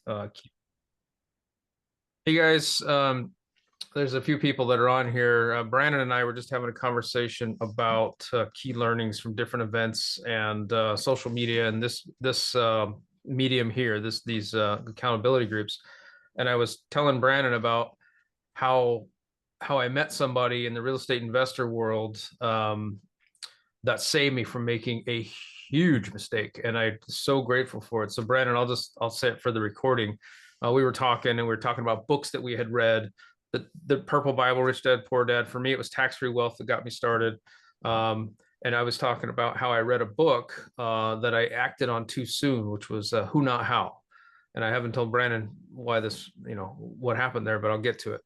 Hey guys, there's a few people that are on here. Brandon and I were just having a conversation about key learnings from different events and social media and this medium here, these accountability groups. And I was telling Brandon about how how I met somebody in the real estate investor world that saved me from making a huge mistake, and I'm so grateful for it. So, Brandon, I'll say it for the recording. We were talking, and we were talking about books that we had read. The Purple Bible, Rich Dad Poor Dad. For me, it was Tax Free Wealth that got me started. And I was talking about how I read a book that I acted on too soon, which was Who Not How. And I haven't told Brandon why this, what happened there, but I'll get to it.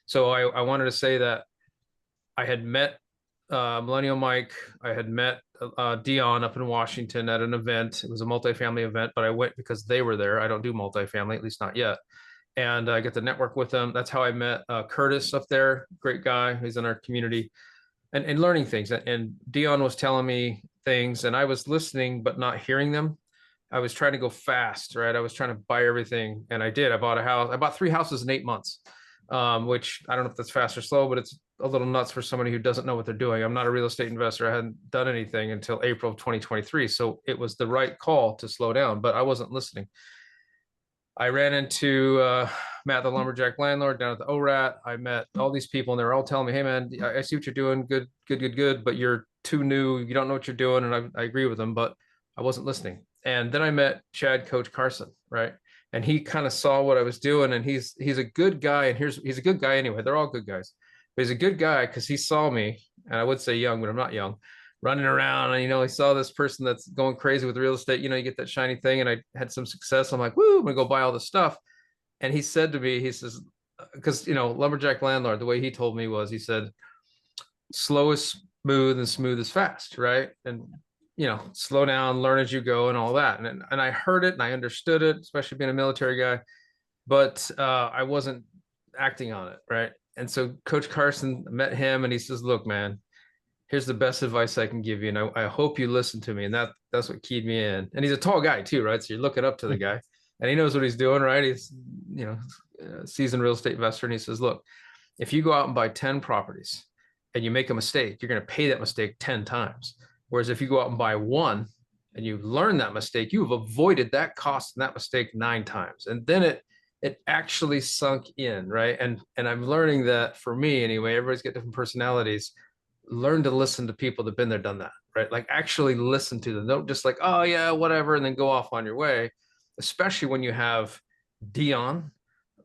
So I wanted to say that I had met Millennial Mike. I had met Dion up in Washington at an event. It was a multifamily event, but I went because they were there. I don't do multifamily, at least not yet. And I get to network with them. That's how I met Curtis up there. Great guy. He's in our community and learning things. And Dion was telling me things, and I was listening, but not hearing them. I was trying to go fast, right? I was trying to buy everything, and I did. I bought a house. I bought 3 houses in 8 months, which I don't know if that's fast or slow, but it's a little nuts for somebody who doesn't know what they're doing. I'm not a real estate investor. I hadn't done anything until April of 2023. So it was the right call to slow down, but I wasn't listening. I ran into Matt, the lumberjack landlord, down at the ORAAT. I met all these people, and they were all telling me, "Hey, man, I see what you're doing. Good, good, good, good. But you're too new. You don't know what you're doing." And I agree with them, but I wasn't listening. And then I met Chad, Coach Carson, right? And he kind of saw what I was doing, and he's a good guy. And he's a good guy anyway. They're all good guys, but he's a good guy because he saw me, and I would say young, but I'm not young, running around, and he saw this person that's going crazy with real estate. You get that shiny thing, and I had some success. I'm like, woo, I'm gonna go buy all this stuff. And he said to me, he says, because lumberjack landlord, the way he told me was, he said, slow is smooth and smooth is fast, right? And slow down, learn as you go, and all that. And I heard it and I understood it, especially being a military guy, but I wasn't acting on it, right? And so Coach Carson, met him, and he says, look, man, here's the best advice I can give you, and I hope you listen to me. And that's what keyed me in. And he's a tall guy too, right? So you're looking up to the guy, and he knows what he's doing, right? He's a seasoned real estate investor, and he says, look, if you go out and buy 10 properties and you make a mistake, you're going to pay that mistake 10 times. Whereas if you go out and buy one and you learn that mistake, you've avoided that cost and that mistake 9 times. And then it actually sunk in, right? And I'm learning that, for me anyway, everybody's got different personalities. Learn to listen to people that've been there, done that, right? Like, actually listen to them. Don't just like, oh yeah, whatever, and then go off on your way. Especially when you have Dion,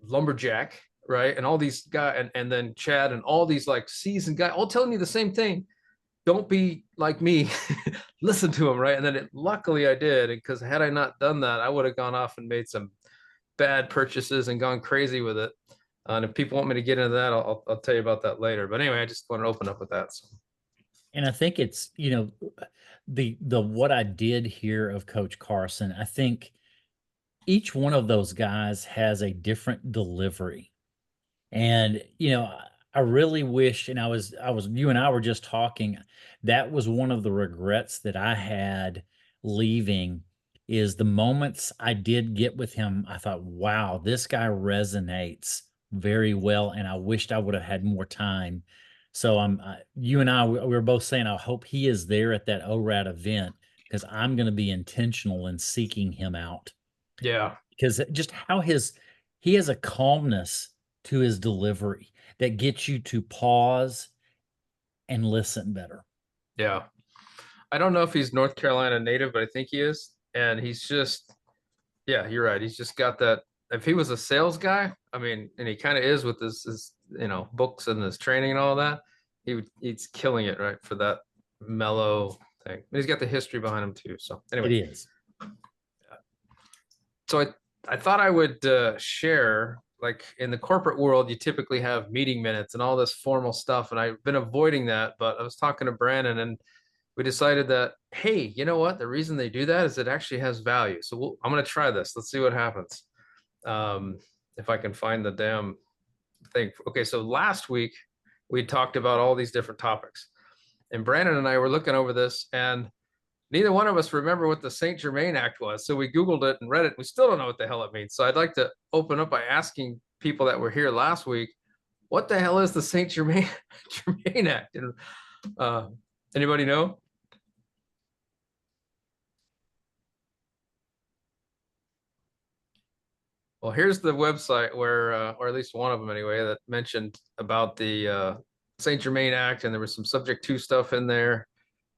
lumberjack, right, and all these guys, and then Chad, and all these like seasoned guys, all telling you the same thing. Don't be like me. Listen to them, right? And then luckily I did, because had I not done that, I would have gone off and made some bad purchases and gone crazy with it. And if people want me to get into that, I'll tell you about that later. But anyway, I just want to open up with that. So. And I think it's, the what I did hear of Coach Carson, I think each one of those guys has a different delivery. And, I really wish, and you and I were just talking, that was one of the regrets that I had leaving, is the moments I did get with him. I thought, wow, this guy resonates very well. And I wished I would have had more time. So you and we were both saying, I hope he is there at that ORAT event, because I'm going to be intentional in seeking him out, Yeah. because just he has a calmness to his delivery that gets you to pause and listen better. Yeah. I don't know if he's North Carolina native, but I think he is. And he's just, yeah, you're right. He's just got that. If he was a sales guy, I mean, and he kind of is with his books and his training and all that, he's killing it, right, for that mellow thing. And he's got the history behind him too. So It anyway, is. so I thought I would share, like, in the corporate world, you typically have meeting minutes and all this formal stuff, and I've been avoiding that. But I was talking to Brandon, and we decided that, hey, you know what? The reason they do that is it actually has value. So I'm going to try this. Let's see what happens. If I can find the damn thing. Okay, so last week we talked about all these different topics, and Brandon and I were looking over this, and neither one of us remember what the Saint Germain Act was. So we Googled it and read it. We still don't know what the hell it means. So I'd like to open up by asking people that were here last week, what the hell is the Saint Germain Germain Act? And anybody know? Well, here's the website where, or at least one of them anyway, that mentioned about the Saint Germain Act, and there was some subject to stuff in there.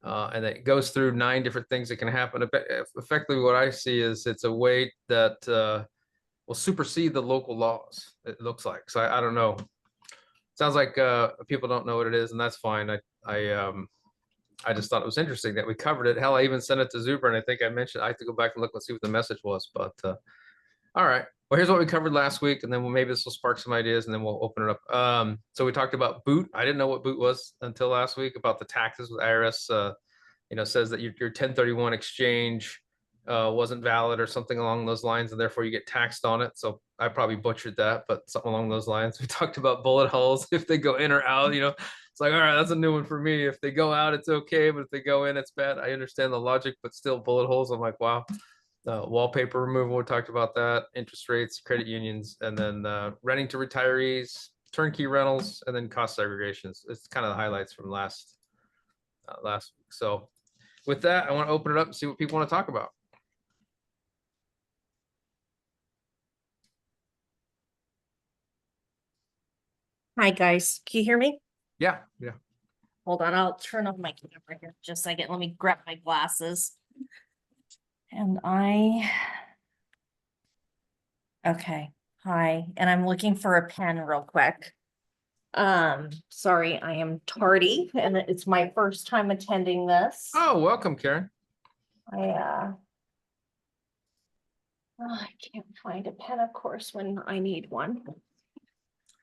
And it goes through 9 different things that can happen. Effectively, what I see is it's a way that will supersede the local laws, it looks like. So I don't know. Sounds like people don't know what it is, and that's fine. I just thought it was interesting that we covered it. Hell, I even sent it to Zuber, and I think I mentioned I have to go back and look and see what the message was. But all right. Well, here's what we covered last week, and then maybe this will spark some ideas, and then we'll open it up. So we talked about boot. I didn't know what boot was until last week, about the taxes with IRS. Says that your 1031 exchange wasn't valid or something along those lines, and therefore you get taxed on it. So I probably butchered that, but something along those lines. We talked about bullet holes. If they go in or out, it's like, all right, that's a new one for me. If they go out, it's okay, but if they go in, it's bad. I understand the logic, but still bullet holes. I'm like, wow. Wallpaper removal, we talked about that, interest rates, credit unions, and then renting to retirees, turnkey rentals, and then cost segregations. It's kind of the highlights from last week. So with that, I want to open it up and see what people want to talk about. Hi, guys. Can you hear me? Yeah. Hold on, I'll turn off my camera here just a second. Let me grab my glasses. And okay, hi, and I'm looking for a pen real quick. Sorry, I am tardy and it's my first time attending this. Oh, welcome, Karen. I can't find a pen, of course, when I need one.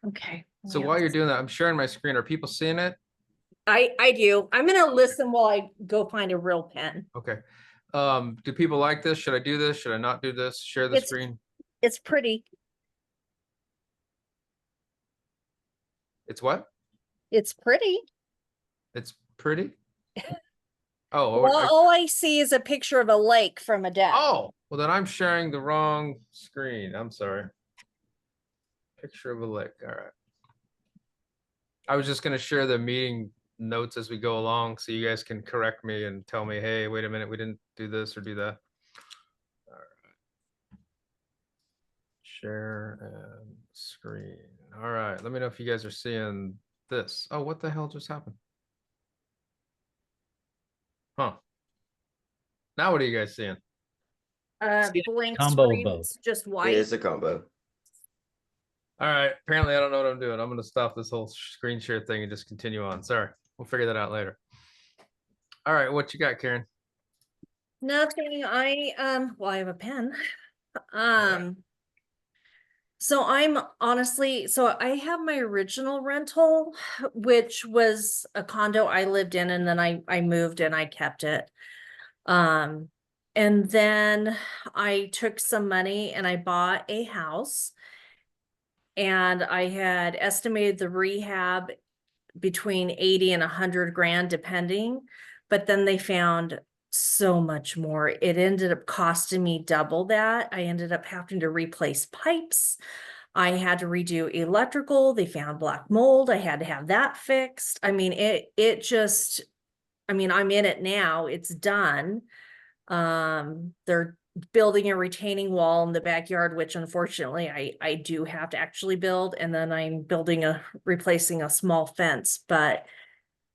Okay. So while you're doing that, I'm sharing my screen. Are people seeing it? I do. I'm gonna listen while I go find a real pen. Okay. Do people like this? Should I do this? Should I not do this? Share the screen. It's pretty. It's what? It's pretty. It's pretty. Oh, Well, all I see is a picture of a lake from a deck. Oh, well then I'm sharing the wrong screen. I'm sorry. Picture of a lake. All right. I was just going to share the meeting notes as we go along, so you guys can correct me and tell me, hey, wait a minute, we didn't do this or do that. All right. Share and screen. All right. Let me know if you guys are seeing this. Oh, what the hell just happened? Huh. Now what are you guys seeing? Blank combo of screen, both. it's just white. It is a combo. All right. Apparently I don't know what I'm doing. I'm going to stop this whole screen share thing and just continue on. Sorry. We'll figure that out later. All right. What you got, Karen? Nothing. Well, I have a pen. right. So I'm honestly, so I have my original rental, which was a condo I lived in, and then I moved and I kept it. And then I took some money and I bought a house, and I had estimated the rehab between 80 and 100 grand depending, but then they found so much more. It ended up costing me double that. I ended up having to replace pipes. I had to redo electrical. They found black mold. I had to have that fixed. I mean, it just, I mean, I'm in it now. It's done. They're building a retaining wall in the backyard, which unfortunately I do have to actually build. And then I'm replacing a small fence, and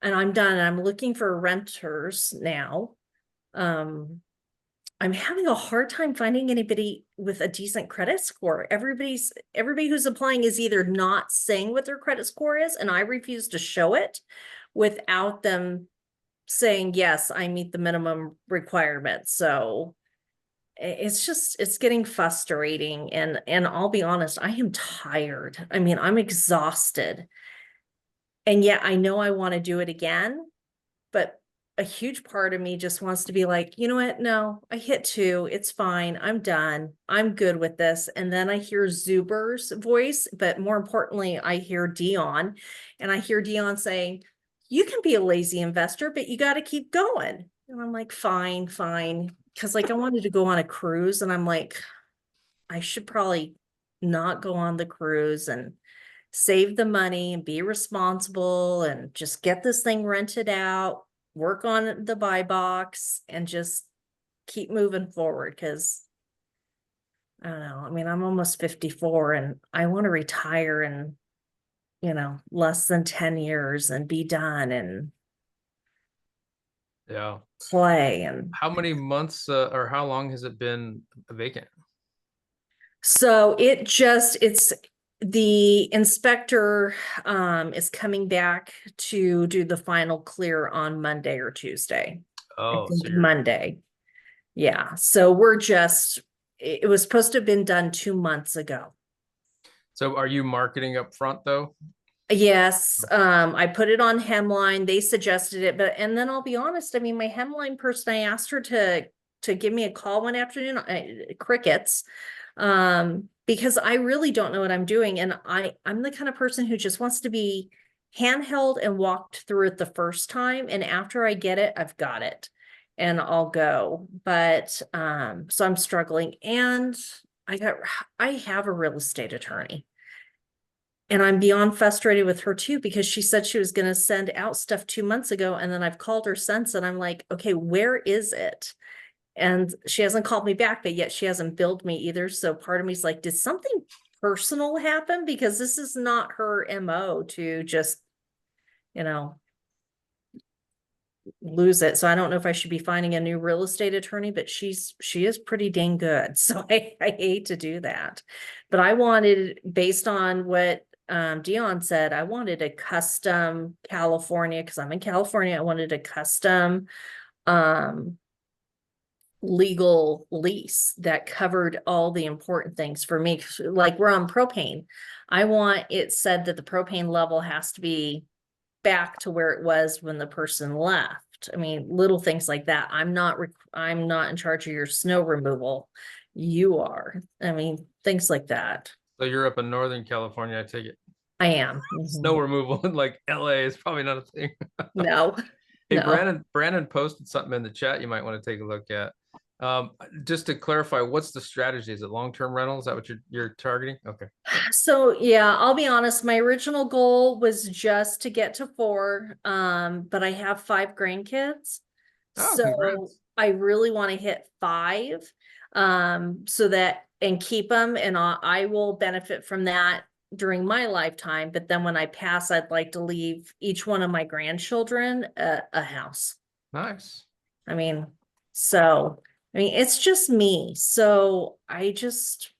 I'm done. I'm looking for renters now. I'm having a hard time finding anybody with a decent credit score. Everybody who's applying is either not saying what their credit score is, and I refuse to show it without them saying, yes, I meet the minimum requirements. So it's getting frustrating. And I'll be honest, I am tired. I mean, I'm exhausted. And yet I know I want to do it again, but a huge part of me just wants to be like, you know what? No, I hit 2. It's fine. I'm done. I'm good with this. And then I hear Zuber's voice, but more importantly, I hear Dion saying, you can be a lazy investor, but you got to keep going. And I'm like, fine, fine. Cause like I wanted to go on a cruise and I'm like, I should probably not go on the cruise and save the money and be responsible and just get this thing rented out, work on the buy box and just keep moving forward. Cause I don't know. I mean, I'm almost 54 and I want to retire in, less than 10 years and be done and Yeah. play. And How many months or how long has it been vacant? so it's the inspector is coming back to do the final clear on Monday or Tuesday. I Oh, think so you're Monday. Yeah. So it was supposed to have been done 2 months ago. so are you marketing up front though? Yes, I put it on Hemline. They suggested it, and then I'll be honest, I mean, my Hemline person, I asked her to give me a call one afternoon, crickets. Because I really don't know what I'm doing. And I'm the kind of person who just wants to be handheld and walked through it the first time. And after I get it, I've got it and I'll go. But, so I'm struggling and I have a real estate attorney. And I'm beyond frustrated with her too, because she said she was going to send out stuff 2 months ago. And then I've called her since and I'm like, okay, where is it? And she hasn't called me back, but yet she hasn't billed me either. So part of me is like, did something personal happen? Because this is not her MO to just, lose it. So I don't know if I should be finding a new real estate attorney, but she is pretty dang good. So I hate to do that. But I wanted, based on what Dion said, I wanted a custom California, because I'm in California. I wanted a custom legal lease that covered all the important things for me. Like we're on propane. I want it said that the propane level has to be back to where it was when the person left. I mean, little things like that. I'm not in charge of your snow removal. You are. I mean, things like that. So you're up in Northern California, I take it. I am. Snow removal in like LA is probably not a thing. No. Hey, No. Brandon posted something in the chat you might want to take a look at. Just to clarify, what's the strategy? Is it long-term rental? Is that what you're targeting? Okay. So yeah, I'll be honest, my original goal was just to get to 4. But I have 5 grandkids. Oh, So congrats. I really want to hit 5. So that and keep them, and I will benefit from that during my lifetime. But then when I pass, I'd like to leave each one of my grandchildren a house. Nice. I mean, it's just me. So I just,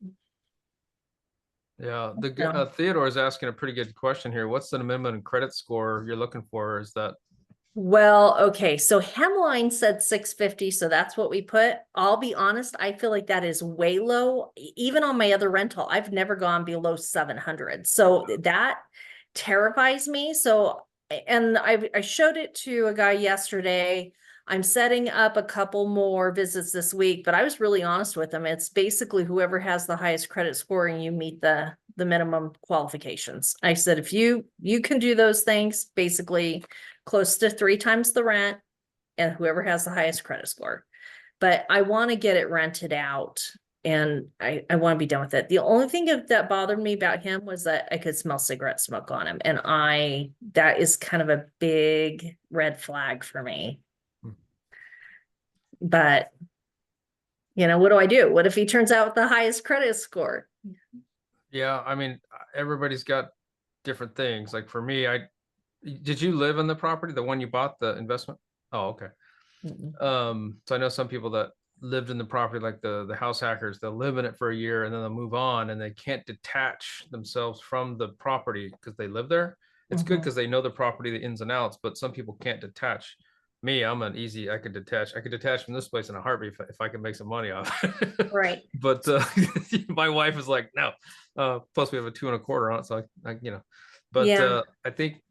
Yeah, the No. Theodore is asking a pretty good question here. What's the minimum credit score you're looking for? Is that Well, okay. So Hemline said 650. So that's what we put. I'll be honest. I feel like that is way low. Even on my other rental, I've never gone below 700. So that terrifies me. So, and I showed it to a guy yesterday. I'm setting up a couple more visits this week, but I was really honest with him. It's basically whoever has the highest credit scoring, you meet the minimum qualifications. I said, if you can do those things, basically close to 3 times the rent, and whoever has the highest credit score. But I want to get it rented out and I want to be done with it. The only thing that bothered me about him was that I could smell cigarette smoke on him. And that is kind of a big red flag for me. But, what do I do? What if he turns out with the highest credit score? Yeah, I mean, everybody's got different things. Like for me, did you live in the property, the one you bought, the investment? Oh, okay. So I know some people that lived in the property, like the house hackers, they'll live in it for a year and then they'll move on and they can't detach themselves from the property because they live there. It's good because they know the property, the ins and outs, but some people can't detach. Me, I'm an easy, I could detach from this place in a heartbeat if I can make some money off it. Right. But my wife is like, no. Plus we have a 2 1/4 on it, so but Yeah. I think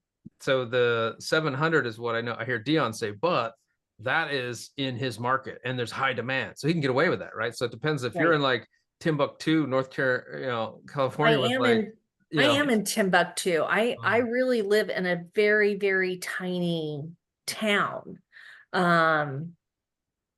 so the 700 is what I know. I hear Dion say, but that is in his market and there's high demand. So he can get away with that, right? So it depends if you're Right. in like Timbuktu, North Carolina, I California with am like, in I am in Timbuktu. I really live in a very, very tiny town.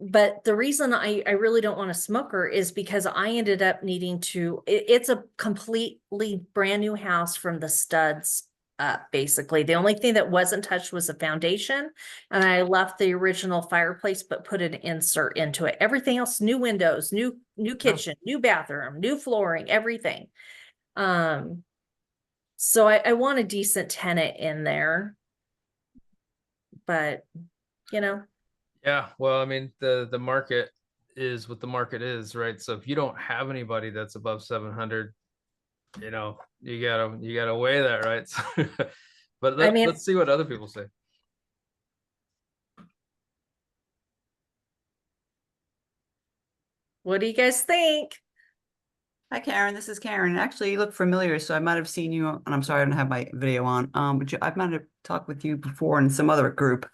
but the reason I really don't want a smoker is because I ended up needing to, it's a completely brand new house from the studs up, basically. The only thing that wasn't touched was the foundation, and I left the original fireplace, but put an insert into it. Everything else, new windows, new kitchen, new bathroom, new flooring, everything. So I want a decent tenant in there, but you know. Yeah, well, I mean, the market is what the market is, right? So if you don't have anybody that's above 700, you know, you gotta weigh that, right? But I mean, let's see what other people say. what do you guys think? Hi, Karen. This is Karen. Actually, you look familiar, so I might have seen you, and I'm sorry I don't have my video on. But I might have talked with you before in some other group.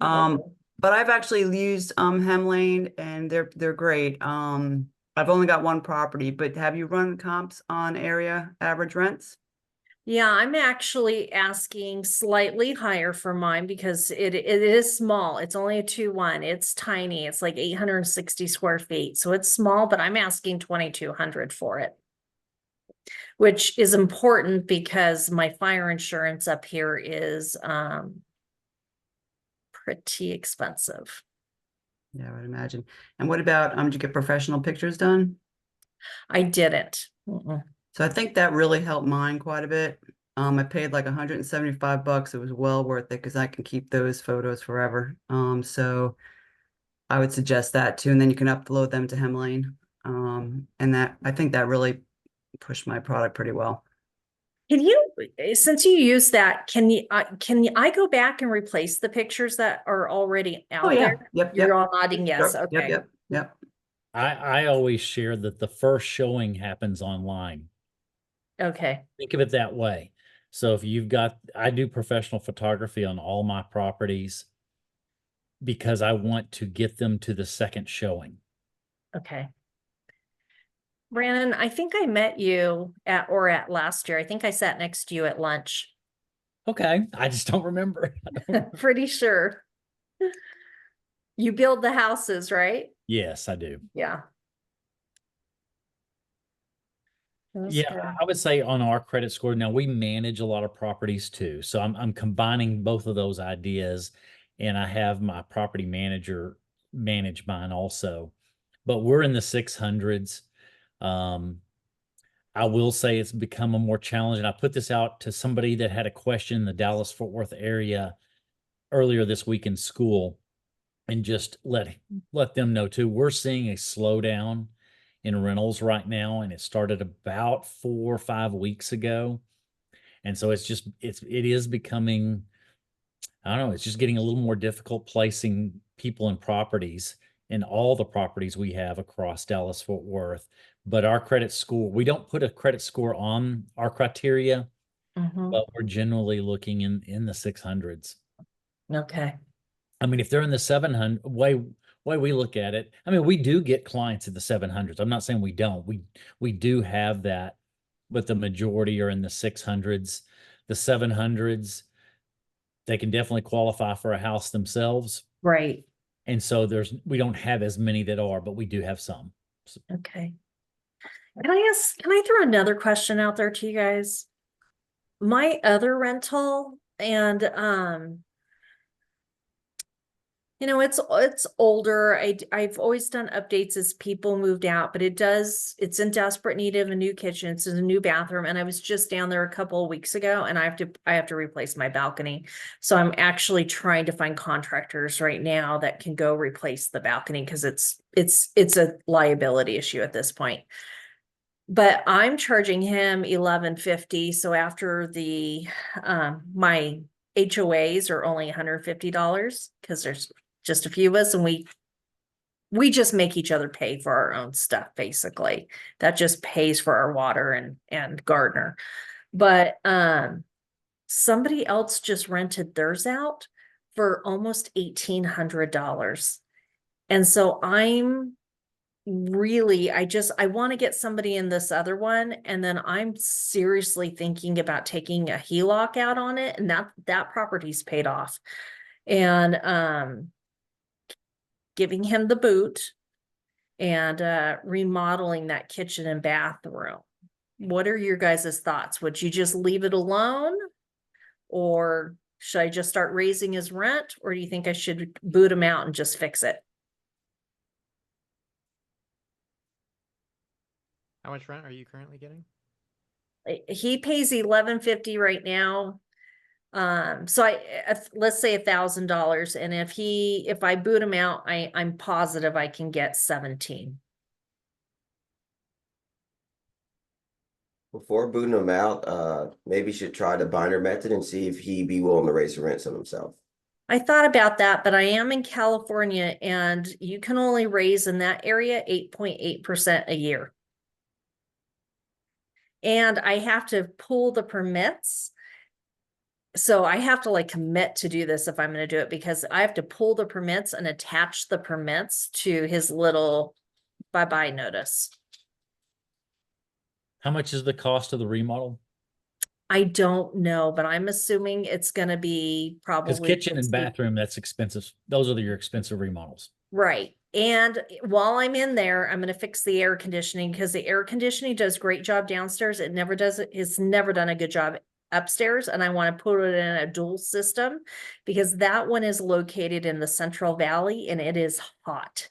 But I've actually used Hemlane, and they're great. I've only got one property, but have you run comps on area average rents? Yeah, I'm actually asking slightly higher for mine because it is small. It's only a 2-1. It's tiny. It's like 860 square feet. So it's small, but I'm asking 2,200 for it. Which is important because my fire insurance up here is pretty expensive. Yeah, I would imagine. And what about did you get professional pictures done? I didn't. So I think that really helped mine quite a bit. I paid like $175. It was well worth it because I can keep those photos forever. So I would suggest that too. And then you can upload them to Hemlane. And that I think that really pushed my product pretty well. Can you, since you use that, can I go back and replace the pictures that are already out Oh yeah. there? Yep. You're Yep. all nodding yes. Yep. Okay. Yep. Yep. I always share that the first showing happens online. Okay. Think of it that way. So if you've got, I do professional photography on all my properties because I want to get them to the second showing. Okay. Brandon, I think I met you at ORAAT last year. I think I sat next to you at lunch. Okay, I just don't remember. Pretty sure. You build the houses, right? Yes, I do. Yeah. That's Yeah, good. I would say on our credit score, now we manage a lot of properties too. So I'm combining both of those ideas, and I have my property manager manage mine also. But we're in the 600s. I will say it's become a more challenging. I put this out to somebody that had a question in the Dallas-Fort Worth area earlier this week in SKOOL, and just let them know too. We're seeing a slowdown in rentals right now, and it started about 4 or 5 weeks ago. And so it is becoming, I don't know, it's just getting a little more difficult placing people in properties in all the properties we have across Dallas Fort Worth. But our credit score, we don't put a credit score on our criteria, but we're generally looking in the 600s. Okay. I mean, if they're in the 700 way we look at it, I mean, we do get clients in the 700s. I'm not saying we don't. We do have that, but the majority are in the 600s. The 700s, they can definitely qualify for a house themselves. Right. And so we don't have as many that are, but we do have some. Okay. Can I throw another question out there to you guys? My other rental, and you know, it's older. I've always done updates as people moved out, but it's in desperate need of a new kitchen. It's a new bathroom. And I was just down there a couple of weeks ago, and I have to replace my balcony. So I'm actually trying to find contractors right now that can go replace the balcony because it's a liability issue at this point. But I'm charging him $11.50. So after the my HOAs are only $150 because there's just a few of us, and we just make each other pay for our own stuff, basically. That just pays for our water and gardener. But somebody else just rented theirs out for almost $1,800. And so I'm really, I want to get somebody in this other one, and then I'm seriously thinking about taking a HELOC out on it, and that property's paid off. And giving him the boot and remodeling that kitchen and bathroom. What are your guys' thoughts? Would you just leave it alone? Or should I just start raising his rent? Or do you think I should boot him out and just fix it? How much rent are you currently getting? He pays $11.50 right now. So let's say $1,000. And if I boot him out, I'm positive I can get 17. Before booting him out, maybe you should try the binder method and see if he'd be willing to raise the rents on himself. I thought about that, but I am in California and you can only raise in that area 8.8% a year. And I have to pull the permits. So I have to like commit to do this if I'm going to do it, because I have to pull the permits and attach the permits to his little bye-bye notice. How much is the cost of the remodel? I don't know, but I'm assuming it's going to be Because probably kitchen and bathroom, that's expensive. Those are your expensive remodels. right. And while I'm in there, I'm going to fix the air conditioning, because the air conditioning does great job downstairs. It's never done a good job upstairs. And I want to put it in a dual system, because that one is located in the Central Valley and it is hot.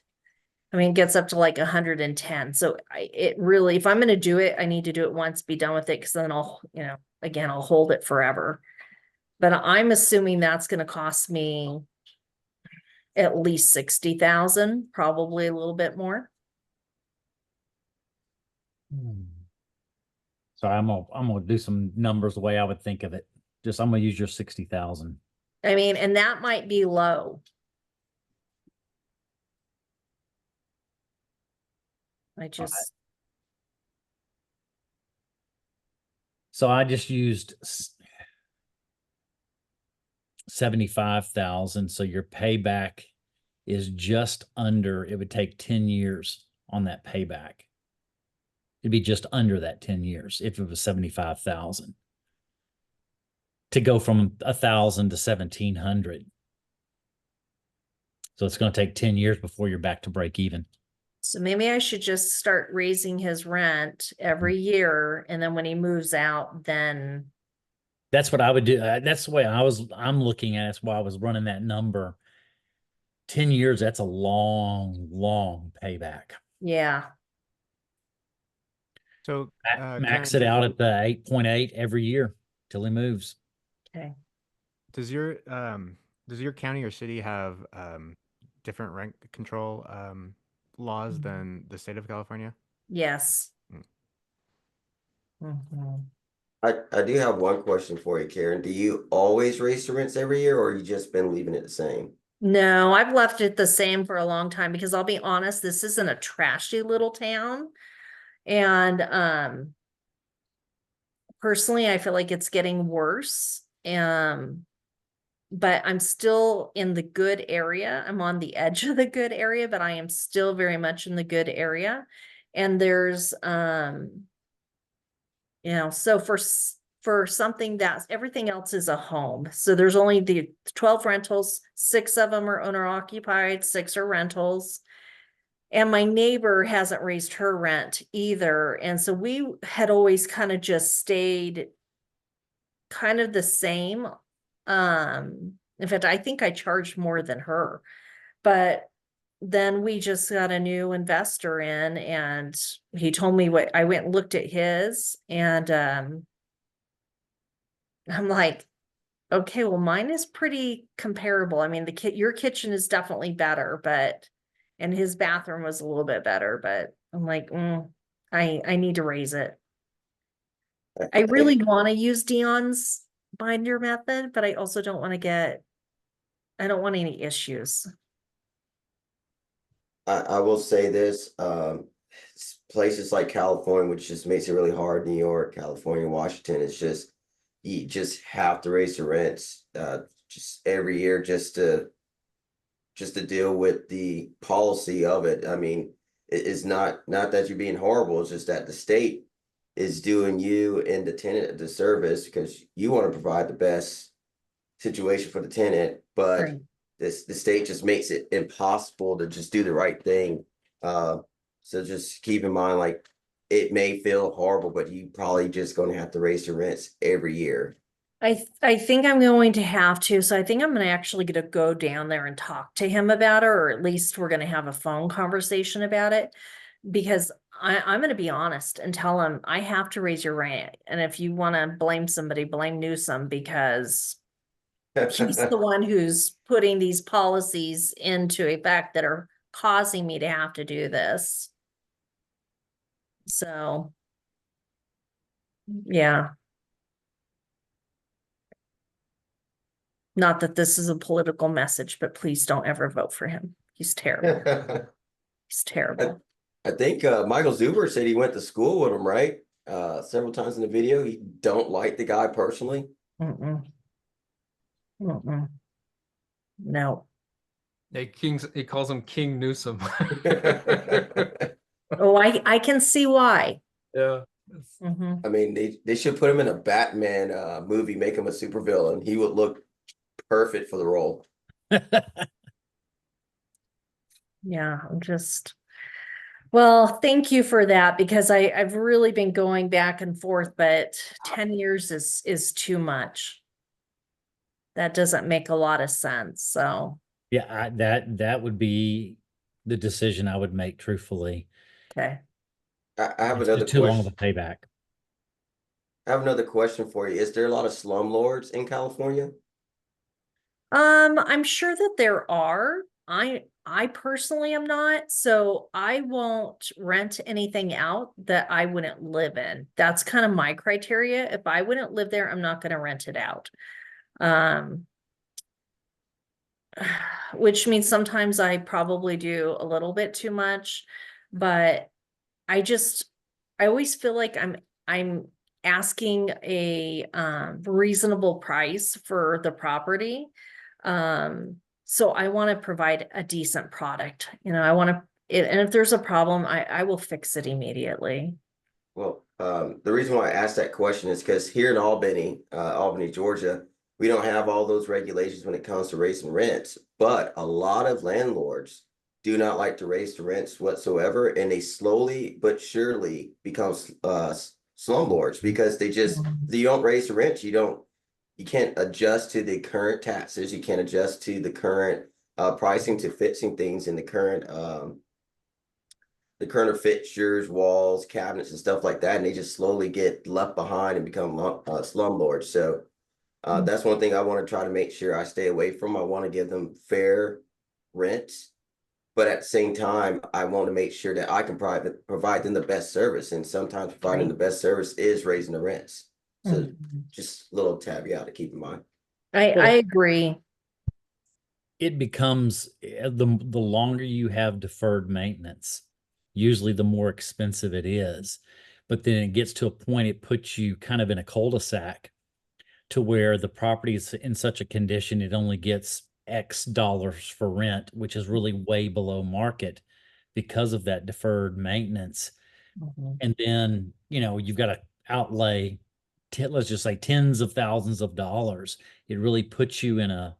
I mean, it gets up to like 110. So it really, if I'm going to do it, I need to do it once, be done with it. Cause then again, I'll hold it forever. But I'm assuming that's going to cost me at least 60,000, probably a little bit more. So I'm gonna do some numbers the way I would think of it. I'm gonna use your 60,000. I mean, and that might be low. So I just used 75,000. So your payback is just under, it would take 10 years on that payback. It'd be just under that 10 years if it was 75,000 to go from 1,000 to 1,700. So it's going to take 10 years before you're back to break even. So maybe I should just start raising his rent every year. And then when he moves out, then. That's what I would do. That's the way I'm looking at it. That's why I was running that number. 10 years, that's a long, long payback. Yeah. So Max Karen, it out at the 8.8 every year till he moves. Okay. does your county or city have different rent control laws than the state of California? Yes. I do have one question for you, Karen. Do you always raise the rents every year, or you just been leaving it the same? No, I've left it the same for a long time, because I'll be honest, this isn't a trashy little town. And personally, I feel like it's getting worse. But I'm still in the good area. I'm on the edge of the good area, but I am still very much in the good area. And there's so for something that's everything else is a home. So there's only the 12 rentals, 6 of them are owner occupied, 6 are rentals. And my neighbor hasn't raised her rent either. And so we had always kind of just stayed kind of the same. In fact, I think I charged more than her, but then we just got a new investor in, and he told me what I went and looked at his, and I'm like, okay, well, mine is pretty comparable. I mean, your kitchen is definitely better, and his bathroom was a little bit better, but I'm like, I need to raise it. I really want to use Dion's binder method, but I also don't want I don't want any issues. I will say this, places like California, which just makes it really hard, New York, California, Washington, it's just, you just have to raise the rents, just every year just to deal with the policy of it. I mean, it's not that you're being horrible, it's just that the state is doing you and the tenant a disservice, because you want to provide the best situation for the tenant, but Right. the state just makes it impossible to just do the right thing. So just keep in mind, like, it may feel horrible, but you probably just going to have to raise your rents every year. I think I'm going to have to, so I think I'm gonna go down there and talk to him about it, or at least we're gonna have a phone conversation about it. Because I'm gonna be honest and tell him, I have to raise your rent, and if you wanna blame somebody, blame Newsom, because he's the one who's putting these policies into effect that are causing me to have to do this. So, yeah. Not that this is a political message, but please don't ever vote for him. He's terrible. He's terrible. I think Michael Zuber said he went to school with him, right? Several times in the video. He don't like the guy personally. Mm-mm. Mm-mm. No. He calls him King Newsom. Oh, I can see why. Yeah. Mhm. I mean, they should put him in a Batman movie, make him a supervillain. He would look perfect for the role. Yeah, well, thank you for that, because I've really been going back and forth, but 10 years is too much. That doesn't make a lot of sense, so, Yeah, that would be the decision I would make, truthfully. okay. I have It's another just too long of a question. payback. I have another question for you. Is there a lot of slumlords in California? I'm sure that there are. I personally am not, so I won't rent anything out that I wouldn't live in. That's kind of my criteria. If I wouldn't live there, I'm not going to rent it out. Which means sometimes I probably do a little bit too much, but I always feel like I'm asking a reasonable price for the property. So I want to provide a decent product. I want to, and if there's a problem, I will fix it immediately. Well, the reason why I asked that question is because here in Albany, Georgia, we don't have all those regulations when it comes to raising rents, but a lot of landlords do not like to raise the rents whatsoever, and they slowly but surely become slumlords because you don't raise the rent, you can't adjust to the current taxes, you can't adjust to the current pricing to fixing things in the current fixtures, walls, cabinets, and stuff like that, and they just slowly get left behind and become slumlords. So that's one thing I want to try to make sure I stay away from. I want to give them fair rents, but at the same time, I want to make sure that I can provide them the best service. And sometimes providing the best service is raising the rents. So just a little caveat to keep in mind. I agree. It becomes the longer you have deferred maintenance, usually the more expensive it is. But then it gets to a point, it puts you kind of in a cul-de-sac to where the property is in such a condition, it only gets X dollars for rent, which is really way below market because of that deferred maintenance. And then, you've got to outlay, let's just say tens of thousands of dollars. It really puts you in a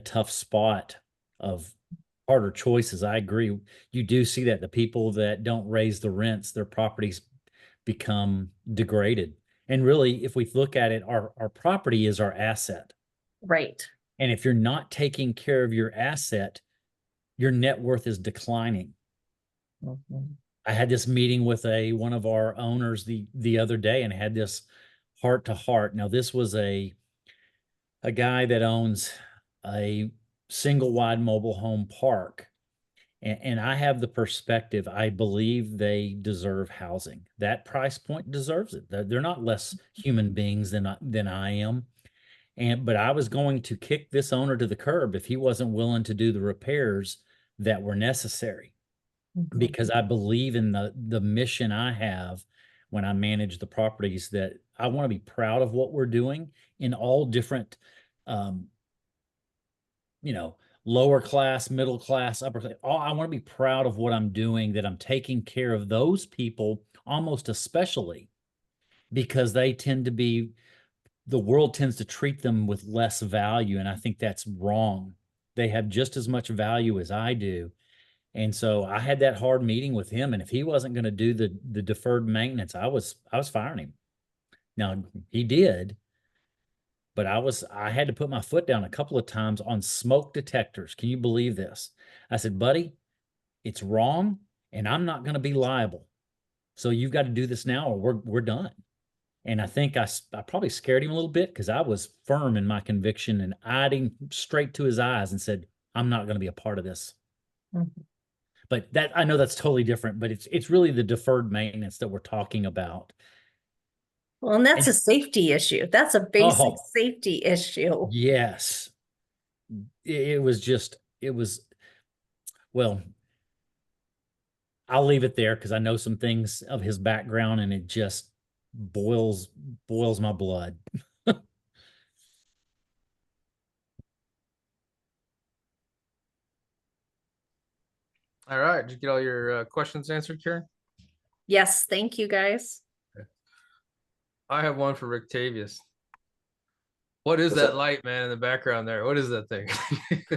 tough spot of harder choices. I agree. You do see that the people that don't raise the rents, their properties become degraded. And really, if we look at it, our property is our asset. Right. And if you're not taking care of your asset, your net worth is declining. I had this meeting with one of our owners the other day and had this heart to heart. Now, this was a guy that owns a single wide mobile home park. And I have the perspective, I believe they deserve housing. That price point deserves it. They're not less human beings than I am. But I was going to kick this owner to the curb if he wasn't willing to do the repairs that were necessary. Because I believe in the mission I have when I manage the properties, that I want to be proud of what we're doing in all different, lower class, middle class, upper class. I want to be proud of what I'm doing, that I'm taking care of those people, almost especially because they tend to be, the world tends to treat them with less value. And I think that's wrong. They have just as much value as I do. And so I had that hard meeting with him. And if he wasn't going to do the deferred maintenance, I was firing him. Now he did, but I had to put my foot down a couple of times on smoke detectors. Can you believe this? I said, buddy, it's wrong and I'm not going to be liable. So you've got to do this now or we're done. And I think I probably scared him a little bit because I was firm in my conviction and eyed him straight to his eyes and said, I'm not going to be a part of this. Mhm. But I know that's totally different, but it's really the deferred maintenance that we're talking about. Well, and that's And- a safety issue. That's a basic Oh. safety issue. Yes. It was, well, I'll leave it there because I know some things of his background and it just boils my blood. All right. Did you get all your questions answered, Karen? Yes, thank you guys. I have one for Rictavius. What is What's that that? light, man, in the background there? What is that thing?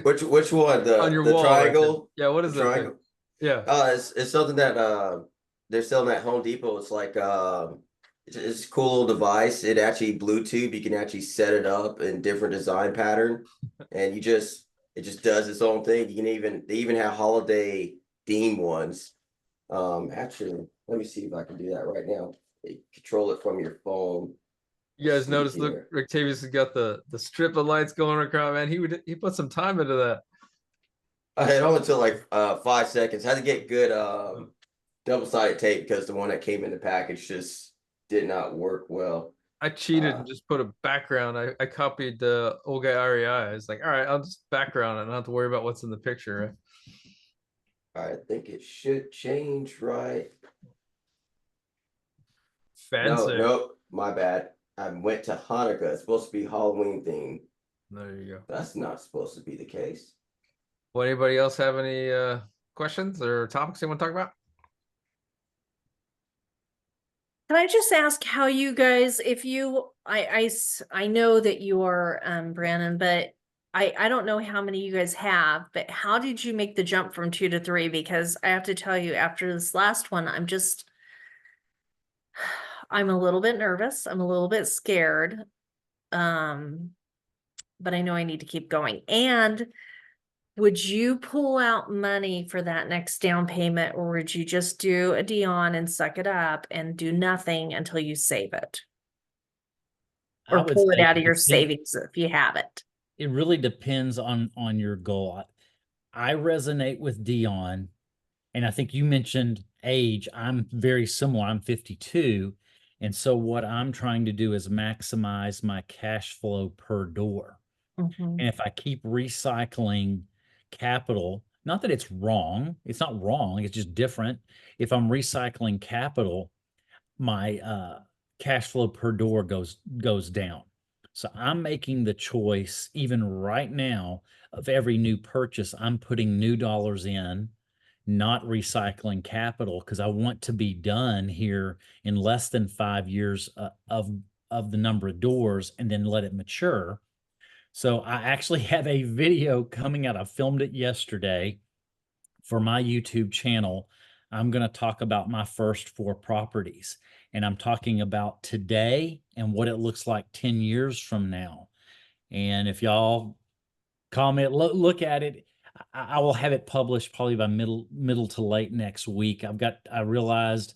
Which one? On your The wall right there. triangle? Yeah, what is The that thing? triangle? Yeah. It's something that they're selling at Home Depot. It's like it's a cool little device. It actually Bluetooth. You can actually set it up in different design pattern, and it just does its own thing. You can they even have holiday theme ones. Actually, let me see if I can do that right now. You control it from your phone. You guys See notice, look, here. Rictavius has got the strip of lights going across, man. He put some time into that. It only took like 5 seconds. Had to get good double-sided tape because the one that came in the package just did not work well. I cheated and just put a background. I copied the old guy REI. I was like, all right, I'll just background it. I don't have to worry about what's in the picture. I think it should change, right? Fancy. No, my bad. I went to Hanukkah. It's supposed to be Halloween theme. There you go. That's not supposed to be the case. Well, anybody else have any questions or topics they want to talk about? Can I just ask how you guys, if you, I know that you are, Brandon, but I don't know how many you guys have, but how did you make the jump from 2 to 3? Because I have to tell you, after this last one, I'm a little bit nervous. I'm a little bit scared. But I know I need to keep going. And would you pull out money for that next down payment, or would you just do a Dion and suck it up and do nothing until you save it? I Or would pull it say out of your depend- savings if you have it. It really depends on your goal. I resonate with Dion, and I think you mentioned age. I'm very similar. I'm 52. And so what I'm trying to do is maximize my cash flow per door. Mhm. And if I keep recycling capital, not that it's wrong, it's not wrong, it's just different. If I'm recycling capital, my cash flow per door goes down. So I'm making the choice, even right now, of every new purchase, I'm putting new dollars in, not recycling capital, because I want to be done here in less than 5 years of the number of doors and then let it mature. So I actually have a video coming out. I filmed it yesterday for my YouTube channel. I'm going to talk about my first 4 properties, and I'm talking about today and what it looks like 10 years from now. And if y'all comment, look at it, I will have it published probably by middle to late next week. I realized,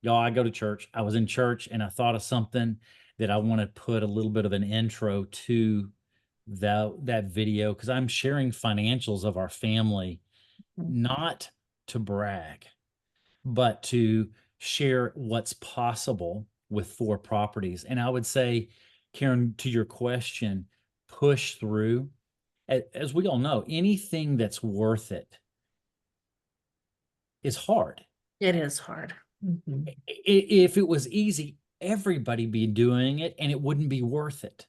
y'all, I go to church. I was in church and I thought of something that I want to put a little bit of an intro to that video, because I'm sharing financials of our family, not to brag, but to share what's possible with 4 properties. And I would say, Karen, to your question, push through. As we all know, anything that's worth it is hard. It is hard. Mhm. If it was easy, everybody be doing it and it wouldn't be worth it.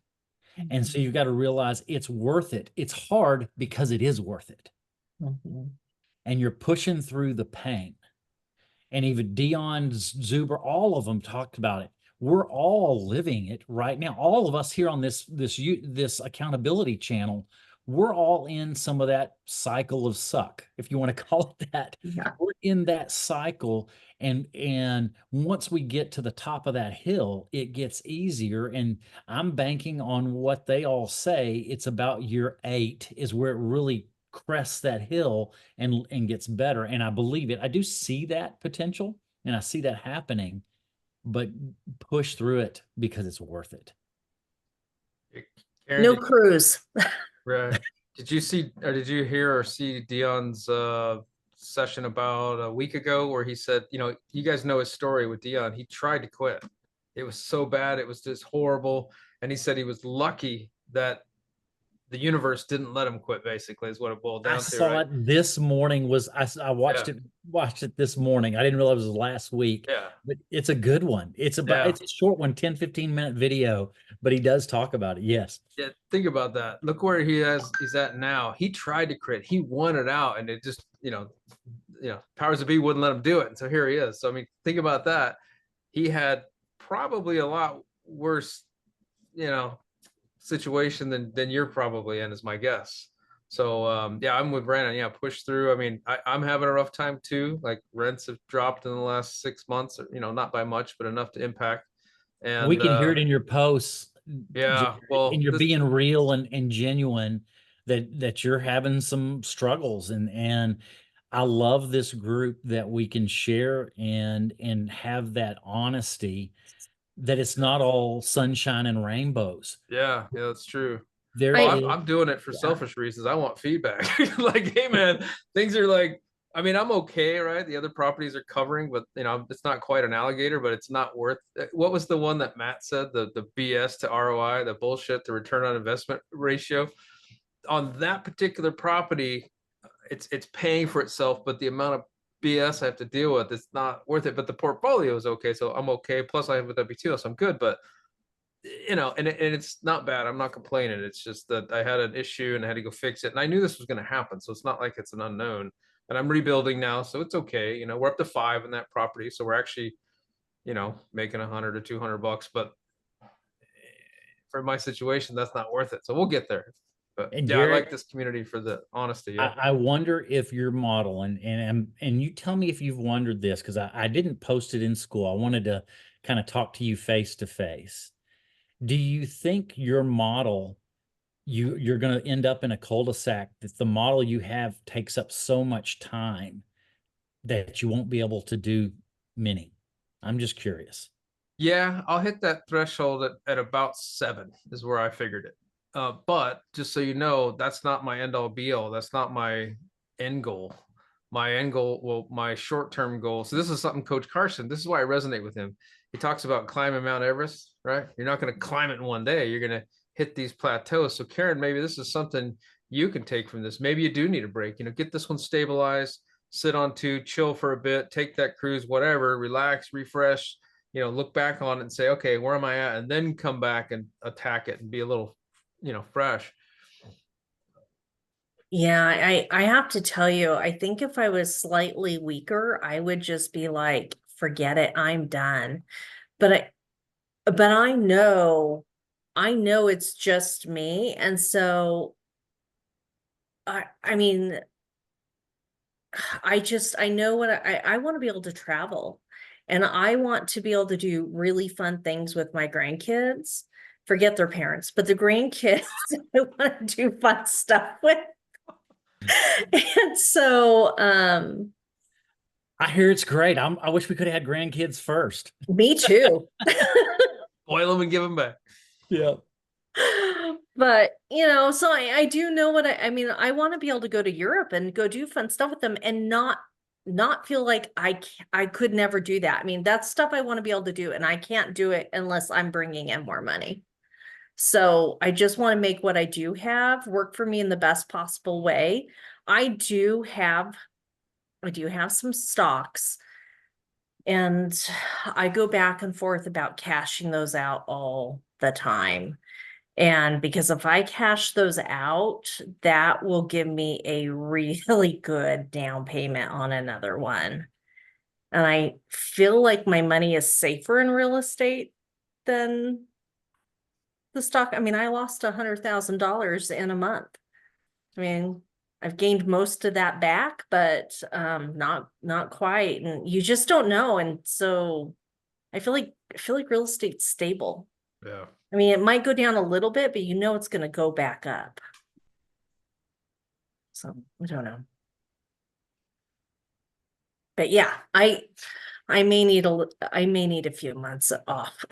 And so you've got to realize it's worth it. It's hard because it is worth it. Mhm. And you're pushing through the pain. And even Dion, Zuber, all of them talked about it. We're all living it right now. All of us here on this accountability channel, we're all in some of that cycle of suck, if you want to call it that. Yeah. We're in that cycle, and once we get to the top of that hill, it gets easier. And I'm banking on what they all say. It's about year 8 is where it really crests that hill and gets better. And I believe it. I do see that potential, and I see that happening, but push through it because it's worth it. Karen, No cruise. right. Did you see, or did you hear or see Dion's session about a week ago where he said, you know, you guys know his story with Dion. He tried to quit. It was so bad. It was just horrible. And he said he was lucky that the universe didn't let him quit, basically, is what it boiled down I to. saw Right? it this morning. I watched Yeah. it this morning. I didn't realize it was last week, Yeah. but it's a good one. It's Yeah. a short one, 10-15 minute video, but he does talk about it. Yes. Yeah, think about that. Look where he's at now. He tried to quit. He wanted out, and it just, powers of be wouldn't let him do it. And so here he is. So I mean, think about that. He had probably a lot worse, situation than you're probably in, is my guess. So yeah, I'm with Brandon. Yeah, push through. I mean, I'm having a rough time too. Like rents have dropped in the last 6 months, not by much, but enough to impact. And We can hear it in your posts. yeah, Jared, well, and you're this, being real and genuine that you're having some struggles, and I love this group that we can share and have that honesty, that it's not all sunshine and rainbows. yeah, that's true. There Well, is, I'm doing it for yeah. selfish reasons. I want feedback. Like, hey man, things are like, I mean, I'm okay, right? The other properties are covering, but it's not quite an alligator, but it's not worth what was the one that Matt said, the BS to ROI, the bullshit, the return on investment ratio on that particular property, it's paying for itself, but the amount of BS I have to deal with, it's not worth it. But the portfolio is okay, so I'm okay. Plus I have a W2, so I'm good. But and it's not bad. I'm not complaining. It's just that I had an issue and I had to go fix it. And I knew this was going to happen. So it's not like it's an unknown. And I'm rebuilding now. So it's okay. We're up to 5 in that property. So we're actually, making $100 or $200. But for my situation, that's not worth it. So we'll get there. But And yeah, Jared, I like this community for the honesty. Yeah. I wonder if your model, and you tell me if you've wondered this, because I didn't post it in school. I wanted to kind of talk to you face to face. Do you think your model, you're going to end up in a cul-de-sac that the model you have takes up so much time that you won't be able to do many? I'm just curious. Yeah, I'll hit that threshold at about 7 is where I figured it. But just so you know, that's not my end all be all. That's not my end goal. My end goal, well, my short-term goal. So this is something Coach Carson, this is why I resonate with him. He talks about climbing Mount Everest, right? You're not going to climb it in one day. You're going to hit these plateaus. So Karen, maybe this is something you can take from this. Maybe you do need a break. Get this one stabilized, sit on 2, chill for a bit, take that cruise, whatever, relax, refresh, look back on it and say, okay, where am I at? And then come back and attack it and be a little, fresh. Yeah, I have to tell you, I think if I was slightly weaker, I would just be like, forget it, I'm done. But I know it's just me. And so I mean, I know what I want to be able to travel, and I want to be able to do really fun things with my grandkids. Forget their parents, but the grandkids I want to do fun stuff with. And so I hear it's great. I wish we could have had grandkids first. me too. Boil them and give them back. Yeah. But so I do know what I mean. I want to be able to go to Europe and go do fun stuff with them and not feel like I could never do that. I mean, that's stuff I want to be able to do, and I can't do it unless I'm bringing in more money. So I just want to make what I do have work for me in the best possible way. I do have some stocks, and I go back and forth about cashing those out all the time. And because if I cash those out, that will give me a really good down payment on another one. And I feel like my money is safer in real estate than the stock. I mean, I lost $100,000 in a month I mean, I've gained most of that back, but not quite. And you just don't know. And so I feel like real estate's stable. Yeah. I mean, it might go down a little bit, but you know it's gonna go back up. So I don't know. But yeah, I may need a few months off.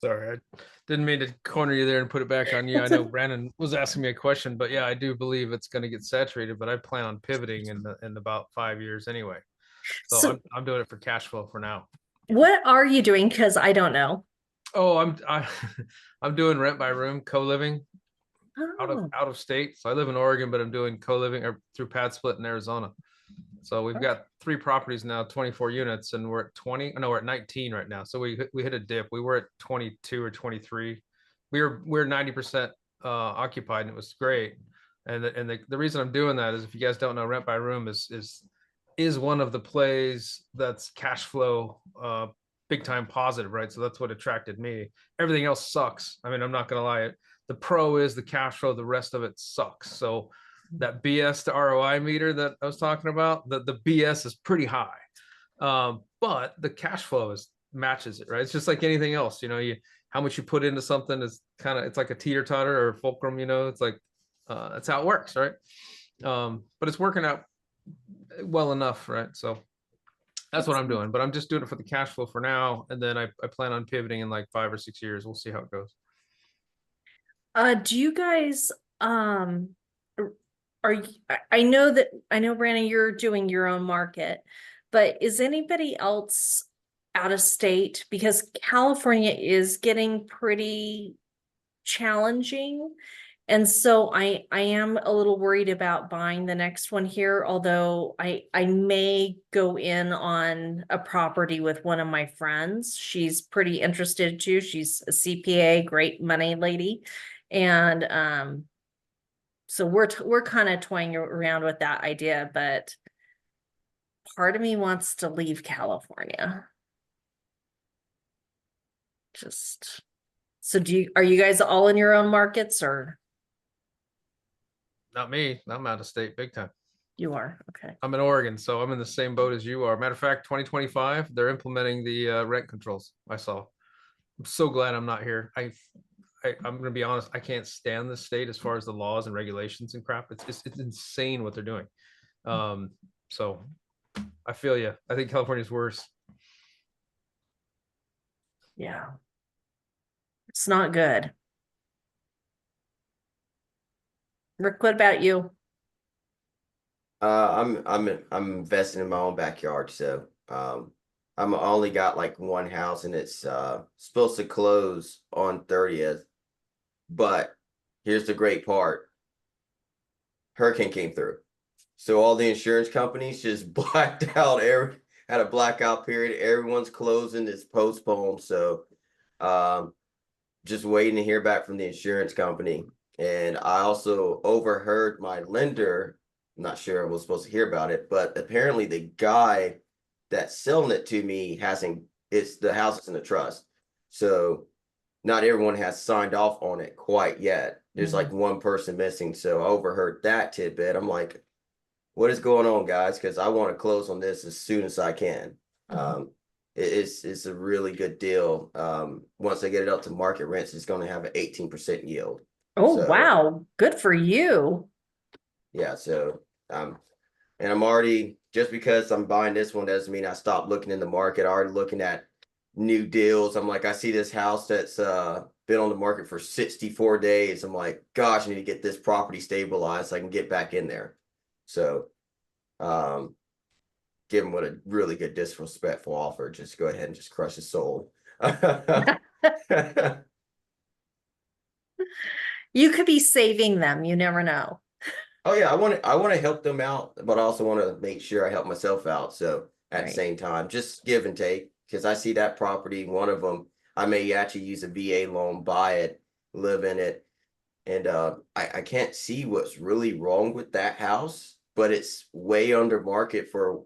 Sorry, I didn't mean to corner you there and put it back on you. I know Brandon was asking me a question, but yeah, I do believe it's going to get saturated, but I plan on pivoting in about 5 years anyway. So, So I'm doing it for cash flow for now. what are you doing? Because I don't know. Oh, I'm doing rent by room co-living Oh, out of state. So I live in Oregon, but I'm doing co-living or through pad split in Arizona. So we've got 3 properties now, 24 units, and we're at 20. No, we're at 19 right now. So we hit a dip. We were at 22 or 23. We're 90% occupied, and it was great. And the reason I'm doing that is, if you guys don't know, rent by room is one of the plays that's cash flow big time positive, right? So that's what attracted me. Everything else sucks. I mean, I'm not gonna lie. The pro is the cash flow. The rest of it sucks. So that BS to ROI meter that I was talking about, the BS is pretty high. But the cash flow matches it, right? It's just like anything else, how much you put into something is it's like a teeter totter or fulcrum, it's like, that's how it works, right? But it's working out well enough, right? So that's what I'm doing, but I'm just doing it for the cash flow for now. And then I plan on pivoting in like 5 or 6 years. We'll see how it goes. do you guys are I know Brandon, you're doing your own market, but is anybody else out of state? Because California is getting pretty challenging. And so I am a little worried about buying the next one here, although I may go in on a property with one of my friends. She's pretty interested too. She's a CPA, great money lady. And so we're kind of toying around with that idea, but part of me wants to leave California. Just so are you guys all in your own markets, or Not me. I'm out of state big time. you are? Okay. I'm in Oregon, so I'm in the same boat as you are. Matter of fact, 2025, they're implementing the rent controls. I saw. I'm so glad I'm not here. I'm gonna be honest. I can't stand this state as far as the laws and regulations and crap. It's insane what they're doing. So I feel you. I think California's worse. Yeah. It's not good. Rick, what about you? I'm investing in my own backyard, so I'm only got like one house, and it's supposed to close on 30th. But here's the great part. Hurricane came through. So all the insurance companies just blacked out, had a blackout period. Everyone's closing, it's postponed. So just waiting to hear back from the insurance company. And I also overheard my lender, I'm not sure I was supposed to hear about it, but apparently the guy that's selling it to me the house is in a trust. So not everyone has signed off on it quite yet. There's like one person missing. So I overheard that tidbit. I'm like, what is going on, guys? Because I want to close on this as soon as I can. It's a really good deal. Once I get it up to market rents, it's going to have an 18% yield. Oh, So, wow. Good for you. Yeah. So, and I'm already, just because I'm buying this one doesn't mean I stop looking in the market. I'm already looking at new deals. I'm like, I see this house that's been on the market for 64 days. I'm like, gosh, I need to get this property stabilized so I can get back in there. So, give him what a really good disrespectful offer. Just go ahead and just crush his soul. You could be saving them. You never know. Oh yeah, I want to help them out, but I also want to make sure I help myself out. So at the same time, just give and take, because I see that property, one of them, I may actually use a VA loan, buy it, live in it. And I can't see what's really wrong with that house, but it's way under market for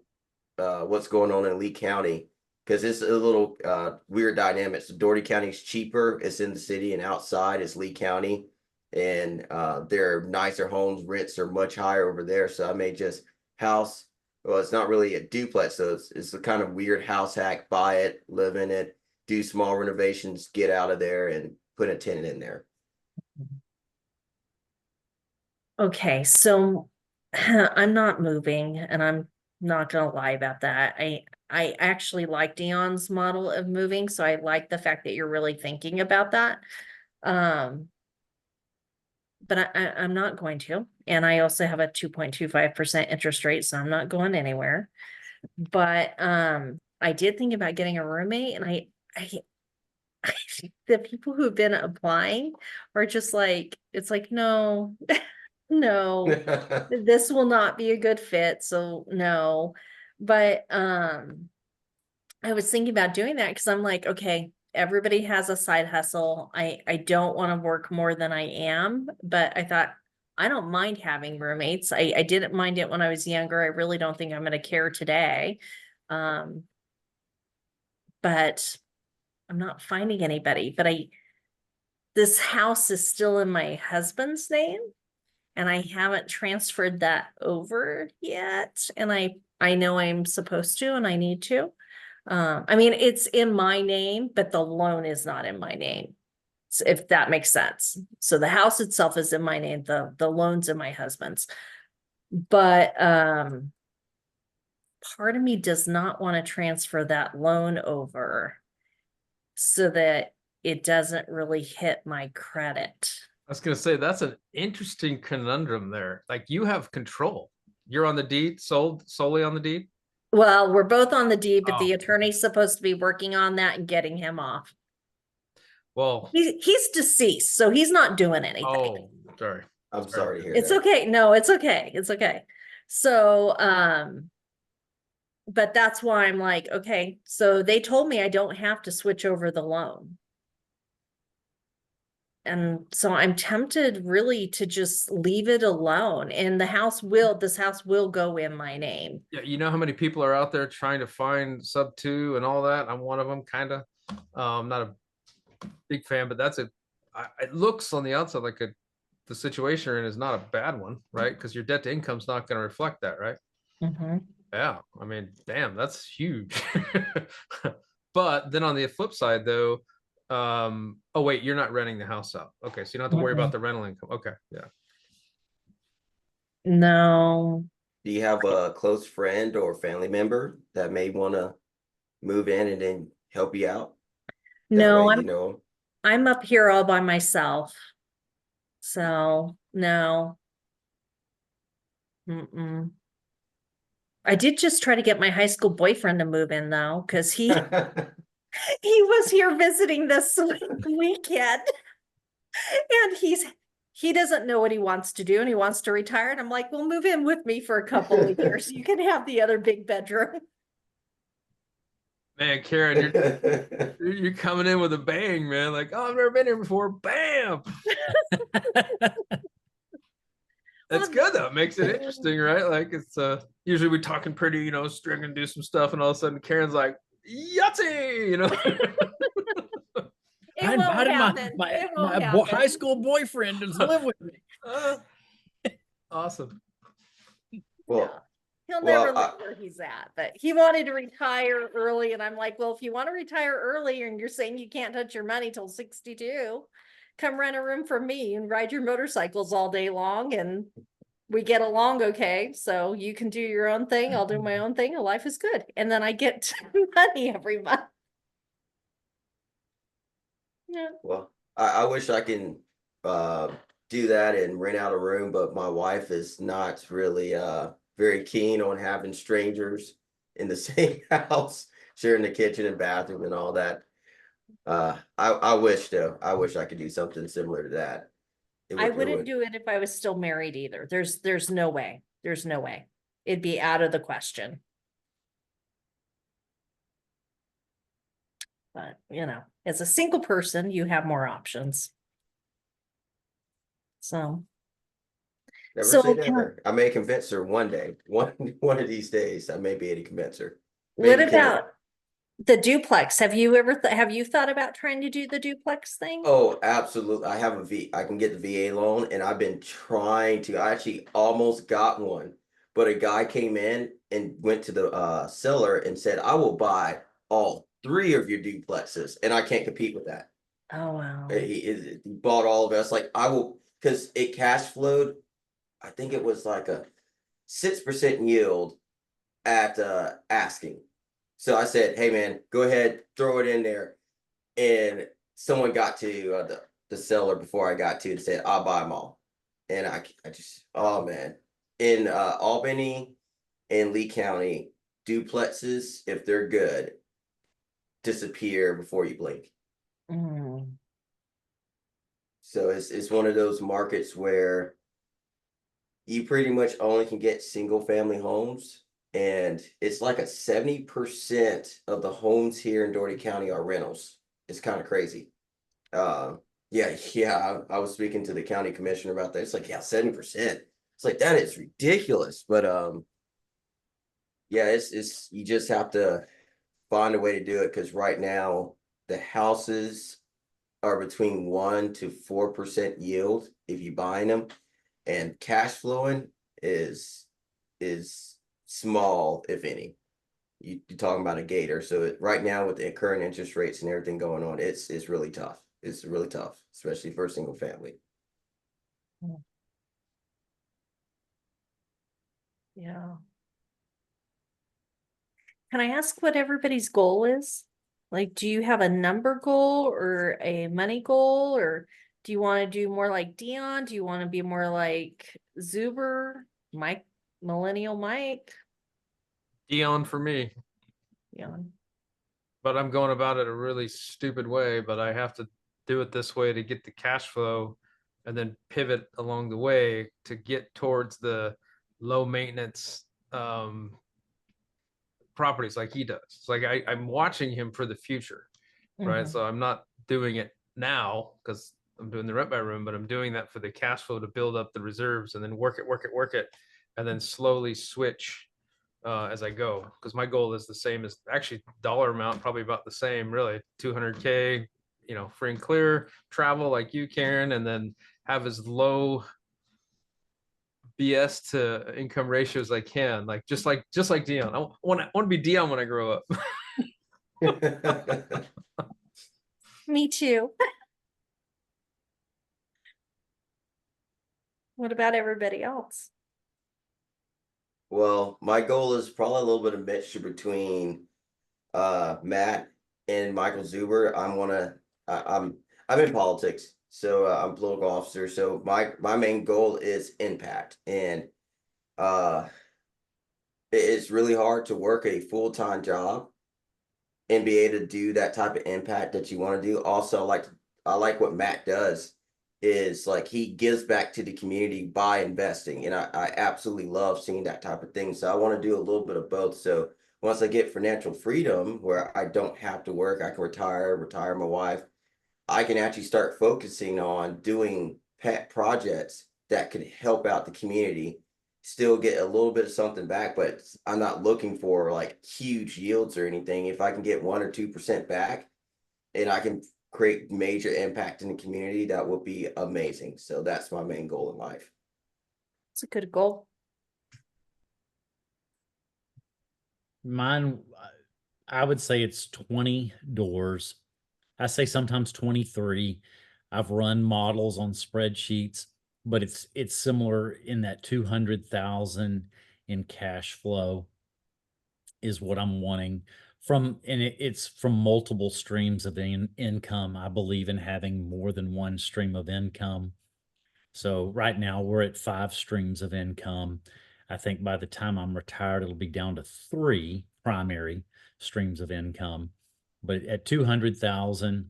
what's going on in Lee County, because it's a little weird dynamic. So Doherty County is cheaper. It's in the city, and outside is Lee County. and their nicer homes rents are much higher over there. So I may just house. Well, it's not really a duplex, so it's a kind of weird house hack. Buy it, live in it, do small renovations, get out of there, and put a tenant in there. Okay, so I'm not moving, and I'm not gonna lie about that. I actually like Dion's model of moving, so I like the fact that you're really thinking about that. But I'm not going to, and I also have a 2.25% interest rate, so I'm not going anywhere. But I did think about getting a roommate, and I the people who've been applying are just like, it's like, no, no, this will not be a good fit, so no. But I was thinking about doing that because I'm like, okay, everybody has a side hustle. I don't want to work more than I am, but I thought I don't mind having roommates. I didn't mind it when I was younger. I really don't think I'm going to care today. But I'm not finding anybody. But this house is still in my husband's name, and I haven't transferred that over yet. And I know I'm supposed to, and I need to. I mean, it's in my name, but the loan is not in my name, if that makes sense. So the house itself is in my name, the loan's in my husband's. But part of me does not want to transfer that loan over so that it doesn't really hit my credit. I was gonna say that's an interesting conundrum there. Like you have control. You're on the deed, sold solely on the deed. Well, we're both on the deed, but the Oh. attorney's supposed to be working on that and getting him off. Well, He's deceased, so he's not doing anything. oh, sorry. I'm sorry to hear It's that. okay. No, it's okay. It's okay. So, but that's why I'm like, okay, so they told me I don't have to switch over the loan. And so I'm tempted really to just leave it alone, and this house will go in my name. Yeah, you know how many people are out there trying to find sub two and all that? I'm one of them, kind of. I'm not a big fan, but it looks on the outside like the situation you're in is not a bad one, right? Because your debt to income is not going to reflect that, right? Yeah, I mean, damn, that's huge. But then on the flip side, though, oh wait, you're not renting the house out. Okay, so you don't have to worry about the rental income. Okay, yeah. No, Do you have a close friend or family member that may want to move in and then help you out? That no, way, you know. I'm up here all by myself. So no. Mm-mm. I did just try to get my high school boyfriend to move in though, because he was here visiting this weekend, and he doesn't know what he wants to do, and he wants to retire. And I'm like, well, move in with me for a couple of years. You can have the other big bedroom. Man, Karen, you're coming in with a bang, man. Like, oh, I've never been here before. Bam. That's good though. It makes it interesting, right? Like it's usually we're talking pretty, string and do some stuff, and all of a sudden Karen's like, Yahtzee, I invited my high school boyfriend to live with me. Awesome. Well, He'll never live where he's at, but he wanted to retire early, and I'm like, well, if you want to retire early and you're saying you can't touch your money till 62, come rent a room from me and ride your motorcycles all day long, and we get along okay. So you can do your own thing, I'll do my own thing, and life is good. And then I get money every month. Yeah. well, I wish I can do that and rent out a room, but my wife is not really very keen on having strangers in the same house, sharing the kitchen and bathroom and all that. I wish though, I wish I could do something similar to that. I wouldn't do it if I was still married either. There's no way. There's no way. It'd be out of the question. But, as a single person, you have more options. So. Never So say never. I may convince her one day. One of these days, I may be able to convince her. What Maybe Karen. the duplex, have you ever, have you thought about trying to do the duplex thing? Oh, absolutely. I have I can get the VA loan and I've been trying to, I actually almost got one, but a guy came in and went to the seller and said, I will buy all 3 of your duplexes, and I can't compete with that. Oh, wow. He bought all of us. Like, I will, because it cash flowed. I think it was like a 6% yield at asking. So I said, hey man, go ahead, throw it in there. And someone got to the seller before I got to and said, I'll buy them all. And I just, oh man. In Albany and Lee County, duplexes, if they're good, disappear before you blink. Mm. So it's one of those markets where you pretty much only can get single family homes, and it's like a 70% of the homes here in Doherty County are rentals. It's kind of crazy. Yeah, I was speaking to the county commissioner about that. It's like, yeah, 70%. It's like, that is ridiculous. But yeah, it's you just have to find a way to do it, because right now the houses are between 1 to 4% yield if you buying them, and cash flowing is small, if any. You're talking about a gator. So right now with the current interest rates and everything going on, it's really tough. It's really tough, especially for a single family. Yeah. Can I ask what everybody's goal is? Like, do you have a number goal or a money goal, or do you want to do more like Dion? Do you want to be more like Zuber, Mike, Millennial Mike? Dion for me, Dion. but I'm going about it a really stupid way, but I have to do it this way to get the cash flow and then pivot along the way to get towards the low maintenance properties like he does. It's like I'm watching him for the future, right? Mhm. So I'm not doing it now because I'm doing the rent by room, but I'm doing that for the cash flow to build up the reserves and then work it, and then slowly switch as I go. Because my goal is the same as, actually dollar amount probably about the same, really 200K, free and clear, travel like you, Karen, and then have as low BS to income ratio as I can, like just like Dion. I want to be Dion when I grow up. Me too. What about everybody else? Well, my goal is probably a little bit of mixture between Matt and Michael Zuber. I'm in politics, so I'm a political officer. So my main goal is impact, and uh it's really hard to work a full-time job and be able to do that type of impact that you want to do. Also, I like what Matt does, is like he gives back to the community by investing, and I absolutely love seeing that type of thing. So I want to do a little bit of both. So once I get financial freedom where I don't have to work, I can retire my wife, I can actually start focusing on doing pet projects that could help out the community, still get a little bit of something back, but I'm not looking for like huge yields or anything. If I can get 1 or 2% back and I can create major impact in the community, that would be amazing. So that's my main goal in life. It's a good goal. Mine, I would say it's 20 doors. I say sometimes 23. I've run models on spreadsheets, but it's similar in that 200,000 in cash flow is what I'm wanting from, and it's from multiple streams of income. I believe in having more than one stream of income. So right now we're at 5 streams of income. I think by the time I'm retired, it'll be down to 3 primary streams of income. But at 200,000,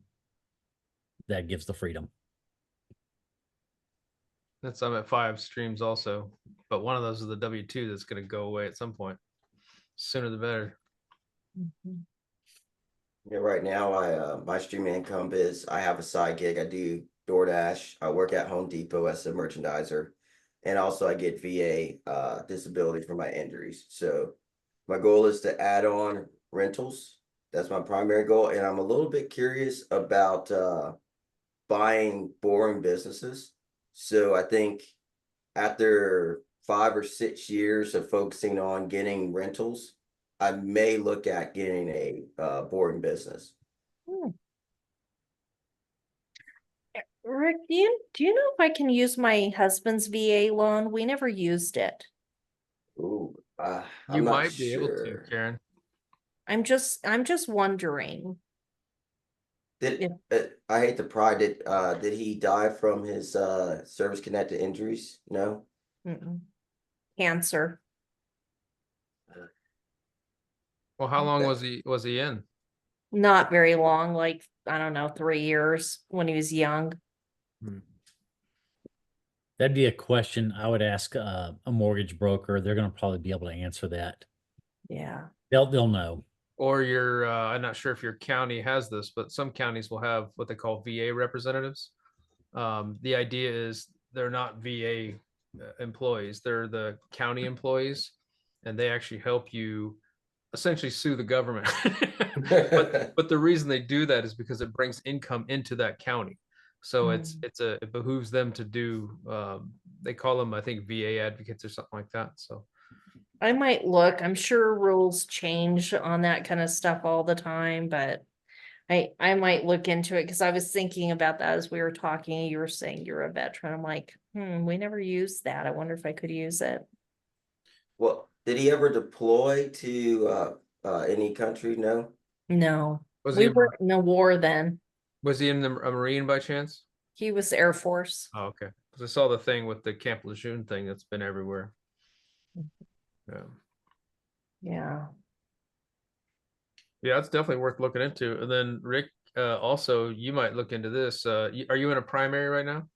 that gives the freedom. I'm at 5 streams also, but one of those is the W-2 that's going to go away at some point. Sooner the better. Yeah, right now my stream of income is I have a side gig. I do DoorDash. I work at Home Depot as a merchandiser, and also I get VA disability for my injuries. So my goal is to add on rentals That's my primary goal, and I'm a little bit curious about buying boring businesses. So I think after 5 or 6 years of focusing on getting rentals, I may look at getting a boring business. Hmm. Rick, do you know if I can use my husband's VA loan? We never used it. Ooh, You I'm not might be able to, sure. Karen. I'm just wondering. Did I hate to pry, did he die from his service connected injuries? No. Mm-mm. Cancer. Well, how long Okay. was he in? Not very long, like, I don't know, 3 years when he was young. Hmm. That'd be a question I would ask a mortgage broker. They're going to probably be able to answer that. Yeah. They'll know. Or your I'm not sure if your county has this, but some counties will have what they call VA representatives. The idea is they're not VA employees, they're the county employees, and they actually help you essentially sue the government. But the reason they do that is because it brings income into that county. So it behooves them to do they call them, I think, VA advocates or something like that. So I might look. I'm sure rules change on that kind of stuff all the time, but I might look into it because I was thinking about that as we were talking. You were saying you're a veteran. I'm like, we never used that. I wonder if I could use it. Well, did he ever deploy to any country? No. No, was we he were in a war then. was he in a Marine by chance? He was Air Force. Oh, okay. Because I saw the thing with the Camp Lejeune thing that's been everywhere. Yeah. Yeah. Yeah, it's definitely worth looking into. And then Rick, also you might look into this. Are you in a primary right now?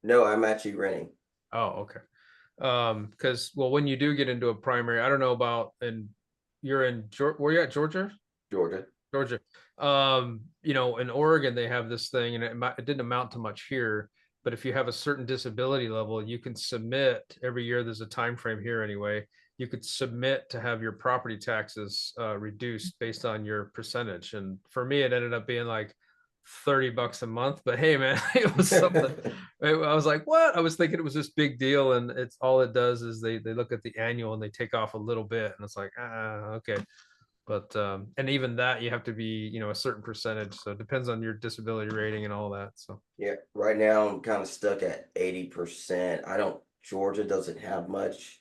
No, I'm actually renting. Oh, okay. Because well, when you do get into a primary, I don't know about, and you're in where you at, Georgia? Georgia. Georgia. In Oregon, they have this thing, and it didn't amount to much here. But if you have a certain disability level, you can submit every year. There's a time frame here anyway. You could submit to have your property taxes reduced based on your percentage. And for me, it ended up being like $30 a month. But hey, man, it was something. I was like, what? I was thinking it was this big deal, and it's all it does is they look at the annual and they take off a little bit, and it's like, okay. But and even that you have to be, a certain percentage. So it depends on your disability rating and all that. So Yeah, right now I'm kind of stuck at 80%. Georgia doesn't have much.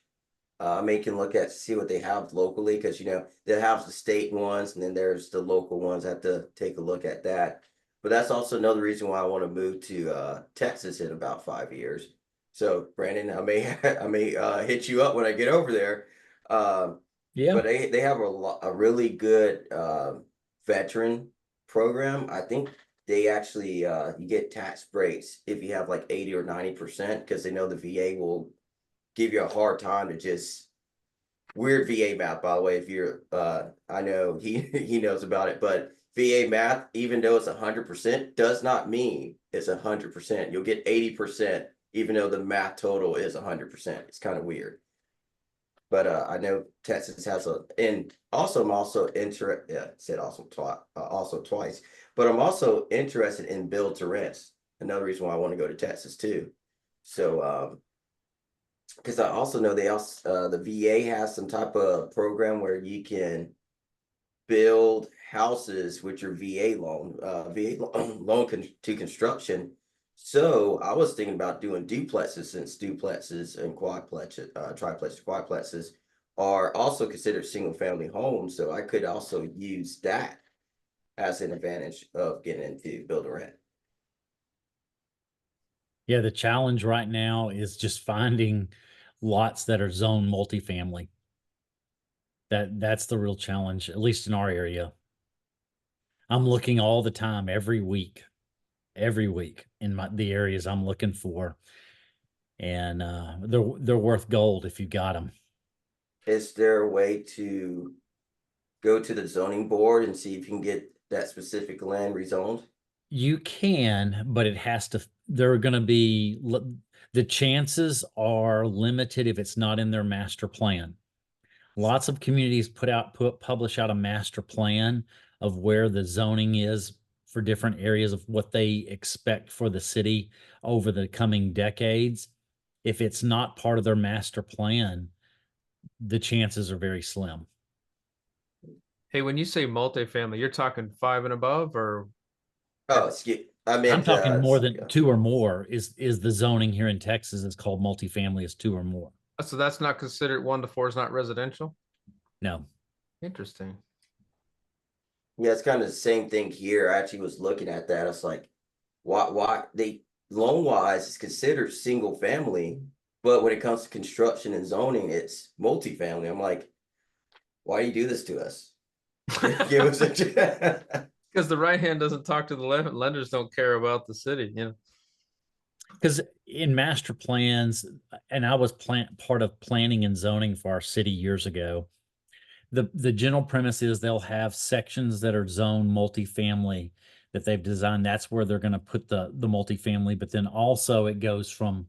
I may can look at see what they have locally because they have the state ones and then there's the local ones. I have to take a look at that. But that's also another reason why I want to move to Texas in about 5 years. So Brandon, I may hit you up when I get over there. Yeah. But they have a really good veteran program. I think they actually you get tax breaks if you have like 80 or 90% because they know the VA will give you a hard time to just weird VA math, by the way. If you're I know he knows about it, but VA math, even though it's 100%, does not mean it's 100%. You'll get 80%, even though the math total is 100%. It's kind of weird. But I know Texas has and also I'm also interested. Yeah, said also twice. But I'm also interested in build to rents. Another reason why I want to go to Texas too. So because I also know the VA has some type of program where you can build houses with your VA loan, to construction. So I was thinking about doing duplexes since duplexes and triplexes, quadplexes are also considered single family homes. So I could also use that as an advantage of getting into build to rent. Yeah. The challenge right now is just finding lots that are zone multifamily. That's the real challenge, at least in our area. I'm looking all the time, every week in the areas I'm looking for. And they're worth gold if you got them. Is there a way to go to the zoning board and see if you can get that specific land rezoned? You can, but it has to, there are going to be, the chances are limited if it's not in their master plan. Lots of communities publish out a master plan of where the zoning is for different areas of what they expect for the city over the coming decades, if it's not part of their master plan, the chances are very slim. Hey, when you say multifamily, you're talking 5 and above, or Oh, I meant, I'm talking more than yeah. 2 or more is the zoning here in Texas is called multifamily is 2 or more. so that's not considered 1 to 4 is not residential? No. Interesting. Yeah, it's kind of the same thing here. I actually was looking at that. It's like, why they loan wise it's considered single family, but when it comes to construction and zoning, it's multifamily. I'm like, why do you do this to us? Give us a Because the right hand doesn't talk to the left. Lenders don't care about the city, you know. Because in master plans, and I was part of planning and zoning for our city years ago, the general premise is they'll have sections that are zoned multifamily that they've designed. That's where they're going to put the multifamily. But then also it goes from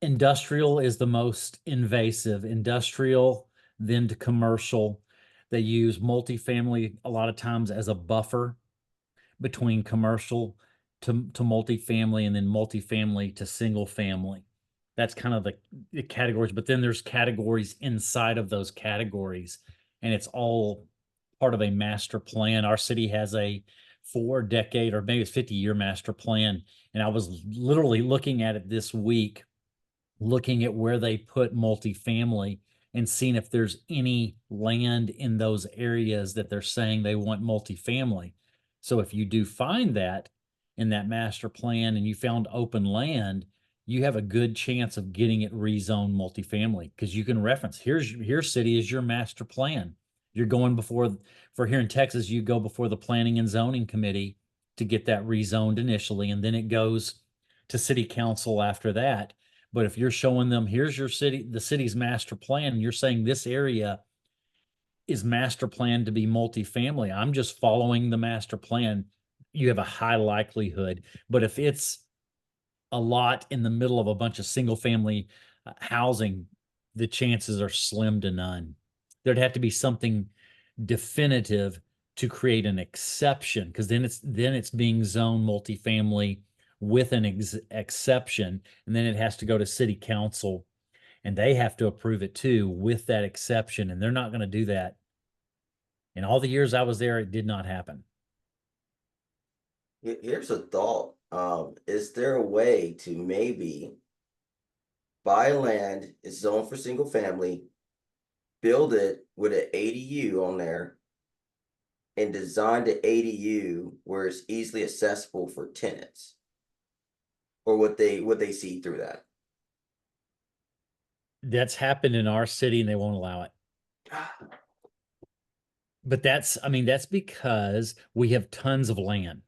industrial is the most invasive, industrial, then to commercial. They use multifamily a lot of times as a buffer between commercial to multifamily, and then multifamily to single family. That's kind of the categories, but then there's categories inside of those categories, and it's all part of a master plan. Our city has a 4-decade or maybe it's 50-year master plan, and I was literally looking at it this week, looking at where they put multifamily and seeing if there's any land in those areas that they're saying they want multifamily. So if you do find that in that master plan and you found open land, you have a good chance of getting it rezoned multifamily, because you can reference here city is your master plan. You're going before, for here in Texas, you go before the planning and zoning committee to get that rezoned initially, and then it goes to city council after that. But if you're showing them, here's your city, the city's master plan, and you're saying this area is master plan to be multifamily, I'm just following the master plan, you have a high likelihood. But if it's a lot in the middle of a bunch of single family housing, the chances are slim to none. There'd have to be something definitive to create an exception, because then it's being zoned multifamily with an exception, and then it has to go to city council and they have to approve it too with that exception, and they're not going to do that. In all the years I was there, it did not happen. Here's a thought. Is there a way to maybe buy land, it's zoned for single family, build it with an ADU on there, and design the ADU where it's easily accessible for tenants? Or would they see through that? That's happened in our city and they won't allow it. But that's because we have tons of land.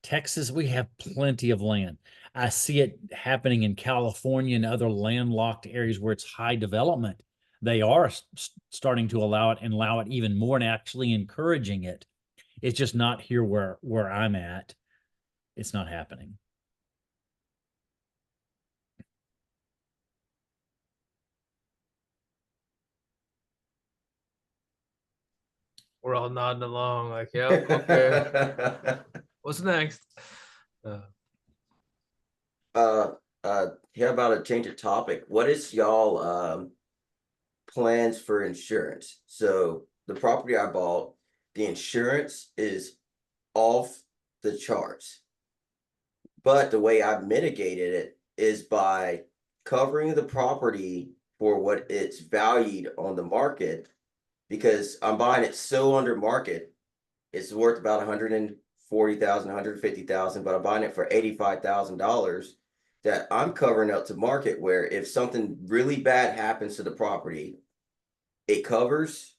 Texas, we have plenty of land. I see it happening in California and other landlocked areas where it's high development. They are starting to allow it and allow it even more and actually encouraging it. It's just not here where I'm at. It's not happening. We're all nodding along like, yeah, okay. What's next? How about a change of topic? What is y'all plans for insurance? So the property I bought, the insurance is off the charts. But the way I've mitigated it is by covering the property for what it's valued on the market, because I'm buying it so under market. It's worth about 140,000, 150,000, but I'm buying it for $85,000, that I'm covering up to market, where if something really bad happens to the property, it covers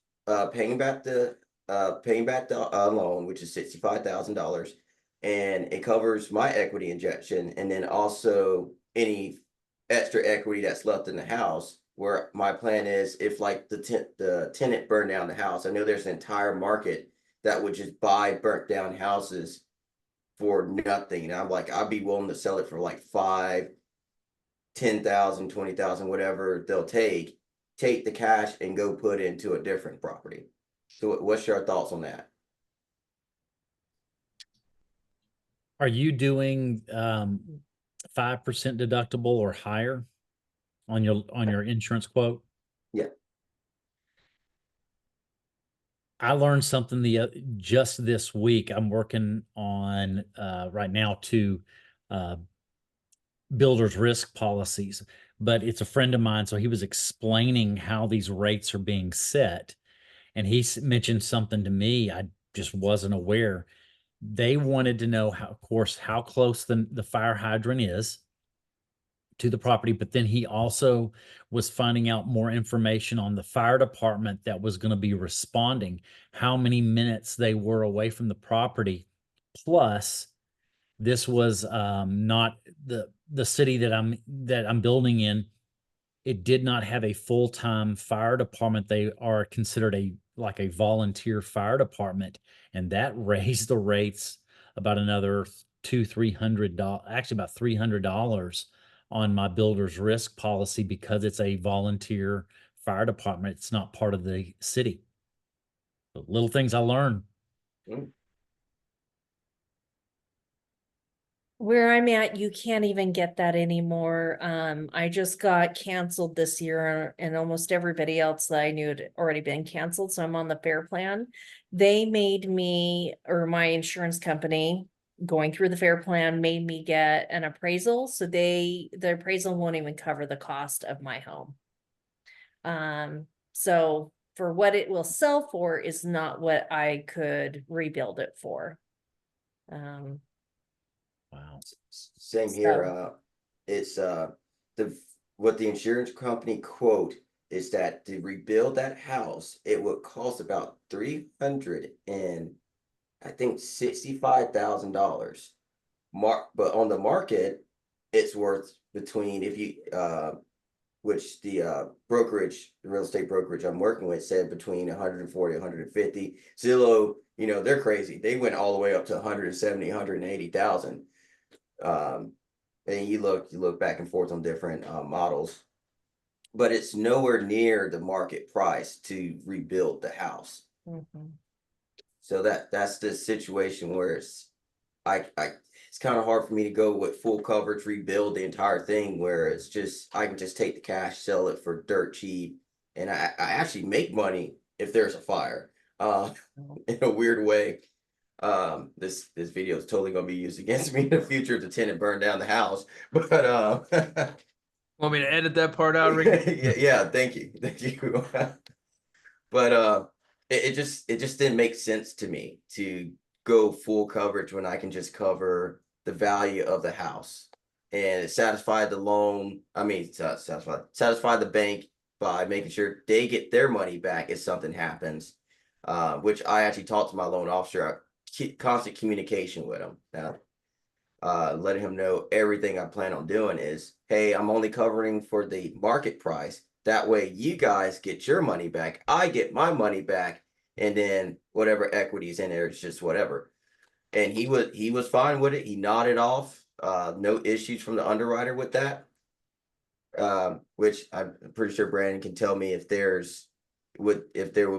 paying back the loan, which is $65,000, and it covers my equity injection, and then also any extra equity that's left in the house. Where my plan is, if like the tenant burned down the house, I know there's an entire market that would just buy burnt down houses for nothing. And I'm like, I'd be willing to sell it for like 5, 10,000, 20,000, whatever they'll take the cash and go put into a different property. So what's your thoughts on that? Are you doing 5% deductible or higher on your insurance quote? Yeah. I learned something just this week. I'm working on right now two builder's risk policies, but it's a friend of mine, so he was explaining how these rates are being set, and he mentioned something to me I just wasn't aware. They wanted to know how, of course, how close the fire hydrant is to the property, but then he also was finding out more information on the fire department that was going to be responding, how many minutes they were away from the property. Plus, this was not the city that I'm building in. It did not have a full-time fire department. They are considered like a volunteer fire department, and that raised the rates about another $200-300, actually about $300 on my builder's risk policy, because it's a volunteer fire department. It's not part of the city. But little things I learned. Mm. Where I'm at, you can't even get that anymore. I just got canceled this year, and almost everybody else that I knew had already been canceled. So I'm on the fair plan. They made me, or my insurance company, going through the fair plan, made me get an appraisal. So the appraisal won't even cover the cost of my home. So for what it will sell for is not what I could rebuild it for. Wow. Same here. So- It's what the insurance company quote is that to rebuild that house, it would cost about $365,000. But on the market, it's worth between, if you which the brokerage, the real estate brokerage I'm working with, said between 140, 150. Zillow, they're crazy. They went all the way up to 170, 180,000. And you look back and forth on different models, but it's nowhere near the market price to rebuild the house. Mhm. So that's the situation where it's kind of hard for me to go with full coverage, rebuild the entire thing, where it's just I can just take the cash, sell it for dirt cheap, and I actually make money if there's a fire. In a weird way. This video is totally gonna be used against me in the future if the tenant burned down the house. But Want me to edit that part out, Ricky? yeah, thank you. But it just didn't make sense to me to go full coverage when I can just cover the value of the house. And it satisfied the loan. I mean, satisfied the bank by making sure they get their money back if something happens. Which I actually talked to my loan officer. Constant communication with him now, letting him know everything I plan on doing is, hey, I'm only covering for the market price. That way you guys get your money back, I get my money back, and then whatever equity's in there, it's just whatever. And he was fine with it. He nodded off. No issues from the underwriter with that. Which I'm pretty sure Brandon can tell me if there would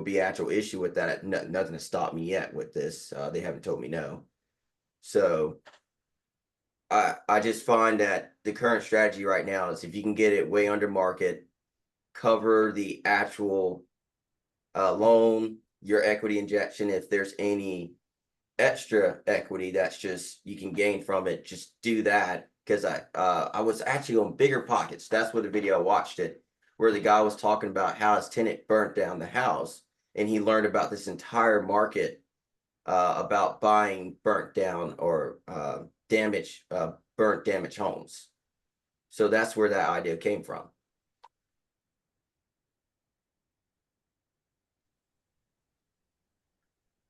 be actual issue with that. Nothing to stop me yet with this. They haven't told me no. So I just find that the current strategy right now is, if you can get it way under market, cover the actual loan, your equity injection. If there's any extra equity that's just you can gain from it, just do that. Because I was actually on Bigger Pockets. That's what the video I watched it, where the guy was talking about how his tenant burnt down the house, and he learned about this entire market about buying burnt down or burnt damaged homes. So that's where that idea came from.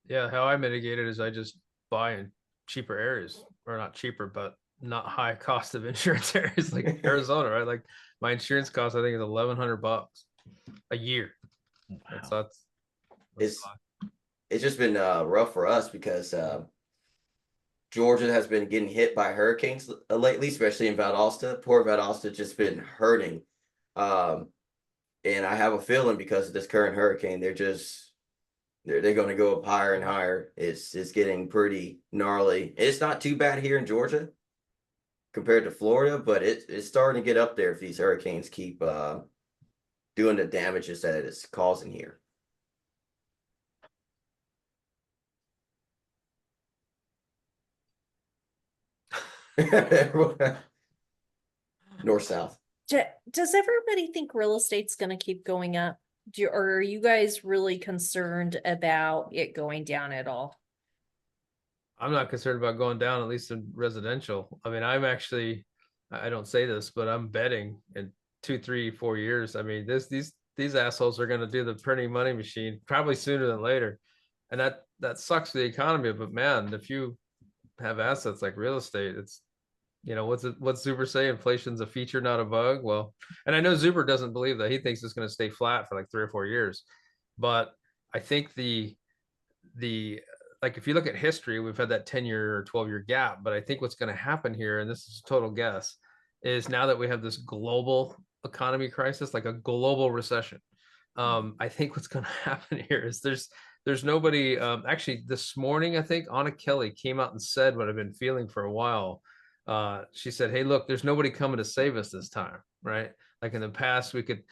Yeah, how I mitigate it is I just buy in cheaper areas, or not cheaper, but not high cost of insurance areas like Arizona, right? Like my insurance cost, I think, is $1,100 a year. Wow. So that's fine. It's just been rough for us because Georgia has been getting hit by hurricanes lately, especially in Valdosta. Poor Valdosta just been hurting. And I have a feeling because of this current hurricane, they're just they're going to go up higher and higher. It's getting pretty gnarly. It's not too bad here in Georgia compared to Florida, but it's starting to get up there if these hurricanes keep doing the damages that it's causing here. North south. Does everybody think real estate's gonna keep going up? Or are you guys really concerned about it going down at all? I'm not concerned about going down, at least in residential. I mean, I don't say this, but I'm betting in 2, 3, 4 years. I mean, these assholes are going to do the printing money machine probably sooner than later. And that sucks for the economy. But man, if you have assets like real estate, it's, what's Zuber say? Inflation's a feature, not a bug. Well, and I know Zuber doesn't believe that. He thinks it's going to stay flat for like 3 or 4 years. But I think the like if you look at history, we've had that 10-year or 12-year gap. But I think what's going to happen here, and this is a total guess, is now that we have this global economy crisis, like a global recession, I think what's going to happen here is there's nobody. Actually, this morning, I think Anna Kelly came out and said what I've been feeling for a while. She said, "Hey, look, there's nobody coming to save us this time, right? Like in the past, we could,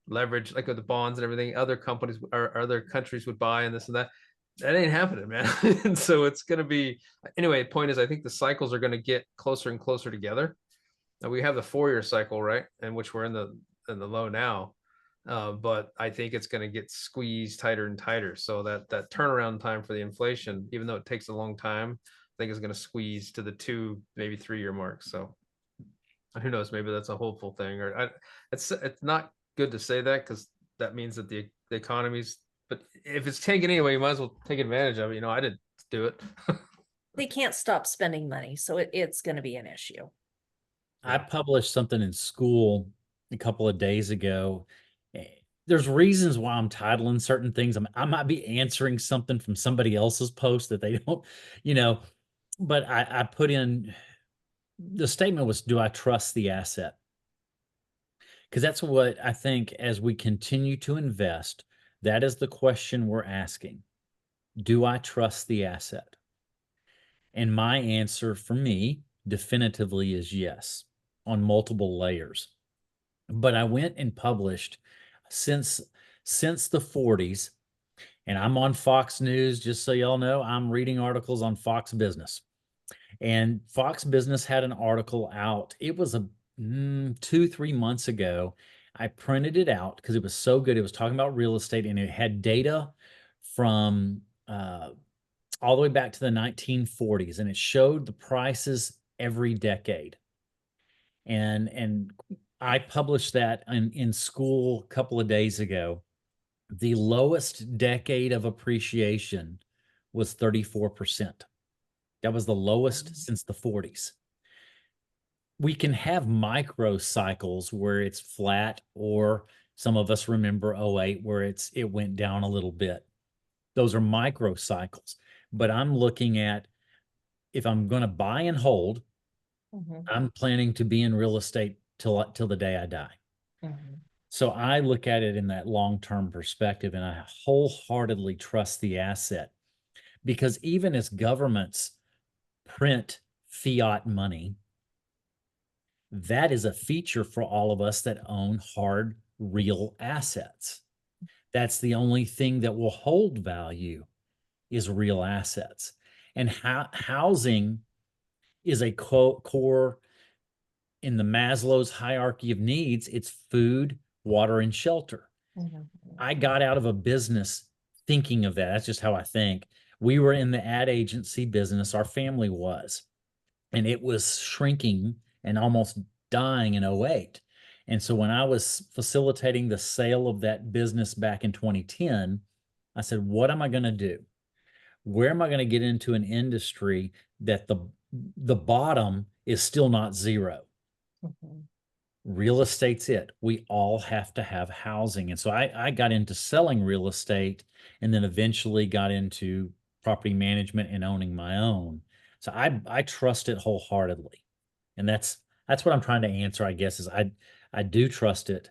leverage like with the bonds and everything. Other companies or other countries would buy and this and that." That ain't happening, man. And so it's going to be, anyway, point is, I think the cycles are going to get closer and closer together. Now we have the 4-year cycle, right? In which we're in the low now. But I think it's going to get squeezed tighter and tighter. So that turnaround time for the inflation, even though it takes a long time, I think is going to squeeze to the 2, maybe 3-year mark. So who knows, maybe that's a hopeful thing, or it's not good to say that, because that means that the economy's, but if it's tanking anyway, you might as well take advantage of it. I didn't do it. They can't stop spending money, so it's gonna be an issue. I published something in SKOOL a couple of days ago. There's reasons why I'm titling certain things. I might be answering something from somebody else's post that they don't, but I put in, the statement was, do I trust the asset? Because that's what I think, as we continue to invest, that is the question we're asking. Do I trust the asset? And my answer for me definitively is yes, on multiple layers. But I went and published since the 40s, and I'm on Fox News, just so y'all know, I'm reading articles on Fox Business. And Fox Business had an article out. It was 2-3 months ago. I printed it out because it was so good. It was talking about real estate, and it had data from all the way back to the 1940s, and it showed the prices every decade. And I published that in SKOOL a couple of days ago. The lowest decade of appreciation was 34%. That was the lowest since the 40s. We can have micro cycles where it's flat, or some of us remember 08 where it went down a little bit. Those are micro cycles. But I'm looking at, if I'm going to buy and hold, I'm planning to be in real estate till the day I die. So I look at it in that long-term perspective, and I wholeheartedly trust the asset, because even as governments print fiat money, that is a feature for all of us that own hard, real assets. That's the only thing that will hold value, is real assets. And housing is a core in the Maslow's hierarchy of needs. It's food, water, and shelter. I got out of a business thinking of that. That's just how I think. We were in the ad agency business, our family was, and it was shrinking and almost dying in 08. And so when I was facilitating the sale of that business back in 2010, I said, what am I going to do? Where am I going to get into an industry that the bottom is still not zero? Real estate's it. We all have to have housing. And so I got into selling real estate, and then eventually got into property management and owning my own. So I trust it wholeheartedly. And that's what I'm trying to answer, I guess, is I do trust it.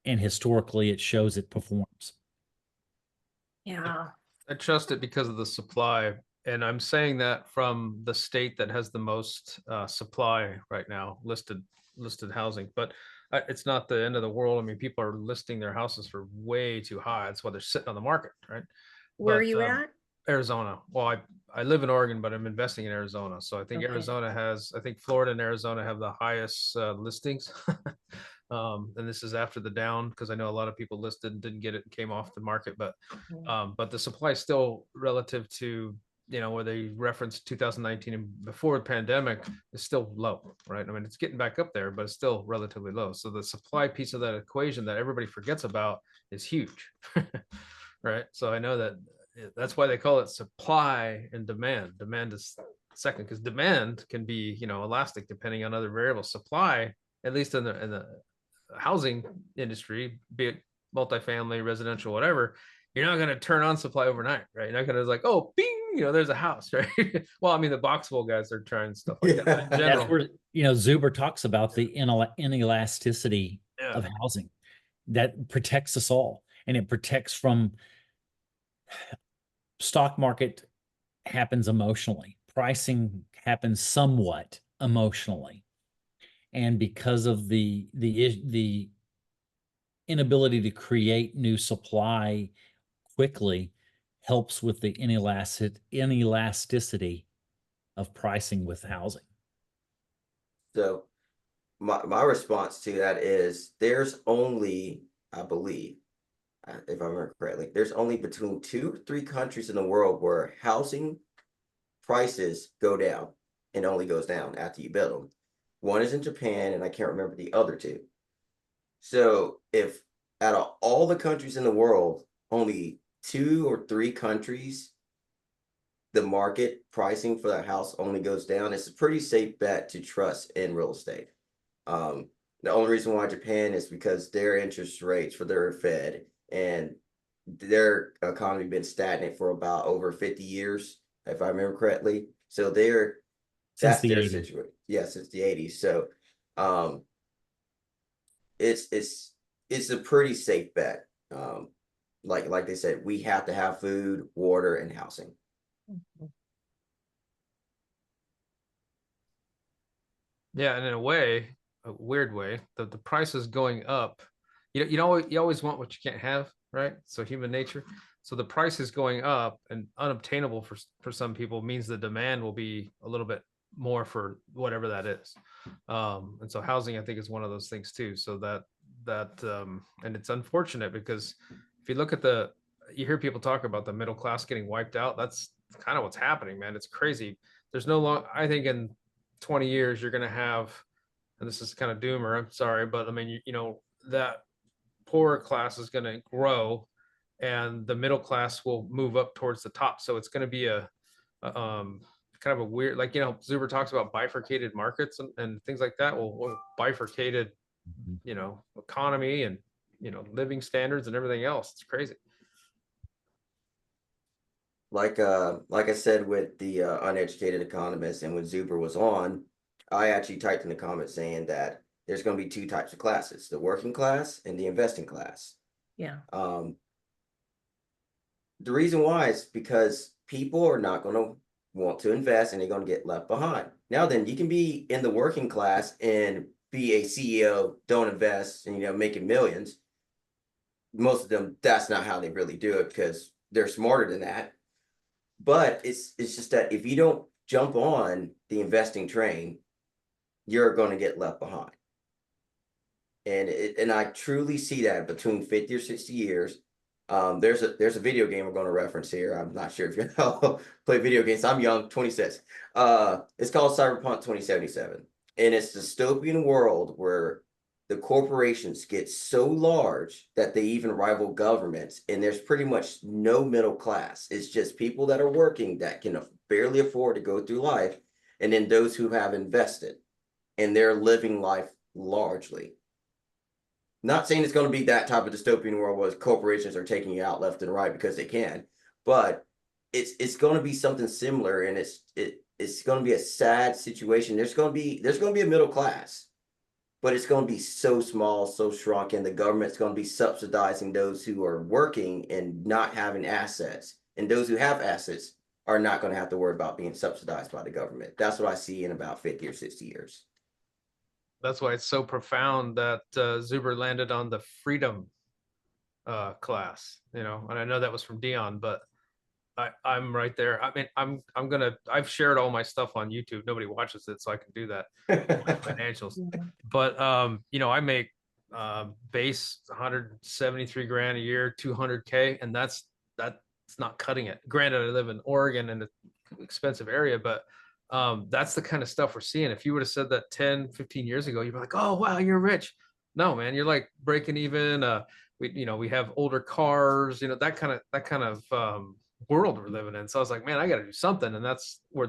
And historically it shows it performs. Yeah. I trust it because of the supply. And I'm saying that from the state that has the most supply right now, listed housing. But it's not the end of the world. I mean, people are listing their houses for way too high. That's why they're sitting on the market, right? Where are But you at? Arizona. Well, I live in Oregon, but I'm investing in Arizona. So I think Okay. Arizona has, I think Florida and Arizona have the highest listings. And this is after the down, because I know a lot of people listed and didn't get it and came off the market. But the supply is still relative to, you know, where they referenced 2019 and before the pandemic is still low, right? I mean, it's getting back up there, but it's still relatively low. So the supply piece of that equation that everybody forgets about is huge, right? So I know that that's why they call it supply and demand. Demand is second, because demand can be, you know, elastic depending on other variables. Supply, at least in the housing industry, be it multifamily, residential, whatever, you're not going to turn on supply overnight, right? You're not going to like, oh, bing, you know, there's a house, right? Well, I mean, the boxable guys are trying stuff like that. But in That's general, where, you know, Zuber talks about the inelasticity yeah. of housing that protects us all, and it protects from stock market happens emotionally. Pricing happens somewhat emotionally. And because of the inability to create new supply quickly helps with the inelasticity of pricing with housing. So my response to that is there's only, I believe, if I remember correctly, there's only between 2 or 3 countries in the world where housing prices go down and only goes down after you build them. One is in Japan, and I can't remember the other two. So if out of all the countries in the world, only 2 or 3 countries, the market pricing for that house only goes down, it's a pretty safe bet to trust in real estate. The only reason why Japan is because their interest rates for their Fed and their economy been stagnant for about over 50 years, if I remember correctly. So Since that's the their 80s. situation. Yeah, since the 80s. So it's a pretty safe bet. Like they said, we have to have food, water, and housing. Yeah, and in a way, a weird way, the price is going up. You always want what you can't have, right? So human nature. So the price is going up, and unobtainable for some people means the demand will be a little bit more for whatever that is. And so housing, I think, is one of those things too. So and it's unfortunate because if you look at you hear people talk about the middle class getting wiped out. That's kind of what's happening, man. It's crazy. There's no long. I think in 20 years you're going to have, and this is kind of doomer, I'm sorry, but I mean, you know, that poorer class is going to grow and the middle class will move up towards the top. So it's going to be kind of a weird, like, you know, Zuber talks about bifurcated markets and things like that. Well, bifurcated, you know, economy and, you know, living standards and everything else. It's crazy. Like I said with the uneducated economist, and when Zuber was on, I actually typed in the comments saying that there's going to be 2 types of classes: the working class and the investing class. Yeah. The reason why is because people are not going to want to invest, and they're going to get left behind. Now then, you can be in the working class and be a CEO, don't invest, and, you know, making millions. Most of them, that's not how they really do it because they're smarter than that. But it's just that if you don't jump on the investing train, you're going to get left behind. And I truly see that between 50 or 60 years. There's a video game we're going to reference here. I'm not sure if you play video games. I'm young, 26. It's called Cyberpunk 2077. And it's a dystopian world where the corporations get so large that they even rival governments, and there's pretty much no middle class. It's just people that are working that can barely afford to go through life, and then those who have invested, and they're living life largely. Not saying it's going to be that type of dystopian world where corporations are taking you out left and right because they can, but it's going to be something similar, and it's going to be a sad situation. There's going to be a middle class, but it's going to be so small, so shrunk, and the government's going to be subsidizing those who are working and not having assets. And those who have assets are not going to have to worry about being subsidized by the government. That's what I see in about 50 or 60 years. That's why it's so profound that Zuber landed on the freedom class, you know, and I know that was from Dion, but I'm right there. I mean, I've shared all my stuff on YouTube. Nobody watches it, so I can do that. My financials. But you know, I make base 173 grand a year, 200K, and that's not cutting it. Granted, I live in Oregon in an expensive area, but that's the kind of stuff we're seeing. If you would have said that 10, 15 years ago, you'd be like, oh wow, you're rich. No, man, you're like breaking even. We have older cars, you know, that kind of world we're living in. So I was like, man, I got to do something. And that's where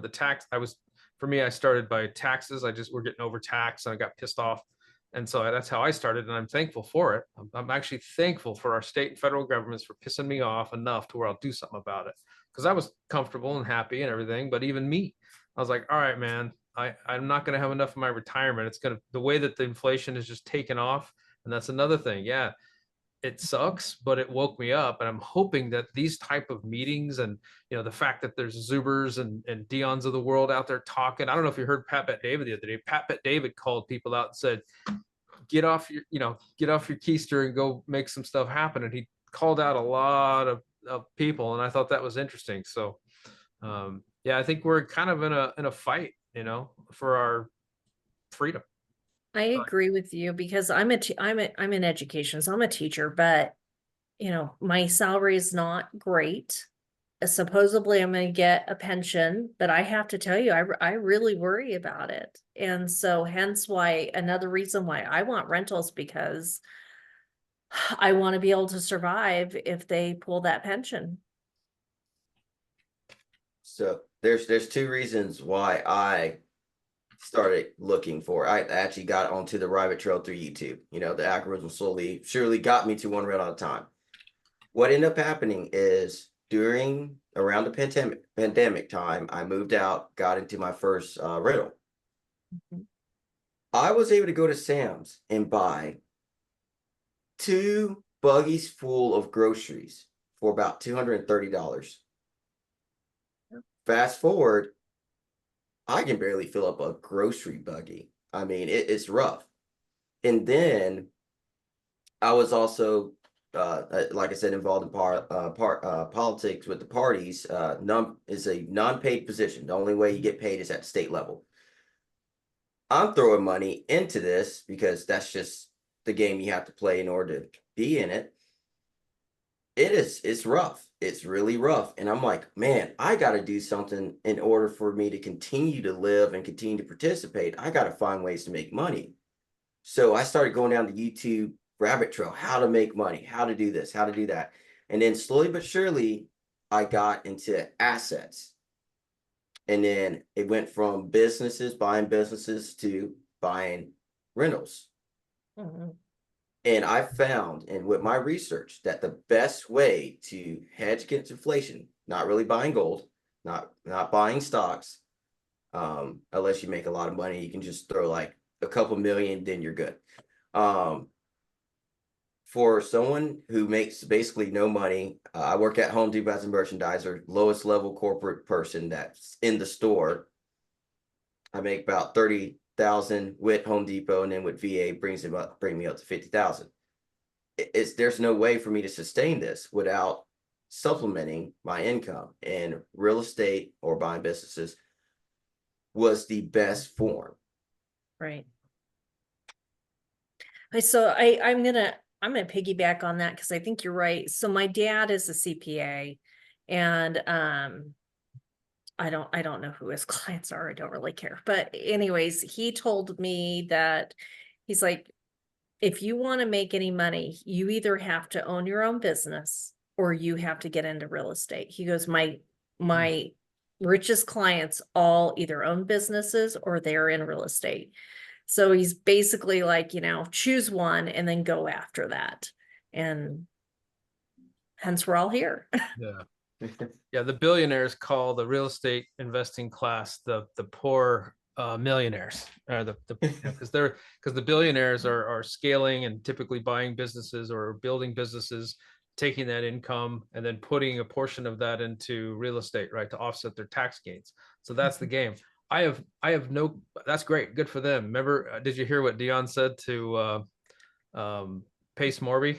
for me, I started by taxes. We're getting overtaxed and I got pissed off. And so that's how I started. And I'm thankful for it. I'm actually thankful for our state and federal governments for pissing me off enough to where I'll do something about it. Because I was comfortable and happy and everything. But even me, I was like, all right, man, I'm not going to have enough of my retirement. The way that the inflation is just taken off. And that's another thing. Yeah, it sucks, but it woke me up. And I'm hoping that these type of meetings and, you know, the fact that there's Zubers and Dion's of the world out there talking. I don't know if you heard Pat Bet David the other day. Pat Bet David called people out and said, get off your keister and go make some stuff happen. And he called out a lot of people. And I thought that was interesting. So yeah, I think we're kind of in a fight, you know, for our freedom. I agree with you because I'm in education, so I'm a teacher, but you know, my salary is not great. Supposedly I'm going to get a pension, but I have to tell you, I really worry about it. And so hence why another reason why I want rentals, because I want to be able to survive if they pull that pension. So there's two reasons why I started looking for. I actually got onto the rabbit trail through YouTube. You know, the algorithm surely got me to one rent at a time. What ended up happening is around the pandemic time, I moved out, got into my first rental. Mm-hmm. I was able to go to Sam's and buy 2 buggies full of groceries for about $230. Fast forward, I can barely fill up a grocery buggy. I mean, it's rough. And then I was also, like I said, involved in politics with the parties. Is a non-paid position. The only way you get paid is at the state level. I'm throwing money into this because that's just the game you have to play in order to be in it. It's rough. It's really rough. And I'm like, man, I got to do something in order for me to continue to live and continue to participate. I got to find ways to make money. So I started going down the YouTube rabbit trail, how to make money, how to do this, how to do that. And then slowly but surely, I got into assets. And then it went from buying businesses to buying rentals. Mm-hmm. And I found, and with my research, that the best way to hedge against inflation, not really buying gold, not buying stocks, unless you make a lot of money, you can just throw like a couple million, then you're good. For someone who makes basically no money, I work at Home Depot as a merchandiser, lowest level corporate person that's in the store. I make about 30,000 with Home Depot, and then with VA bring me up to 50,000. There's no way for me to sustain this without supplementing my income, and real estate or buying businesses was the best form. Right. So I'm gonna piggyback on that because I think you're right. So my dad is a CPA, and I don't know who his clients are. I don't really care. But anyways, he told me that he's like, if you want to make any money, you either have to own your own business or you have to get into real estate. He goes, my richest clients all either own businesses or they're in real estate. So he's basically like, you know, choose one and then go after that. And hence we're all here. Yeah. Yeah, the billionaires call the real estate investing class the poor millionaires, because the billionaires are scaling and typically buying businesses or building businesses, taking that income and then putting a portion of that into real estate, right, to offset their tax gains. So that's the game. I have no, that's great, good for them. Remember, did you hear what Dion said to Pace Morby?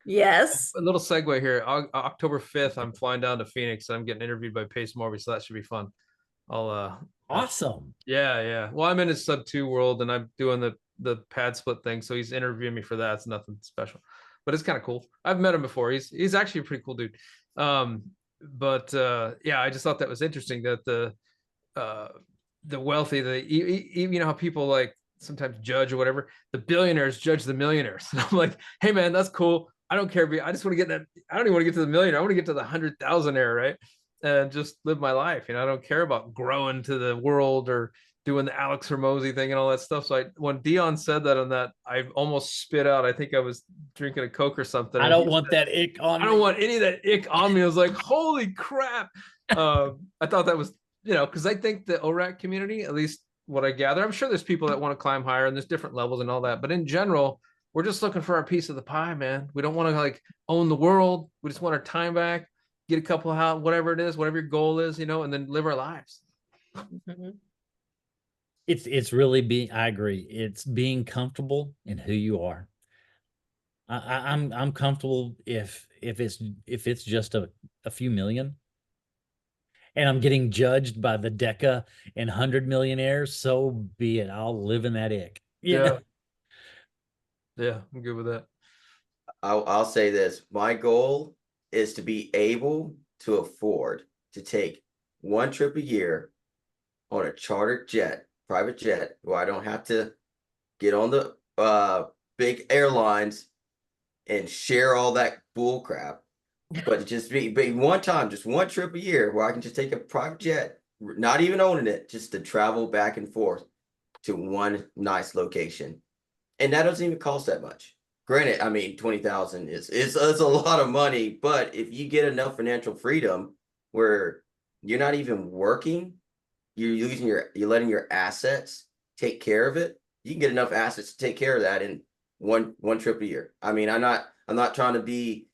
Yes. A little segue here. October 5th, I'm flying down to Phoenix. I'm getting interviewed by Pace Morby, so that should be fun. Awesome. Yeah. Well, I'm in his sub 2 world and I'm doing the pad split thing. So he's interviewing me for that. It's nothing special, but it's kind of cool. I've met him before. He's actually a pretty cool dude. But yeah, I just thought that was interesting that the wealthy, you know how people like sometimes judge or whatever, the billionaires judge the millionaires. And I'm like, hey man, that's cool. I don't care. I just want to get that. I don't even want to get to the millionaire. I want to get to the 100,000-aire, right? And just live my life. I don't care about growing to the world or doing the Alex Hormozy thing and all that stuff. So when Dion said that on that, I almost spit out. I think I was drinking a Coke or something. I don't want that ick on me. I don't want any of that ick on me. I was like, holy crap. I thought that was, because I think the ORAAT community, at least what I gather, I'm sure there's people that want to climb higher and there's different levels and all that. But in general, we're just looking for our piece of the pie, man. We don't want to like own the world. We just want our time back, get a couple of whatever it is, whatever your goal is, and then live our lives. Mm-hmm. It's really I agree. It's being comfortable in who you are. I'm comfortable if it's just a few million and I'm getting judged by the Deca and 100 millionaires, so be it. I'll live in that ick. Yeah. Yeah, I'm good with that. I'll say this. My goal is to be able to afford to take one trip a year on a chartered jet, private jet, where I don't have to get on the big airlines and share all that bull crap, but to just be one time, just one trip a year where I can just take a private jet, not even owning it, just to travel back and forth to one nice location. And that doesn't even cost that much. Granted, I mean, 20,000 is a lot of money, but if you get enough financial freedom where you're not even working, you're letting your assets take care of it. You can get enough assets to take care of that in one trip a year. I mean, I'm not trying to be,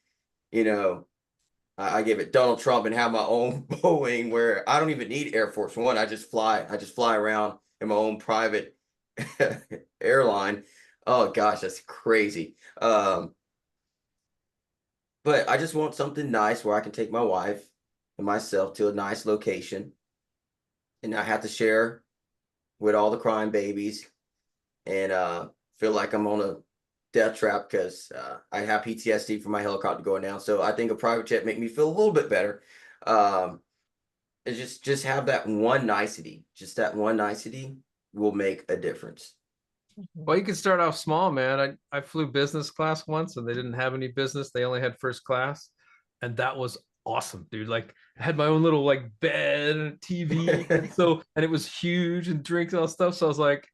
I give it Donald Trump and have my own Boeing where I don't even need Air Force One. I just fly around in my own private airline. Oh gosh, that's crazy. But I just want something nice where I can take my wife and myself to a nice location and not have to share with all the crying babies and feel like I'm on a death trap because I have PTSD from my helicopter going down. So I think a private jet make me feel a little bit better. And just have that one nicety. Just that one nicety will make a difference. Well, you can start off small, man. I flew business class once and they didn't have any business. They only had first class. And that was awesome, dude. Like I had my own little like bed and TV. and it was huge and drinks and all stuff. So I was like,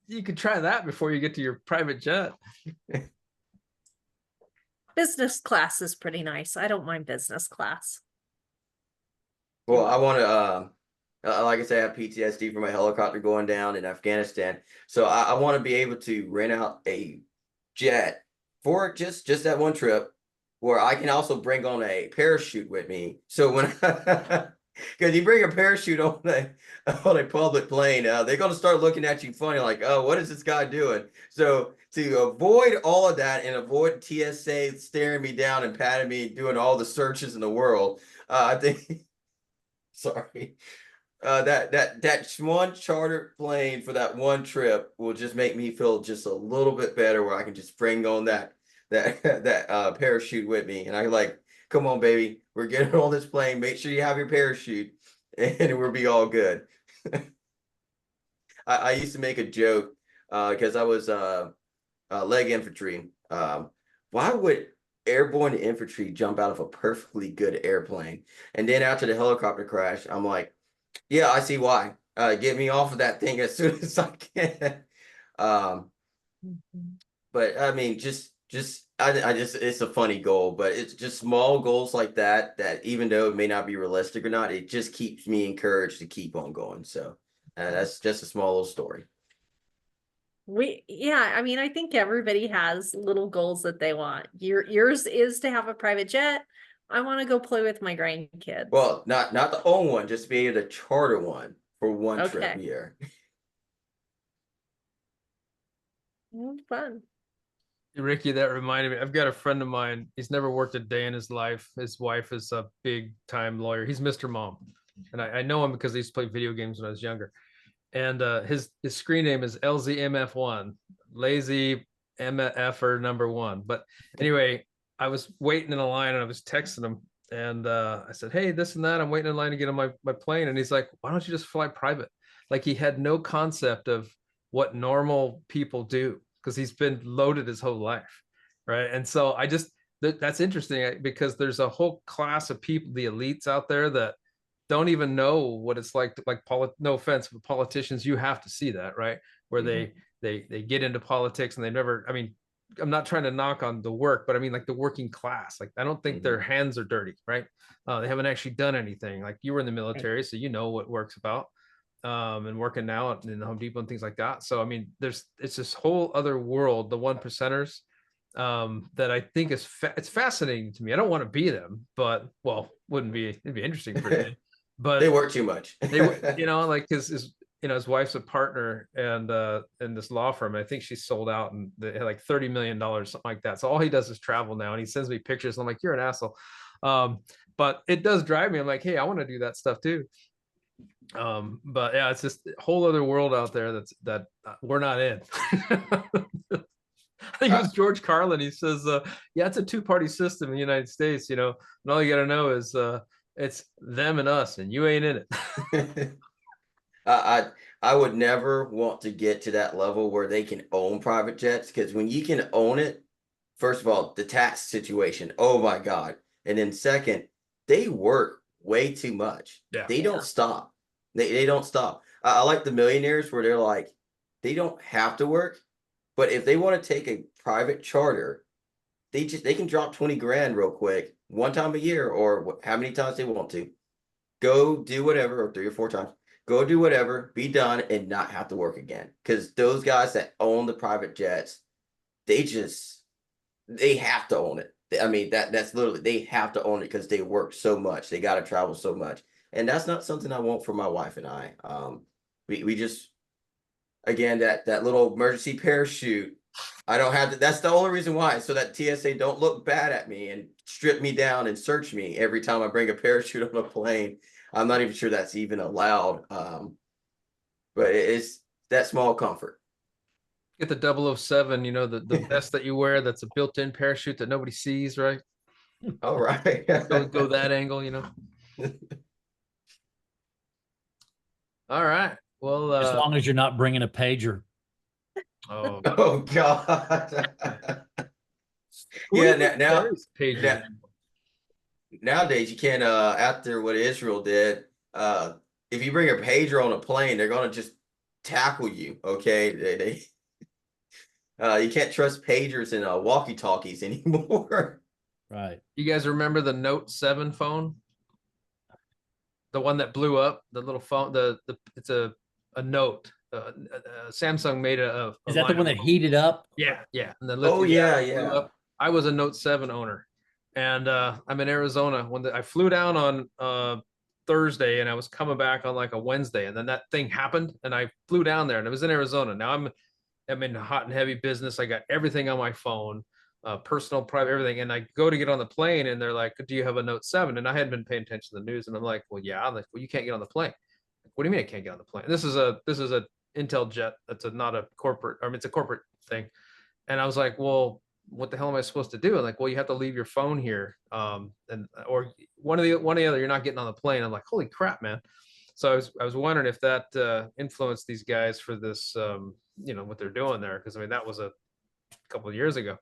you could try that before you get to your private jet. Business class is pretty nice. I don't mind business class. Well, I want to, like I said, I have PTSD from a helicopter going down in Afghanistan. So I want to be able to rent out a jet for just that one trip where I can also bring on a parachute with me. So when, because you bring a parachute on a public plane, they're going to start looking at you funny, like, oh, what is this guy doing? So to avoid all of that and avoid TSA staring me down and patting me, doing all the searches in the world, I think, sorry, that one chartered plane for that one trip will just make me feel just a little bit better, where I can just bring on that parachute with me, and I like, come on, baby, we're getting on this plane. Make sure you have your parachute, and we'll be all good. I used to make a joke because I was leg infantry. Why would airborne infantry jump out of a perfectly good airplane? And then after the helicopter crash, I'm like, yeah, I see why. Get me off of that thing as soon as I can. But I mean, I just, it's a funny goal, but it's just small goals like that even though it may not be realistic or not, it just keeps me encouraged to keep on going. So That's just a small little story. Yeah, I mean, I think everybody has little goals that they want. Yours is to have a private jet. I want to go play with my grandkids. Well, not to own one, just be able to charter one for one trip a Okay. year. Fun. Ricky, that reminded me. I've got a friend of mine. He's never worked a day in his life. His wife is a big time lawyer. He's Mr. Mom. And I know him because he used to play video games when I was younger. And his screen name is LZMF1, lazy MFer #1. But anyway, I was waiting in a line and I was texting him and I said, hey, this and that. I'm waiting in line to get on my plane. And he's like, why don't you just fly private? Like he had no concept of what normal people do because he's been loaded his whole life. Right. And so I just, that's interesting because there's a whole class of people, the elites out there that don't even know what it's like to, no offense, but politicians, you have to see that, right? Where they get into politics and they never, I mean, I'm not trying to knock on the work, but I mean like the working class, like I don't think their hands are dirty, right? They haven't actually done anything. Like you were in the military, so you know what work's about. And working now in the Home Depot and things like that. So I mean, it's this whole other world, the 1%ers, that I think is it's fascinating to me. I don't want to be them, but well, it'd be interesting for me. But they work too much. they, like his wife's a partner and in this law firm. I think she sold out and they had like $30 million, something like that. So all he does is travel now, and he sends me pictures. And I'm like, you're an asshole. But it does drive me. I'm like, hey, I want to do that stuff too. But yeah, it's just a whole other world out there that we're not in. I think it was George Carlin. He says, yeah, it's a two-party system in the United States, and all you got to know is it's them and us, and you ain't in it. I would never want to get to that level where they can own private jets, because when you can own it, first of all, the tax situation, oh my God. And then second, they work way too much. Yeah. They don't stop. They don't stop. I like the millionaires where they're like, they don't have to work, but if they want to take a private charter, they can drop 20 grand real quick one time a year, or how many times they want to. Go do whatever, or 3 or 4 times. Go do whatever, be done, and not have to work again. Because those guys that own the private jets, they have to own it. I mean, that's literally, they have to own it because they work so much. They got to travel so much. And that's not something I want for my wife and I. We just, again, that little emergency parachute, I don't have to, that's the only reason why. So that TSA don't look bad at me and strip me down and search me every time I bring a parachute on a plane. I'm not even sure that's even allowed. But it's that small comfort. Get the 007, the vest that you wear, that's a built-in parachute that nobody sees, right? All right. go that angle, All right. Well, As long as you're not bringing a pager. oh, oh God. Yeah, nowadays you can't after what Israel did, if you bring a pager on a plane, they're gonna just tackle you. Okay. You can't trust pagers and walkie-talkies anymore. Right. You guys remember the Note 7 phone? The one that blew up, the little phone, it's a Note. Samsung made a Is that the one that heated up? Yeah. And the Oh yeah, blew up. I was a Note 7 owner, and I'm in Arizona when I flew down on Thursday, and I was coming back on like a Wednesday, and then that thing happened, and I flew down there, and it was in Arizona. Now I'm in hot and heavy business. I got everything on my phone, personal, private, everything. And I go to get on the plane, and they're like, "Do you have a Note 7?" And I hadn't been paying attention to the news, and I'm like, "Well, yeah." I'm like, "Well, you can't get on the plane." Like, what do you mean I can't get on the plane? This is a Intel jet. That's not a corporate. I mean, it's a corporate thing. And I was like, "Well, what the hell am I supposed to do?" And like, "Well, you have to leave your phone here, or one of the other. You're not getting on the plane." I'm like, "Holy crap, man!" So I was wondering if that influenced these guys for this, what they're doing there, because I mean that was a couple of years ago.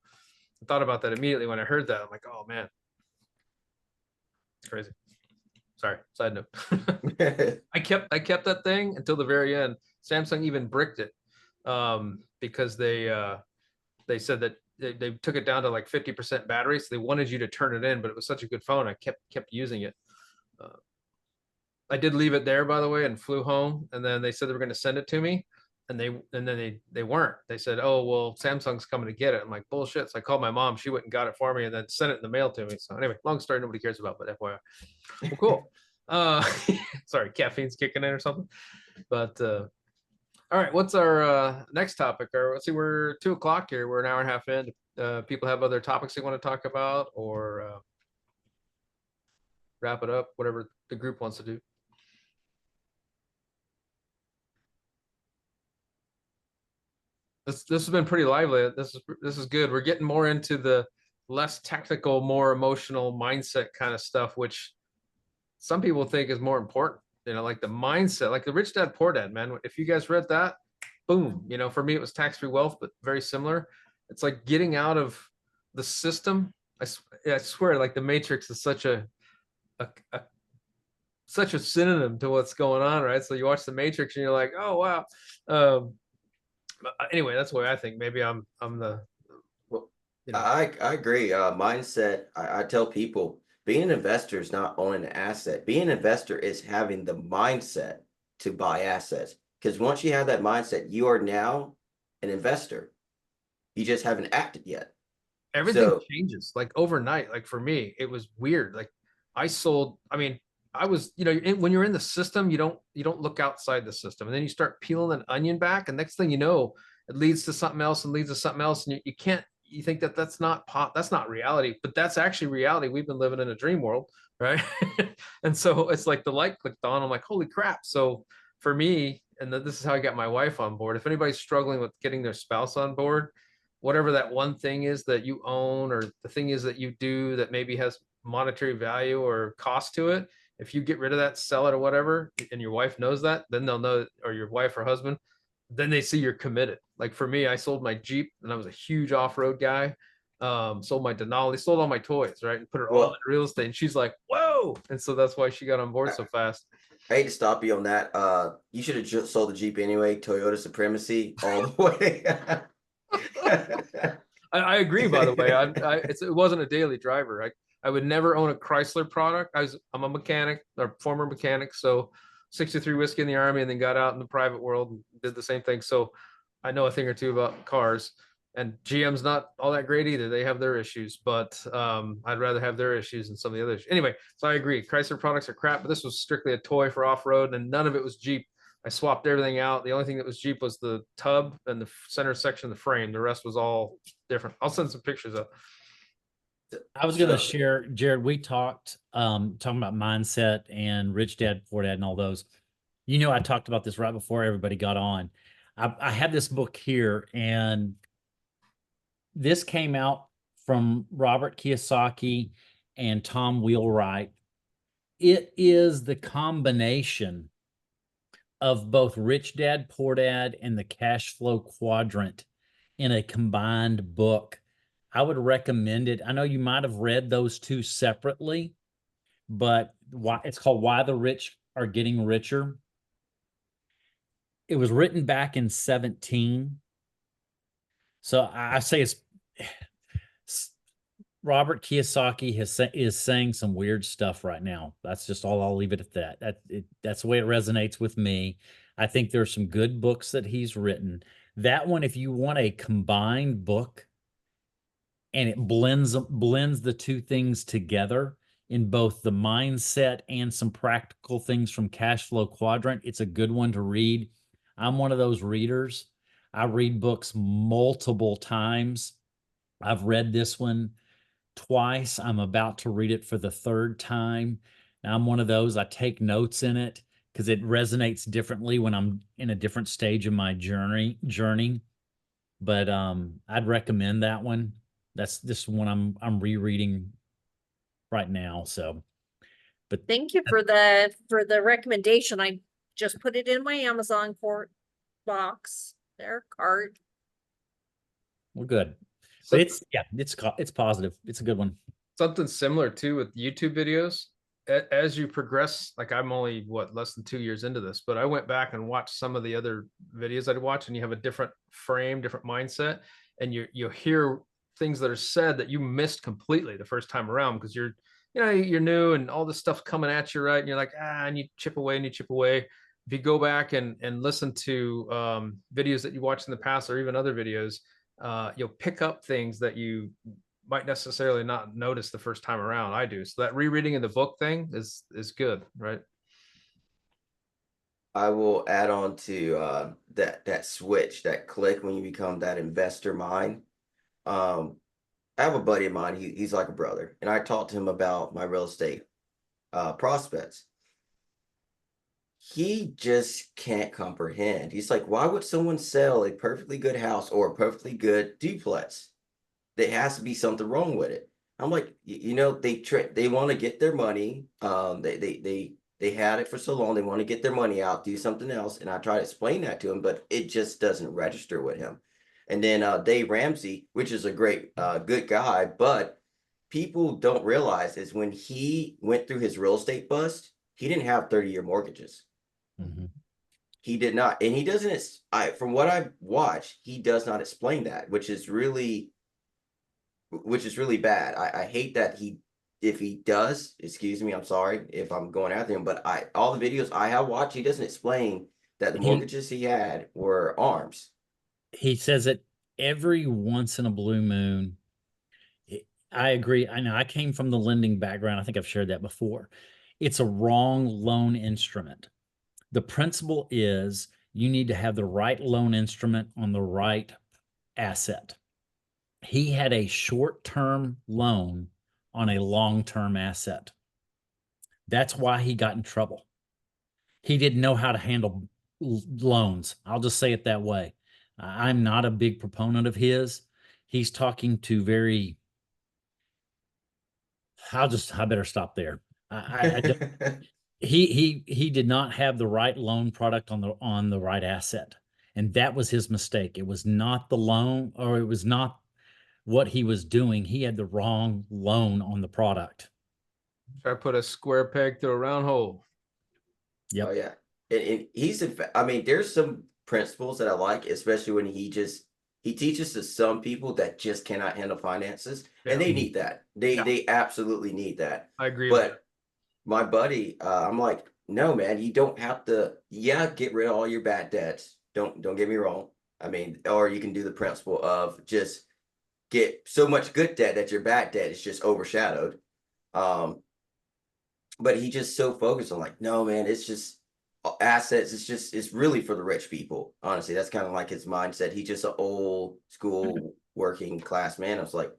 I thought about that immediately when I heard that. I'm like, oh man, it's crazy. Sorry, side note. I kept that thing until the very end. Samsung even bricked it because they said that they took it down to like 50% battery, so they wanted you to turn it in, but it was such a good phone. I kept using it. I did leave it there, by the way, and flew home. And then they said they were going to send it to me. And then they weren't. They said, "Oh, well, Samsung's coming to get it." I'm like, bullshit. So I called my mom. She went and got it for me and then sent it in the mail to me. So anyway, long story nobody cares about, but FYI. Well, cool. Sorry, caffeine's kicking in or something. But all right, what's our next topic? Or let's see, we're 2 o'clock here. We're an hour and a half in. People have other topics they want to talk about, or wrap it up, whatever the group wants to do. This has been pretty lively. This is good. We're getting more into the less technical, more emotional mindset kind of stuff, which some people think is more important. You know, like the mindset, like the Rich Dad Poor Dad, man. If you guys read that, boom. You know, for me it was Tax-Free Wealth, but very similar. It's like getting out of the system. I swear, like the Matrix is such a such a synonym to what's going on, right? So you watch the Matrix and you're like, oh wow. Anyway, that's the way I think. Maybe I'm the, well, you know. I agree. Mindset. I tell people being an investor is not owning an asset. Being an investor is having the mindset to buy assets. Because once you have that mindset, you are now an investor. You just haven't acted yet. Everything changes like overnight. Like for me, it was weird. Like I sold, I mean, I was, you know, when you're in the system, you don't look outside the system, and then you start peeling an onion back, and next thing you know, it leads to something else and leads to something else, and you can't, you think that that's not reality, but that's actually reality. We've been living in a dream world, right? And so it's like the light clicked on. I'm like, holy crap. So for me, and this is how I got my wife on board. If anybody's struggling with getting their spouse on board, whatever that one thing is that you own, or the thing is that you do that maybe has monetary value or cost to it, if you get rid of that, sell it or whatever, and your wife knows that, then they'll know, or your wife or husband, then they see you're committed. Like for me, I sold my Jeep, and I was a huge off-road guy. Sold my Denali, sold all my toys, right? And put her all in real estate. And she's like, whoa. And so that's why she got on board so fast. I hate to stop you on that. You should have just sold the Jeep anyway. Toyota supremacy all the way. I agree, by the way. It wasn't a daily driver. I would never own a Chrysler product. I'm a mechanic, or former mechanic. So 63 whiskey in the Army, and then got out in the private world and did the same thing. So I know a thing or two about cars. And GM's not all that great either. They have their issues, but I'd rather have their issues than some of the other issues. Anyway, so I agree. Chrysler products are crap, but this was strictly a toy for off-road, and none of it was Jeep. I swapped everything out. The only thing that was Jeep was the tub and the center section of the frame. The rest was all different. I'll send some pictures up. I was going to share, Jared, we talked, talking about mindset and Rich Dad, Poor Dad and all those. You know, I talked about this right before everybody got on. I have this book here, and this came out from Robert Kiyosaki and Tom Wheelwright. It is the combination of both Rich Dad, Poor Dad and the Cash Flow Quadrant in a combined book. I would recommend it. I know you might have read those two separately, but it's called Why the Rich Are Getting Richer. It was written back in 2017. So I say it's Robert Kiyosaki is saying some weird stuff right now. That's just all. I'll leave it at that. That's the way it resonates with me. I think there's some good books that he's written. That one, if you want a combined book and it blends the two things together in both the mindset and some practical things from Cash Flow Quadrant, it's a good one to read. I'm one of those readers. I read books multiple times. I've read this one twice. I'm about to read it for the third time. Now, I'm one of those, I take notes in it because it resonates differently when I'm in a different stage of my journey. But I'd recommend that one. That's this one I'm rereading right now. So, but thank you for the recommendation. I just put it in my Amazon box there, cart. We're good. So but it's positive. It's a good one. Something similar too with YouTube videos. As you progress, like I'm only less than 2 years into this, but I went back and watched some of the other videos I'd watched, and you have a different frame, different mindset, and you hear things that are said that you missed completely the first time around because you're you're new and all this stuff's coming at you, right? And you're like, and you chip away and you chip away. If you go back and listen to videos that you watched in the past or even other videos, you'll pick up things that you might necessarily not notice the first time around. I do. So that rereading in the book thing is good, right? I will add on to that switch, that click when you become that investor mind. I have a buddy of mine, he's like a brother, and I talked to him about my real estate prospects. He just can't comprehend. He's like, why would someone sell a perfectly good house or a perfectly good duplex? There has to be something wrong with it. I'm like, they want to get their money. They had it for so long. They want to get their money out, do something else. And I try to explain that to him, but it just doesn't register with him. And then Dave Ramsey, which is a great, good guy, but people don't realize is when he went through his real estate bust, he didn't have 30-year mortgages. Mm-hmm. He did not. And he doesn't, from what I've watched, he does not explain that, which is really bad. I hate that if he does, excuse me, I'm sorry if I'm going after him, but all the videos I have watched, he doesn't explain that the mortgages he had were arms. He says it every once in a blue moon. I agree. I know I came from the lending background. I think I've shared that before. It's a wrong loan instrument. The principle is you need to have the right loan instrument on the right asset. He had a short-term loan on a long-term asset. That's why he got in trouble. He didn't know how to handle loans. I'll just say it that way. I'm not a big proponent of his. He's talking to I better stop there. He did not have the right loan product on the right asset. And that was his mistake. It was not the loan, or it was not what he was doing. He had the wrong loan on the product. Try to put a square peg through a round hole. Yep. Oh yeah. And I mean, there's some principles that I like, especially when he teaches to some people that just cannot handle finances, and they need that. They absolutely need that. I agree. But my buddy, I'm like, no, man, you don't have to. Yeah, get rid of all your bad debts. Don't get me wrong. I mean, or you can do the principle of just get so much good debt that your bad debt is just overshadowed. But he just so focused on like, no, man, it's just assets. It's really for the rich people. Honestly, that's kind of like his mindset. He's just an old school working class man. I was like,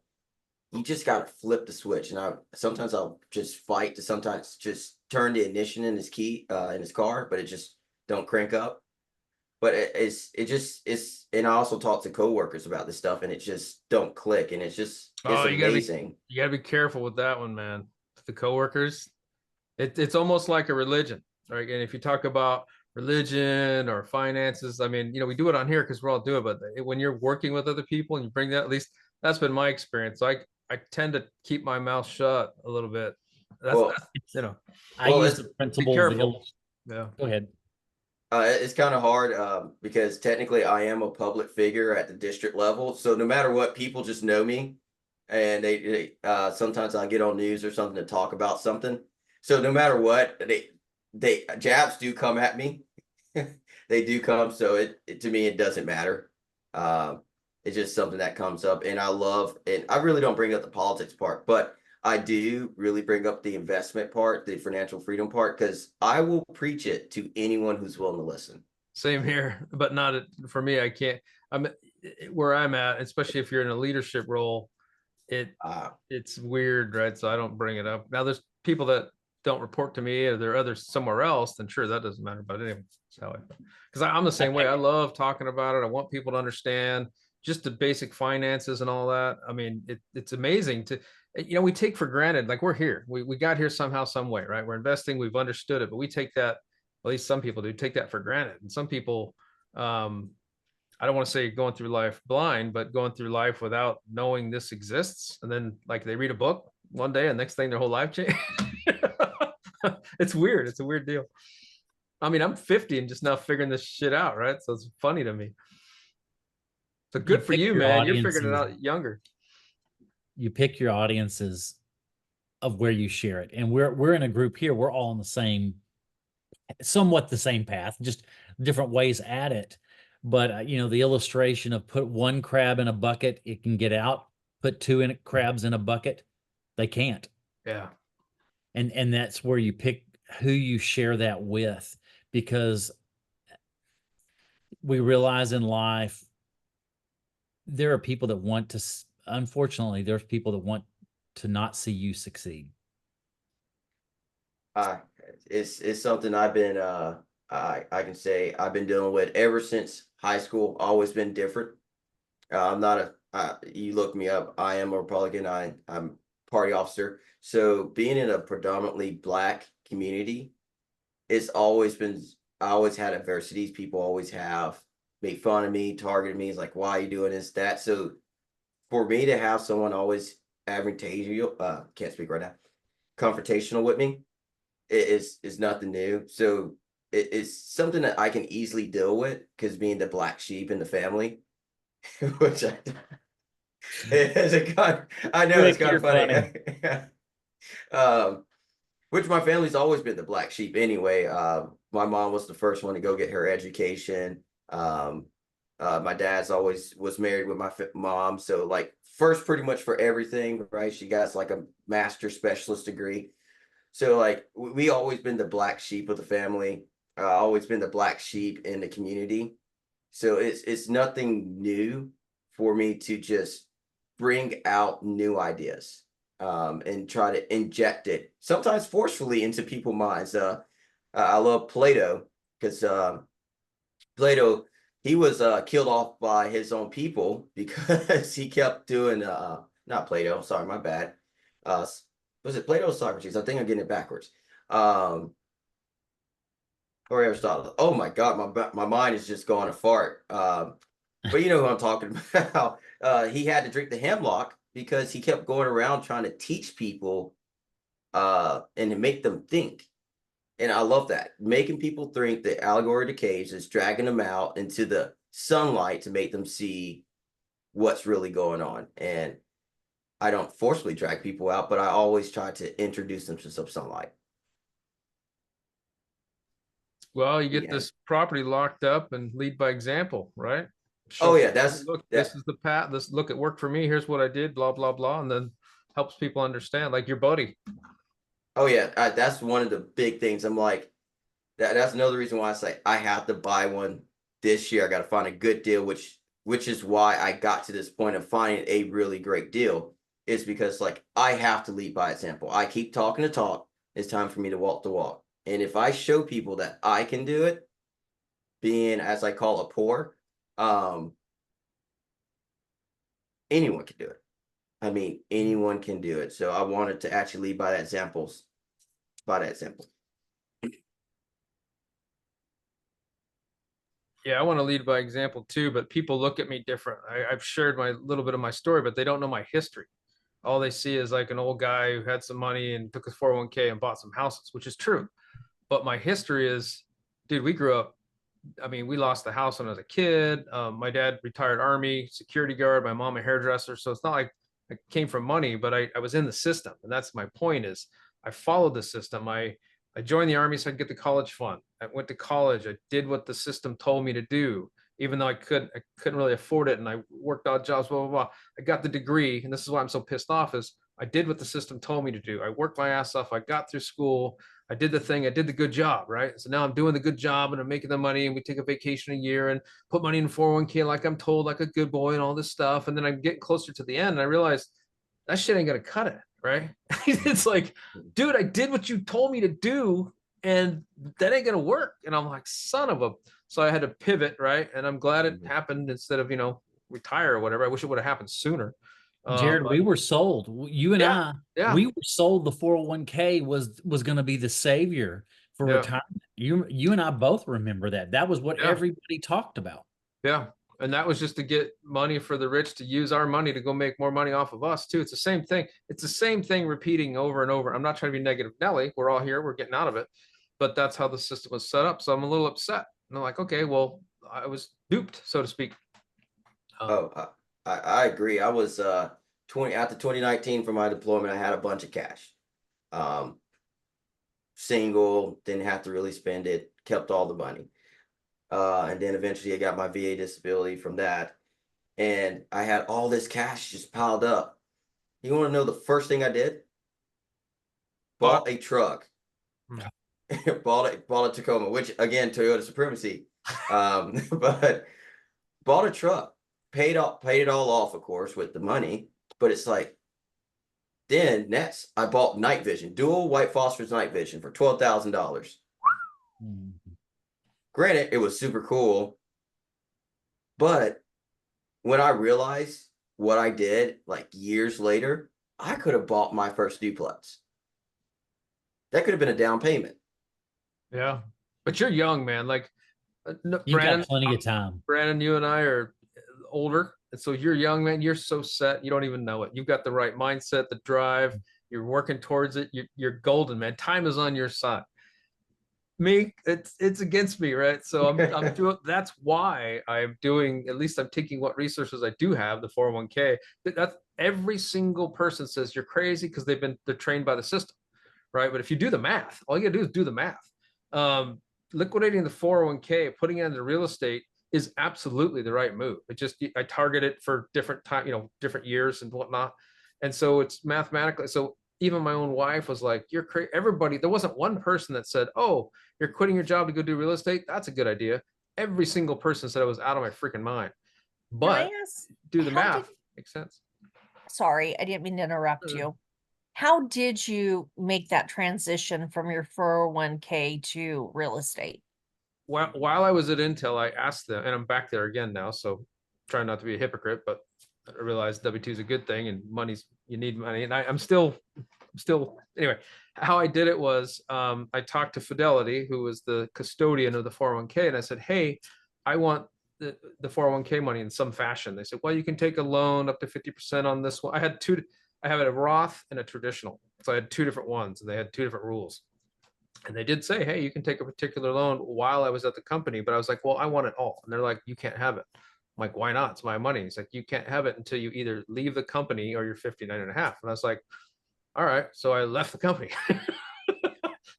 you just got to flip the switch. And sometimes I'll just fight to sometimes just turn the ignition in his in his car, but it just don't crank up. But and I also talk to coworkers about this stuff, and it just don't click. And it's amazing. You gotta be careful with that one, man. The coworkers, it's almost like a religion, right? And if you talk about religion or finances, I mean, we do it on here because we're all doing it, but when you're working with other people and you bring that, at least that's been my experience. I tend to keep my mouth shut a little bit. I use the principle. Yeah. Go ahead. It's kind of hard because technically I am a public figure at the district level. So no matter what, people just know me, and they sometimes I get on news or something to talk about something. So no matter what, they jabs do come at me. They do come. So to me, it doesn't matter. It's just something that comes up, and I really don't bring up the politics part, but I do really bring up the investment part, the financial freedom part, because I will preach it to anyone who's willing to listen. Same here, but not for me. I can't. I'm where I'm at, especially if you're in a leadership role. It's weird, right? So I don't bring it up. Now there's people that don't report to me, or there are others somewhere else, then sure, that doesn't matter. But anyway, that's how because I'm the same way. I love talking about it. I want people to understand just the basic finances and all that. I mean, it's amazing we take for granted, like we're here. We got here somehow, some way, right? We're investing, we've understood it, but we take that, at least some people do, take that for granted. And some people, I don't want to say going through life blind, but going through life without knowing this exists. And then like they read a book one day and next thing their whole life changed. It's weird. It's a weird deal. I mean, I'm 50 and just now figuring this shit out, right? So it's funny to me. So good for you, man. You're figuring it out younger. You pick your audiences of where you share it. And we're in a group here. We're all on the same, somewhat the same path, just different ways at it. But the illustration of put one crab in a bucket, it can get out. Put two crabs in a bucket, they can't. Yeah. And that's where you pick who you share that with, because we realize in life there are people that want to, unfortunately, there's people that want to not see you succeed. It's something I've been I can say I've been dealing with ever since high school. Always been different. I'm not you look me up, I am a Republican. I'm party officer. So being in a predominantly Black community, it's always been, I always had adversities. People always have made fun of me, targeted me. It's like, why are you doing this, that? So for me to have someone always advantageous, can't speak right now, confrontational with me, is nothing new. So it's something that I can easily deal with, because being the black sheep in the family, which it's a kind, I know it's kind of funny. Which my family's always been the black sheep anyway. My mom was the first one to go get her education. My dad's always was married with my mom, so like first pretty much for everything, right? She got like a master specialist degree. So like we always been the black sheep of the family, always been the black sheep in the community. So it's nothing new for me to just bring out new ideas, and try to inject it, sometimes forcefully, into people's minds. I love Plato, because Plato, he was killed off by his own people because he kept doing not Plato, sorry, my bad. Was it Plato or Socrates? I think I'm getting it backwards. Or Aristotle. Oh my God, my mind is just going a fart. But you know who I'm talking about. He had to drink the hemlock because he kept going around trying to teach people and to make them think. And I love that, making people think. The allegory of the caves is dragging them out into the sunlight to make them see what's really going on. And I don't forcefully drag people out, but I always try to introduce them to some sunlight. Well, you get Yeah. this property locked up and lead by example, right? Oh yeah, people, that's look, that. this is the path. This, look, it worked for me. Here's what I did, blah, blah, blah. And then helps people understand, like your buddy. Oh yeah, that's one of the big things. I'm like, that's another reason why I say I have to buy one this year. I got to find a good deal, which is why I got to this point of finding a really great deal, is because like I have to lead by example. I keep talking the talk. It's time for me to walk the walk. And if I show people that I can do it, being, as I call it, poor, anyone can do it. I mean, anyone can do it. So I wanted to actually lead by that example. Yeah, I want to lead by example too, but people look at me different. I've shared my little bit of my story, but they don't know my history. All they see is like an old guy who had some money and took his 401k and bought some houses, which is true. But my history is, dude, we grew up. I mean, we lost the house when I was a kid. My dad, retired Army security guard, my mom, a hairdresser. So it's not like I came from money, but I was in the system. And that's my point, is I followed the system. I joined the Army so I could get the college fund. I went to college. I did what the system told me to do, even though I couldn't really afford it. And I worked odd jobs, blah, blah, blah. I got the degree. And this is why I'm so pissed off, is I did what the system told me to do. I worked my ass off. I got through school. I did the thing. I did the good job, right? So now I'm doing the good job and I'm making the money, and we take a vacation a year and put money in 401k like I'm told, like a good boy, and all this stuff. And then I'm getting closer to the end and I realized that shit ain't gonna cut it, right? It's like, dude, I did what you told me to do, and that ain't gonna work. And I'm like, son of a. So I had to pivot, right? And I'm glad it happened instead of, retire or whatever. I wish it would have happened sooner. Jared, we were sold. You and yeah, yeah. we were sold the 401k was going to be the savior for Yeah. retirement. You and I both remember that. That was what Yeah. everybody talked about. Yeah. And that was just to get money for the rich to use our money to go make more money off of us too. It's the same thing. It's the same thing repeating over and over. I'm not trying to be negative, Nelly. We're all here. We're getting out of it. But that's how the system was set up. So I'm a little upset. And I'm like, okay, well, I was duped, so to speak. I agree. I was after 2019 for my deployment, I had a bunch of cash. Single, didn't have to really spend it, kept all the money. And then eventually I got my VA disability from that. And I had all this cash just piled up. You want to know the first thing I did? Bought a truck. bought a Tacoma, which again, Toyota supremacy. But bought a truck, paid it all off, of course, with the money. But it's like, then next I bought night vision, dual white phosphorus night vision for $12,000. Granted, it was super cool, but when I realized what I did like years later, I could have bought my first duplex. That could have been a down payment. Yeah, but you're young, man. Like, You've Brandon, got plenty of time. Brandon, you and I are older, and so you're young, man. You're so set, you don't even know it. You've got the right mindset, the drive. You're working towards it. You're golden, man. Time is on your side. Me, it's against me, right? So I'm doing. That's why I'm doing. At least I'm taking what resources I do have, the 401k. That's every single person says you're crazy because they're trained by the system, right? But if you do the math, all you gotta do is do the math. Liquidating the 401k, putting it into real estate is absolutely the right move. It just, I target it for different time, different years and whatnot. And so it's mathematically. So even my own wife was like, you're crazy. Everybody, there wasn't one person that said, oh, you're quitting your job to go do real estate. That's a good idea. Every single person said I was out of my freaking mind. But do the math. Makes sense. Sorry, I didn't mean to interrupt you. How did you make that transition from your 401k to real estate? While I was at Intel, I asked them, and I'm back there again now, so trying not to be a hypocrite, but I realized W-2 is a good thing and you need money. And I'm still, anyway, how I did it was I talked to Fidelity, who was the custodian of the 401k, and I said, hey, I want the 401k money in some fashion. They said, well, you can take a loan up to 50% on this one. I have a Roth and a traditional. So I had two different ones and they had two different rules. And they did say, hey, you can take a particular loan while I was at the company. But I was like, well, I want it all. And they're like, you can't have it. I'm like, why not? It's my money. It's like, you can't have it until you either leave the company or you're 59 and a half. And I was like, all right. So I left the company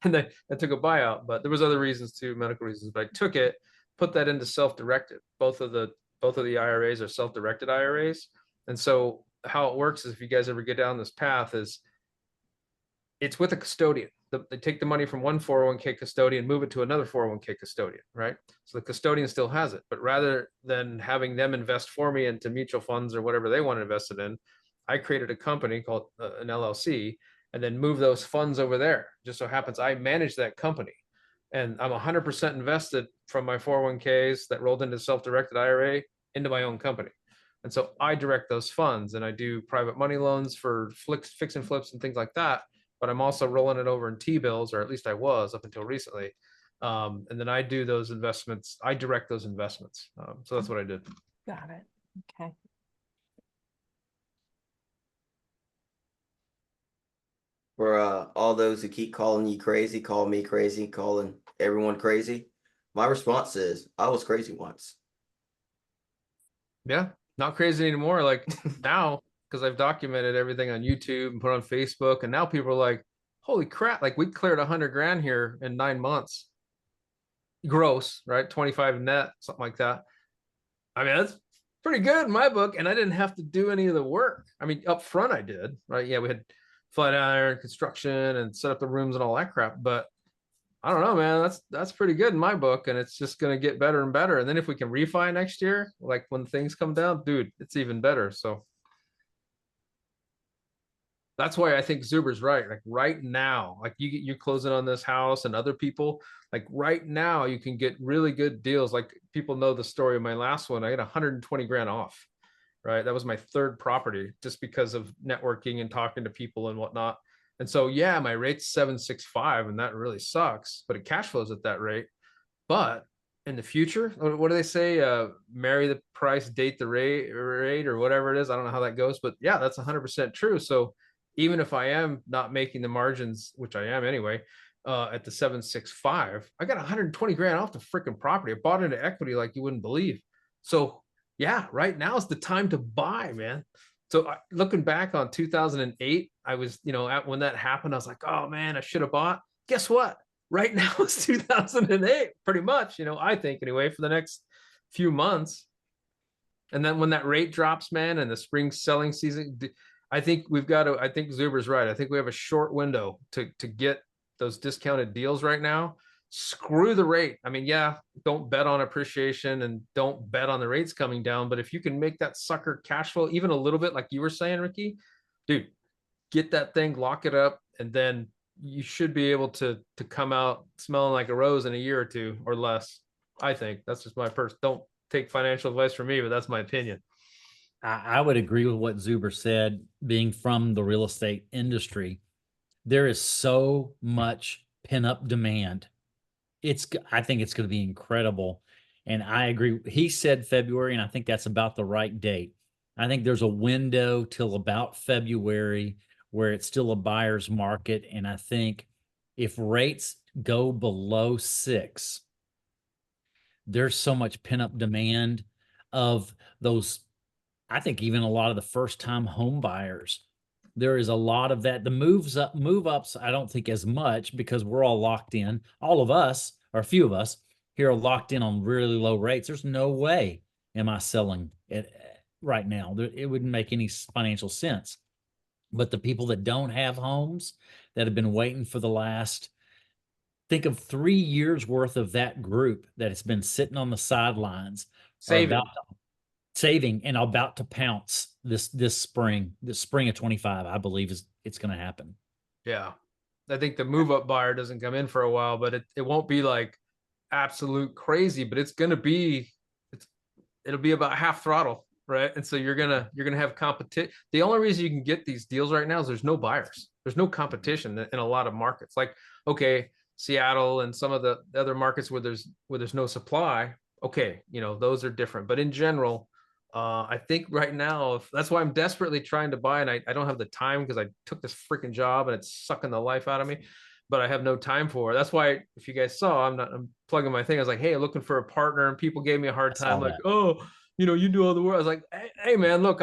and then I took a buyout, but there was other reasons too, medical reasons, but I took it, put that into self-directed. Both of the IRAs are self-directed IRAs. And so how it works is if you guys ever get down this path is it's with a custodian. They take the money from one 401k custodian, move it to another 401k custodian, right? So the custodian still has it, but rather than having them invest for me into mutual funds or whatever they want to invest it in, I created a company called an LLC and then move those funds over there. Just so happens I manage that company and I'm 100% invested from my 401ks that rolled into self-directed IRA into my own company. And so I direct those funds and I do private money loans for fix and flips and things like that. But I'm also rolling it over in T-bills, or at least I was up until recently. And then I do those investments. I direct those investments. So that's what I did. Got it. Okay. For all those who keep calling you crazy, call me crazy, calling everyone crazy, my response is I was crazy once. Yeah, not crazy anymore. Like now, because I've documented everything on YouTube and put on Facebook, and now people are like, holy crap, like we cleared 100 grand here in 9 months. Gross, right? 25 net, something like that. I mean, that's pretty good in my book. And I didn't have to do any of the work. I mean, up front I did, right? Yeah, we had flat iron construction and set up the rooms and all that crap. But I don't know, man, that's pretty good in my book. And it's just going to get better and better. And then if we can refi next year, like when things come down, dude, it's even better. So that's why I think Zuber's right. Like right now, like you're closing on this house and other people, like right now you can get really good deals. Like people know the story of my last one. I got 120 grand off, right? That was my third property just because of networking and talking to people and whatnot. And so, yeah, my rate's 765 and that really sucks, but it cash flows at that rate. But in the future, what do they say? Marry the price, date the rate or whatever it is. I don't know how that goes, but yeah, that's 100% true. So even if I am not making the margins, which I am anyway, at the 765, I got 120 grand off the freaking property. I bought into equity like you wouldn't believe. So yeah, right now is the time to buy, man. So looking back on 2008, I was, when that happened, I was like, oh man, I should have bought. Guess what? Right now it's 2008, pretty much, I think anyway, for the next few months. And then when that rate drops, man, and the spring selling season, I think I think Zuber's right. I think we have a short window to get those discounted deals right now. Screw the rate. I mean, yeah, don't bet on appreciation and don't bet on the rates coming down. But if you can make that sucker cash flow even a little bit, like you were saying, Ricky, dude, get that thing, lock it up, and then you should be able to come out smelling like a rose in a year or two or less. I think that's just my don't take financial advice from me, but that's my opinion. I would agree with what Zuber said. Being from the real estate industry, there is so much pent up demand. I think it's going to be incredible. And I agree. He said February, and I think that's about the right date. I think there's a window till about February where it's still a buyer's market. And I think if rates go below 6, there's so much pent up demand of those. I think even a lot of the first time home buyers, there is a lot of that. The move ups, I don't think as much because we're all locked in. All of us, or a few of us here, are locked in on really low rates. There's no way am I selling it right now. It wouldn't make any financial sense. But the people that don't have homes, that have been waiting for the last, think of 3 years worth of that group that has been sitting on the sidelines, saving and about to pounce this spring of 25. I believe it's going to happen. Yeah, I think the move up buyer doesn't come in for a while, but it won't be like absolute crazy, but it'll be about half throttle, right? And so you're gonna have competition. The only reason you can get these deals right now is there's no buyers, there's no competition in a lot of markets. Like, okay, Seattle and some of the other markets where there's no supply, okay, those are different, but in general, I think right now, that's why I'm desperately trying to buy, and I don't have the time because I took this freaking job and it's sucking the life out of me, but I have no time for it. That's why, if you guys saw, I'm plugging my thing. I was like, hey, looking for a partner, and people gave me a hard time, like, oh, you do all the work. I was like, hey man, look,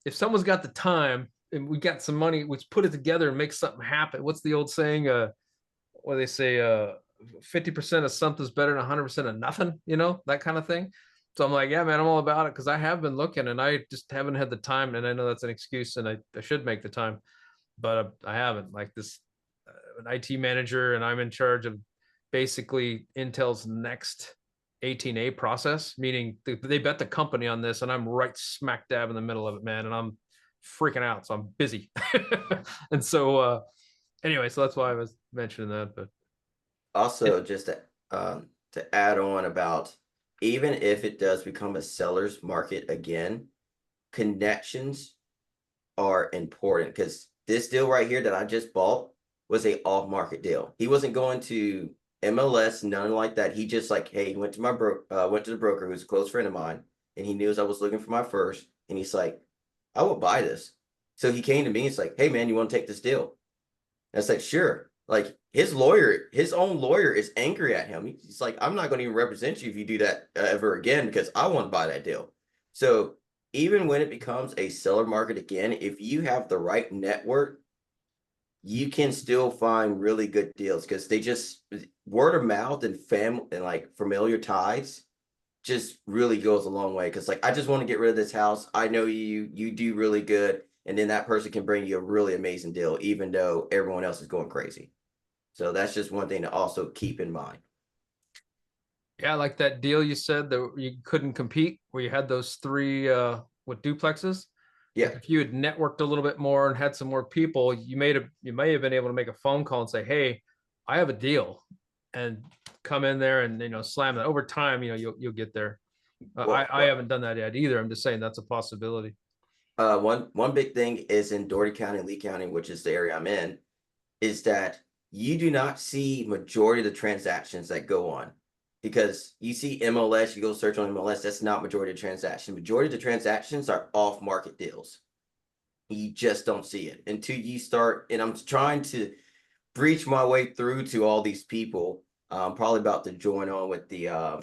if someone's got the time and we got some money, let's put it together and make something happen. What's the old saying? What do they say? 50% of something's better than 100% of nothing, that kind of thing. So I'm like, yeah, man, I'm all about it, because I have been looking and I just haven't had the time. And I know that's an excuse, and I should make the time, but I haven't. Like this, an IT manager, and I'm in charge of basically Intel's next 18A process, meaning they bet the company on this, and I'm right smack dab in the middle of it, man. And I'm freaking out. So I'm busy. And so anyway, so that's why I was mentioning that. But also, just to add on about, even if it does become a seller's market again, connections are important, because this deal right here that I just bought was a off-market deal. He wasn't going to MLS, none like that. He just like, hey, he went to the broker, who's a close friend of mine, and he knew I was looking for my first, and he's like, I will buy this. So he came to me, it's like, hey man, you want to take this deal? And it's like, sure. Like his own lawyer is angry at him. He's like, I'm not going to even represent you if you do that ever again, because I want to buy that deal. So even when it becomes a seller market again, if you have the right network, you can still find really good deals, because they just, word of mouth and family and like familiar ties just really goes a long way. Because like, I just want to get rid of this house. I know you do really good. And then that person can bring you a really amazing deal, even though everyone else is going crazy. So that's just one thing to also keep in mind. Yeah, like that deal you said that you couldn't compete, where you had those 3 with duplexes. Yeah. Like if you had networked a little bit more and had some more people, you may have been able to make a phone call and say, hey, I have a deal, and come in there and slam that. Over time, you'll get there. I haven't done that yet either. I'm just saying that's a possibility. One big thing is in Doherty County, Lee County, which is the area I'm in, is that you do not see majority of the transactions that go on, because you see MLS, you go search on MLS, that's not majority of transactions. Majority of the transactions are off market deals. You just don't see it until you start. And I'm trying to breach my way through to all these people. I'm probably about to join on with the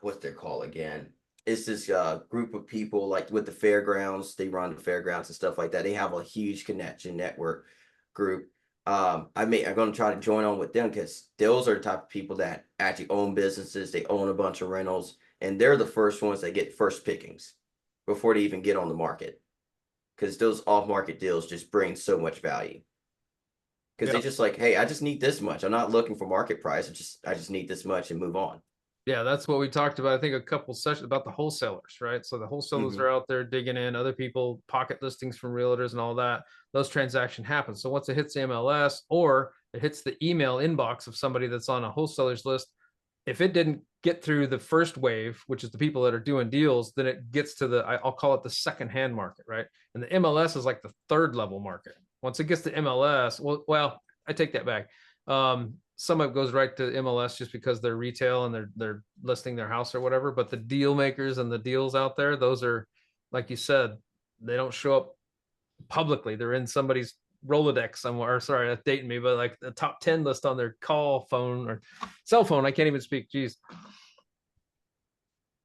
what's their call again? it's this group of people like with the fairgrounds. They run the fairgrounds and stuff like that. They have a huge connection network group. I'm going to try to join on with them because those are the type of people that actually own businesses. They own a bunch of rentals, and they're the first ones that get first pickings before they even get on the market. Because those off-market deals just bring so much value. Because Yeah. they just like, hey, I just need this much. I'm not looking for market price. I just need this much and move on. Yeah, that's what we talked about. I think a couple sessions about the wholesalers, right? So the wholesalers Mhm. are out there digging in, other people pocket listings from realtors and all that. Those transactions happen. So once it hits the MLS or it hits the email inbox of somebody that's on a wholesaler's list, if it didn't get through the first wave, which is the people that are doing deals, then it gets to I'll call it the second-hand market, right? And the MLS is like the third level market. Once it gets to MLS, well, I take that back. Some of it goes right to MLS just because they're retail and they're listing their house or whatever. But the deal makers and the deals out there, those are, like you said, they don't show up publicly. They're in somebody's Rolodex somewhere. Sorry, that's dating me, but like the top 10 list on their call phone or cell phone. I can't even speak. Geez.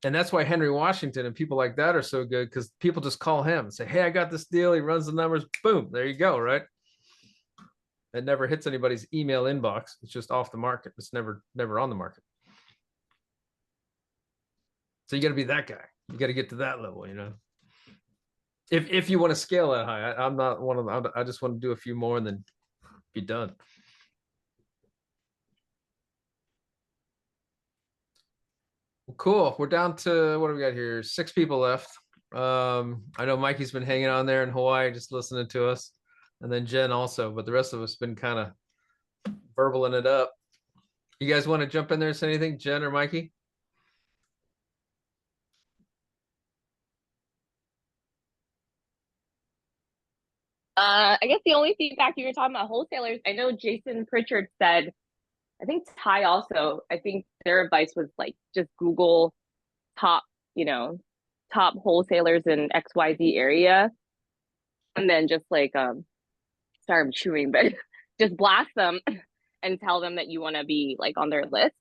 And that's why Henry Washington and people like that are so good, because people just call him and say, hey, I got this deal. He runs the numbers. Boom. There you go. Right. It never hits anybody's email inbox. It's just off the market. It's never on the market. So you got to be that guy. You got to get to that level, you know. If you want to scale that high, I'm not one of them. I just want to do a few more and then be done. Well, cool. We're down to, what do we got here? 6 people left. I know Mikey's been hanging on there in Hawaii, just listening to us, and then Jen also. But the rest of us been kind of verbaling it up. You guys want to jump in there and say anything, Jen or Mikey? I guess the only feedback you were talking about wholesalers, I know Jason Pritchard said, I think Ty also, I think their advice was like just Google top, top wholesalers in XYZ area. And then just like, sorry, I'm chewing, but just blast them and tell them that you want to be like on their list.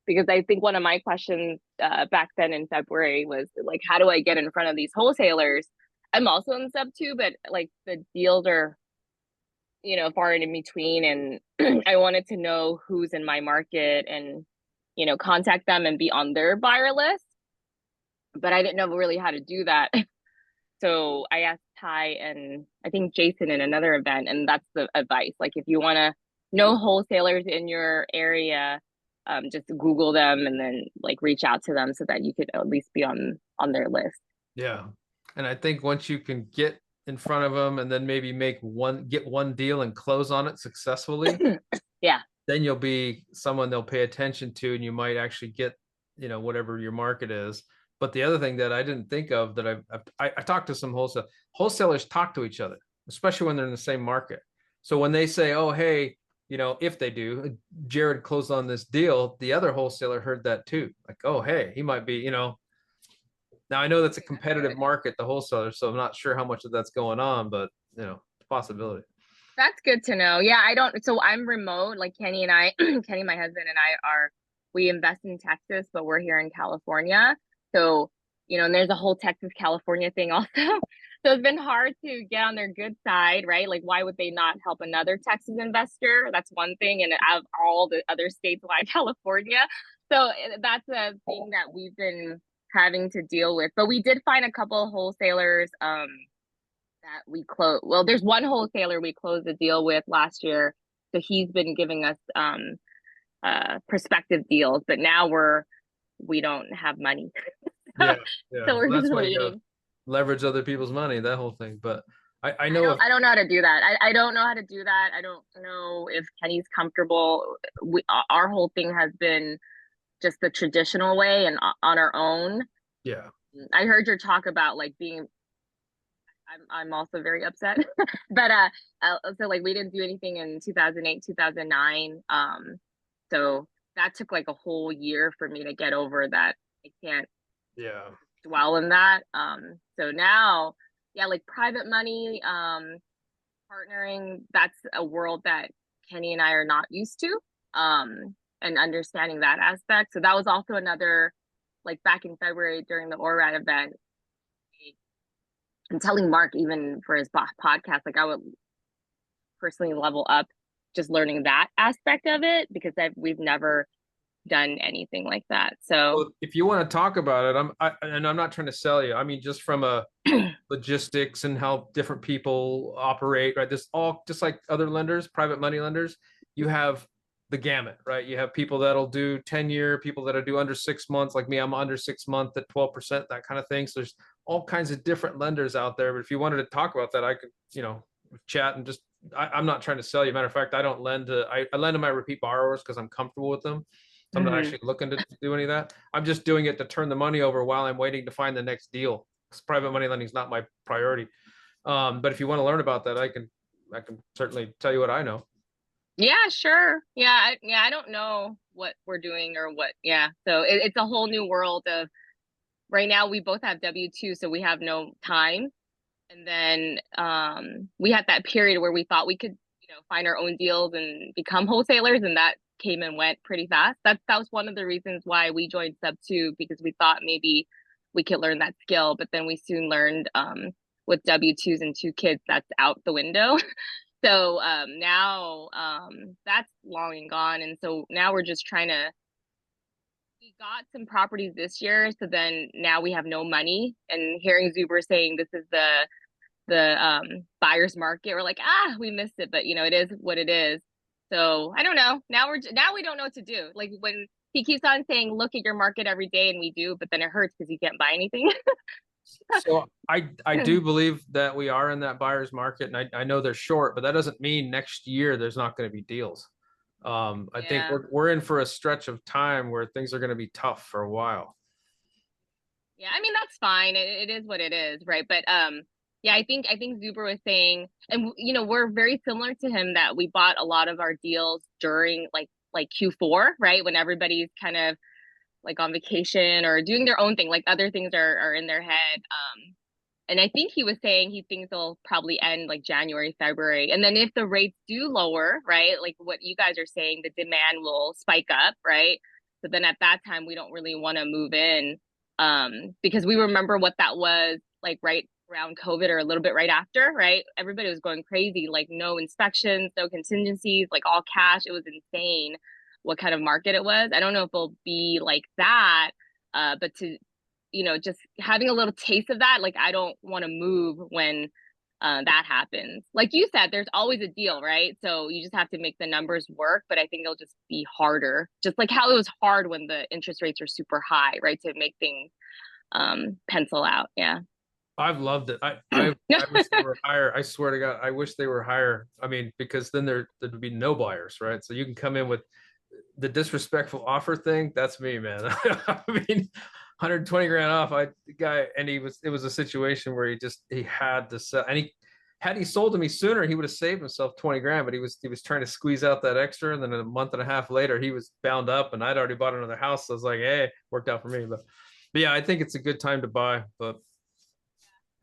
Because I think one of my questions back then in February was like, how do I get in front of these wholesalers? I'm also in sub 2, but like the deals are, far and in between. And I wanted to know who's in my market and, contact them and be on their buyer list. But I didn't know really how to do that. So I asked Ty and I think Jason in another event, and that's the advice. Like if you want to know wholesalers in your area, just Google them and then like reach out to them so that you could at least be on their list. Yeah. And I think once you can get in front of them and then maybe get one deal and close on it successfully, yeah, then you'll be someone they'll pay attention to, and you might actually get, whatever your market is. But the other thing that I didn't think of that I talked to some wholesalers talk to each other, especially when they're in the same market. So when they say, oh, hey, if they do, Jared closed on this deal, the other wholesaler heard that too. Like, oh, hey, he might be, now I know that's a competitive market, the wholesaler, so I'm not sure how much of that's going on, but it's a possibility. That's good to know. Yeah, so I'm remote, like Kenny and I, Kenny, my husband, and I we invest in Texas, but we're here in California. So, and there's a whole Texas, California thing also. So it's been hard to get on their good side, right? Like, why would they not help another Texas investor? That's one thing. And out of all the other states, why California? So that's a thing that we've been having to deal with. But we did find a couple of wholesalers that we closed. Well, there's one wholesaler we closed a deal with last year. So he's been giving us prospective deals, but now we don't have money. Yeah. So we're That's just why you gotta waiting. leverage other people's money, that whole thing. But I I know don't know how to do that. I don't know how to do that. I don't know if Kenny's comfortable. Our whole thing has been just the traditional way and on our own. yeah. I heard your talk about like being. I'm also very upset, but so like we didn't do anything in 2008, 2009. So that took like a whole year for me to get over that. I can't dwell in that. So now, yeah, like private money, partnering, that's a world that Kenny and I are not used to. And understanding that aspect. So that was also another like back in February during the ORAAT event, I'm telling Mark even for his podcast, like I would personally level up just learning that aspect of it because we've never done anything like that. So Well, if you want to talk about it, and I'm not trying to sell you. I mean, just from a logistics and how different people operate, right? This all just like other lenders, private money lenders, you have the gamut, right? You have people that'll do 10-year, people that'll do under 6 months, like me, I'm under 6 month at 12%, that kind of thing. So there's all kinds of different lenders out there. But if you wanted to talk about that, I could, chat and just, I'm not trying to sell you. Matter of fact, I don't lend to, I lend to my repeat borrowers because I'm comfortable with them. So I'm not actually looking to do any of that. I'm just doing it to turn the money over while I'm waiting to find the next deal. Because private money lending is not my priority. But if you want to learn about that, I can certainly tell you what I know. yeah, sure. Yeah, I don't know what we're doing or what. Yeah, so it's a whole new world of. Right now, we both have W-2, so we have no time. And then we had that period where we thought we could, find our own deals and become wholesalers, and that came and went pretty fast. That was one of the reasons why we joined Sub2, because we thought maybe we could learn that skill, but then we soon learned with W-2s and 2 kids, that's out the window. So now that's long and gone, and so now we're just trying to. We got some properties this year, so then now we have no money. And hearing Zuber saying this is the buyer's market, we're like, we missed it, but it is what it is. So I don't know. Now we don't know what to do. Like when he keeps on saying, look at your market every day, and we do, but then it hurts because you can't buy anything. So I do believe that we are in that buyer's market, and I know they're short, but that doesn't mean next year there's not going to be deals. I think we're in for a stretch of time where things are going to be tough for a while. Yeah, I mean that's fine. It is what it is, right? But yeah, I think Zuber was saying, and we're very similar to him that we bought a lot of our deals during like Q4, right? When everybody's kind of like on vacation or doing their own thing, like other things are in their head. And I think he was saying he thinks they'll probably end like January, February. And then if the rates do lower, right, like what you guys are saying, the demand will spike up, right? So then at that time, we don't really want to move in because we remember what that was like right around COVID or a little bit right after, right? Everybody was going crazy, like no inspections, no contingencies, like all cash. It was insane what kind of market it was. I don't know if it'll be like that, but to just having a little taste of that, like I don't want to move when that happens. Like you said, there's always a deal, right? So you just have to make the numbers work, but I think it'll just be harder, just like how it was hard when the interest rates are super high, right? To make things pencil out. Yeah. I've loved it. I wish they were higher. I swear to God, I wish they were higher. I mean, because then there'd be no buyers, right? So you can come in with the disrespectful offer thing. That's me, man. I mean, 120 grand off. It was a situation where he had to sell, and had he sold to me sooner, he would have saved himself 20 grand, but he was trying to squeeze out that extra. And then a month and a half later, he was bound up, and I'd already bought another house. So I was like, hey, worked out for me. But yeah, I think it's a good time to buy, but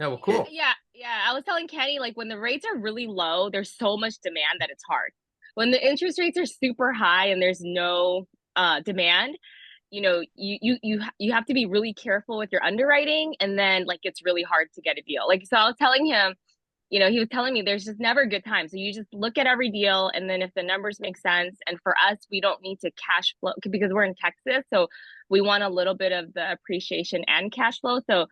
yeah, well, cool. Yeah. I was telling Kenny, like when the rates are really low, there's so much demand that it's hard. When the interest rates are super high and there's no demand, you have to be really careful with your underwriting, and then like it's really hard to get a deal. Like so I was telling him, he was telling me there's just never a good time. So you just look at every deal, and then if the numbers make sense, and for us, we don't need to cash flow because we're in Texas, so we want a little bit of the appreciation and cash flow. So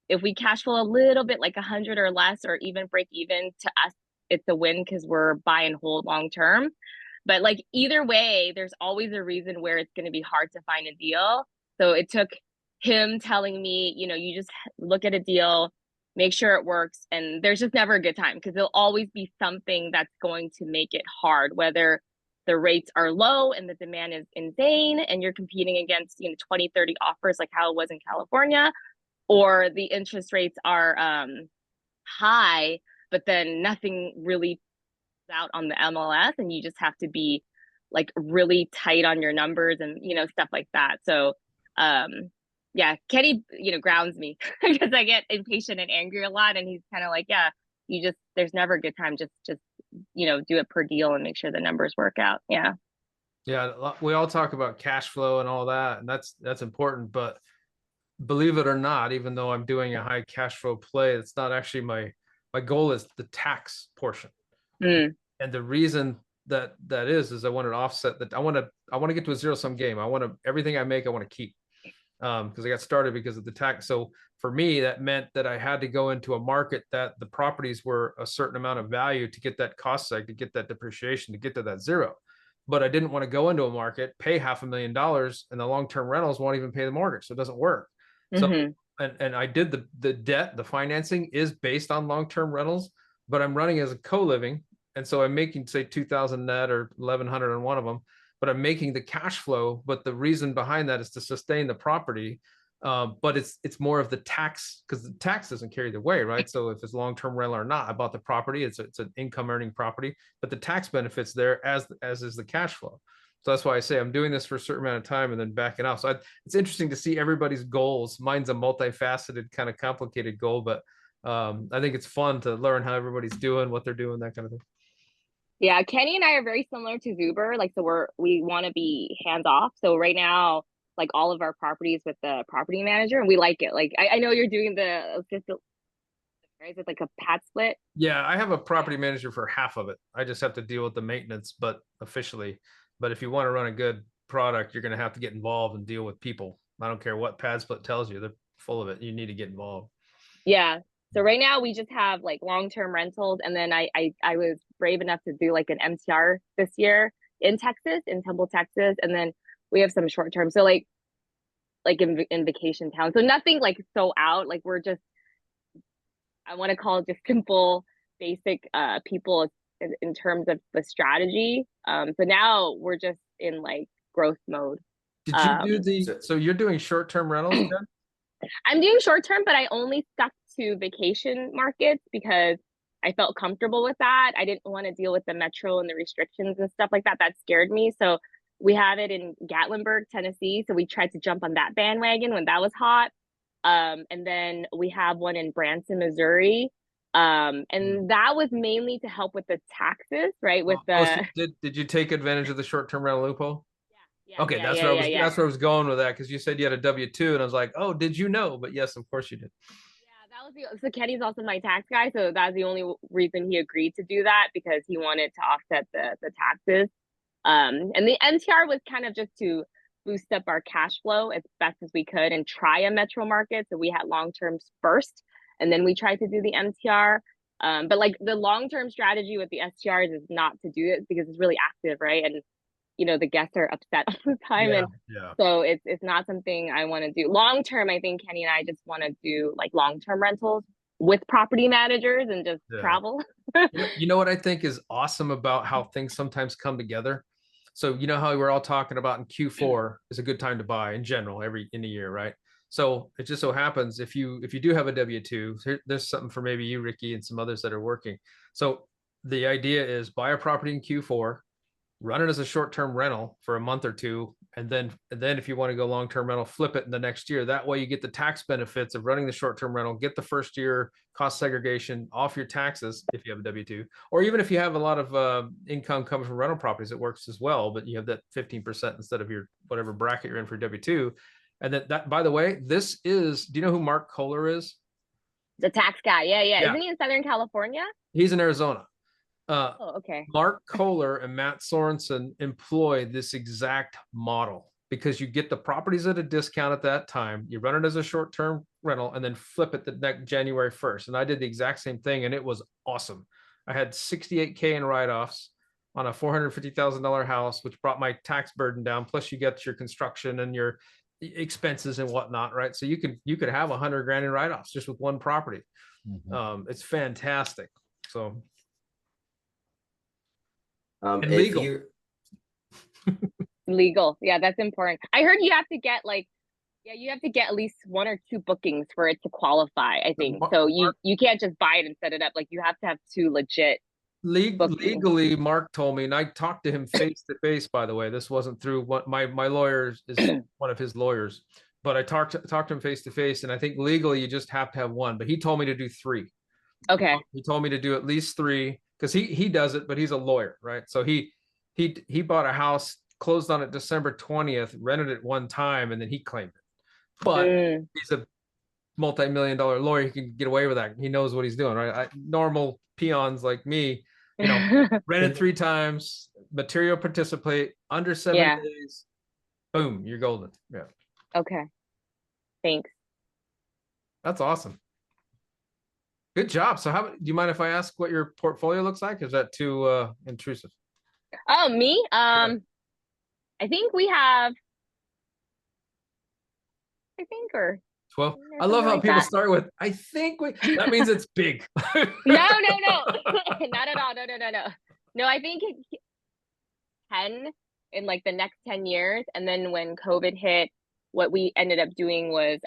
if we cash flow a little bit, like 100 or less, or even break even, to us, it's a win because we're buy and hold long term. But like either way, there's always a reason where it's going to be hard to find a deal. So it took him telling me, you just look at a deal, make sure it works. And there's just never a good time because there'll always be something that's going to make it hard, whether the rates are low and the demand is insane and you're competing against 20, 30 offers like how it was in California, or the interest rates are high, but then nothing really out on the MLS, and you just have to be like really tight on your numbers and stuff like that. So yeah, Kenny grounds me because I get impatient and angry a lot, and he's kind of like, yeah, there's never a good time, just do it per deal and make sure the numbers work out. Yeah, we all talk about cash flow and all that, and that's important, but believe it or not, even though I'm doing a high cash flow play, it's not actually my goal is the tax portion. Mm. And the reason that is I want to offset that. I want to get to a zero sum game. I want to, everything I make, I want to keep. Because I got started because of the tax. So for me, that meant that I had to go into a market that the properties were a certain amount of value to get that cost seg, to get that depreciation, to get to that zero. But I didn't want to go into a market, pay $500,000, and the long-term rentals won't even pay the mortgage. So it doesn't work. So, and I did the debt, the financing is based on long-term rentals, but I'm running as a co-living. And so I'm making, say, 2,000 net or 1,100 on one of them, but I'm making the cash flow. But the reason behind that is to sustain the property. But it's more of the tax, because the tax doesn't carry the way, right? So if it's long-term rental or not, I bought the property, it's an income earning property, but the tax benefits there as is the cash flow. So that's why I say I'm doing this for a certain amount of time and then backing off. So it's interesting to see everybody's goals. Mine's a multifaceted, kind of complicated goal, but I think it's fun to learn how everybody's doing, what they're doing, that kind of thing. Yeah, Kenny and I are very similar to Zuber. Like, so we want to be hands off. So right now, like all of our properties with the property manager, and we like it. Like, I know you're doing the right? Is it like a pad split? Yeah, I have a property manager for half of it. I just have to deal with the maintenance, but officially. But if you want to run a good product, you're going to have to get involved and deal with people. I don't care what pad split tells you; they're full of it. You need to get involved. Yeah. So right now we just have like long-term rentals, and then I was brave enough to do like an MTR this year in Texas, in Temple, Texas, and then we have some short-term. So like in vacation town. So nothing like so out. Like we're just, I want to call it just simple, basic people in terms of the strategy. So now we're just in like growth mode. Did you do so you're doing short-term rentals, Jen? I'm doing short term, but I only stuck to vacation markets because I felt comfortable with that. I didn't want to deal with the metro and the restrictions and stuff like that. That scared me. So we have it in Gatlinburg, Tennessee. So we tried to jump on that bandwagon when that was hot. And then we have one in Branson, Missouri. And that was mainly to help with the taxes, right? With the so did you take advantage of the short-term rental loophole? Yeah, okay, that's where that's where I was going with that, because you said you had a W-2, and I was like, oh, did you know? But yes, of course you did. Yeah, that was so Kenny's also my tax guy, so that's the only reason he agreed to do that, because he wanted to offset the taxes. And the MTR was kind of just to boost up our cash flow as best as we could and try a metro market. So we had long terms first, and then we tried to do the MTR. But like the long-term strategy with the STRs is not to do it because it's really active, right? And you know, the guests are upset all the time. Yeah, and so it's not something I want to do. Long term, I think Kenny and I just want to do like long-term rentals with property managers and just travel. You know what I think is awesome about how things sometimes come together? So you know how we're all talking about in Q4 is a good time to buy in general in a year, right? So it just so happens if you do have a W-2, there's something for maybe you, Ricky, and some others that are working. So the idea is buy a property in Q4, run it as a short-term rental for a month or two, and then if you want to go long-term rental, flip it in the next year. That way you get the tax benefits of running the short-term rental, get the first year cost segregation off your taxes if you have a W-2, or even if you have a lot of income coming from rental properties, it works as well, but you have that 15% instead of your whatever bracket you're in for W-2. And that, by the way, this is, do you know who Mark Kohler is? The tax guy. Yeah. Isn't he in Southern California? He's in Arizona. Okay. Mark Kohler and Matt Sorensen employ this exact model because you get the properties at a discount at that time. You run it as a short-term rental and then flip it the next January 1st. And I did the exact same thing, and it was awesome. I had $68K in write-offs on a $450,000 house, which brought my tax burden down. Plus, you get your construction and your expenses and whatnot, right? So you could have $100,000 in write-offs just with one property. It's fantastic. So. And legal. Legal. Yeah, that's important. I heard you have to get you have to get at least 1 or 2 bookings for it to qualify, I think. So you can't just buy it and set it up. Like you have to have 2 legit legally. Mark told me, and I talked to him face to face, by the way. This wasn't through what my lawyer is one of his lawyers, but I talked to him face to face, and I think legally you just have to have 1, but he told me to do 3. Okay. He told me to do at least 3 because he does it, but he's a lawyer, right? So he bought a house, closed on it December 20th, rented it one time, and then he claimed it. but Mm. he's a multi-million-dollar lawyer. He can get away with that. He knows what he's doing, right? Normal peons like me, rent it 3 times, material participate under 7 Yeah. days. Boom, you're golden. Yeah, Okay. Thanks. that's awesome. Good job. So do you mind if I ask what your portfolio looks like? Is that too intrusive? Oh, me? I think we have, or 12. or I love something how like people that. start with, I think that means it's big. No, not at all. No. No, I think 10 in like the next 10 years. And then when COVID hit, what we ended up doing was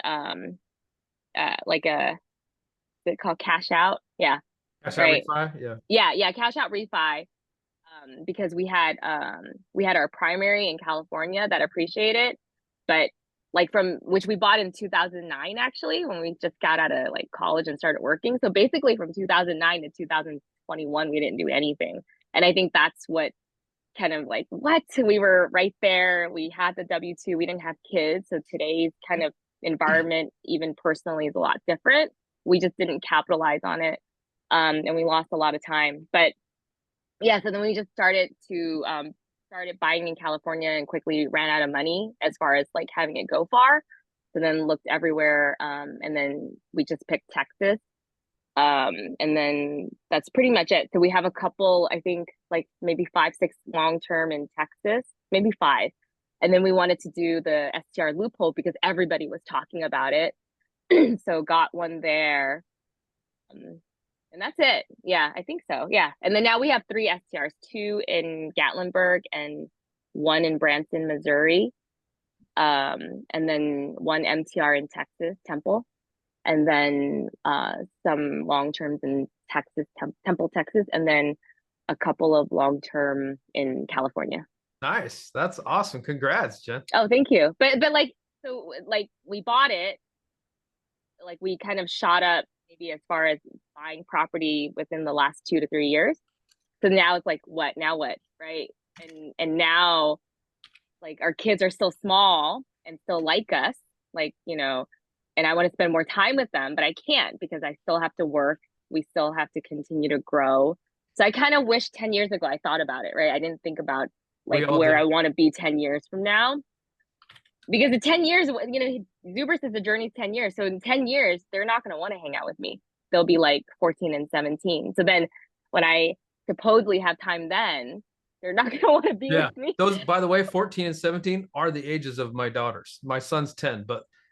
like is it called cash out? Yeah. Cash out Right. refi? Yeah. Yeah, cash out refi. Because we had our primary in California that appreciated, but like from which we bought in 2009 actually, when we just got out of like college and started working. So basically from 2009 to 2021 we didn't do anything. And I think that's what kind of like what we were right there. We had the W-2, we didn't have kids. So today's kind of environment, even personally, is a lot different. We just didn't capitalize on it. And we lost a lot of time. But yeah, so then we just started buying in California and quickly ran out of money as far as like having it go far. So then looked everywhere, and then we just picked Texas. And then that's pretty much it. So we have a couple, I think like maybe 5, 6 long-term in Texas, maybe 5. And then we wanted to do the STR loophole because everybody was talking about it. So got one there. And that's it. Yeah, I think so. Yeah. And then now we have 3 STRs, 2 in Gatlinburg and 1 in Branson, Missouri. And then 1 MTR in Texas, Temple. And then some long terms in Texas, Temple, Texas, and then a couple of long term in California. Nice. That's awesome. Congrats, Jen. Oh, thank you. But like, so like we bought it, like we kind of shot up maybe as far as buying property within the last 2 to 3 years. So now it's like, now what, right? And now like our kids are still small and still like us, like, and I want to spend more time with them, but I can't because I still have to work. We still have to continue to grow. So I kind of wish 10 years ago I thought about it, right? I didn't think about like where I want to be 10 years from now. Because in 10 years, Zuber says the journey's 10 years. So in 10 years, they're not going to want to hang out with me. They'll be like 14 and 17. So then when I supposedly have time then, they're not going to want to be with me. Those, by the way, 14 and 17 are the ages of my daughters. My son's 10,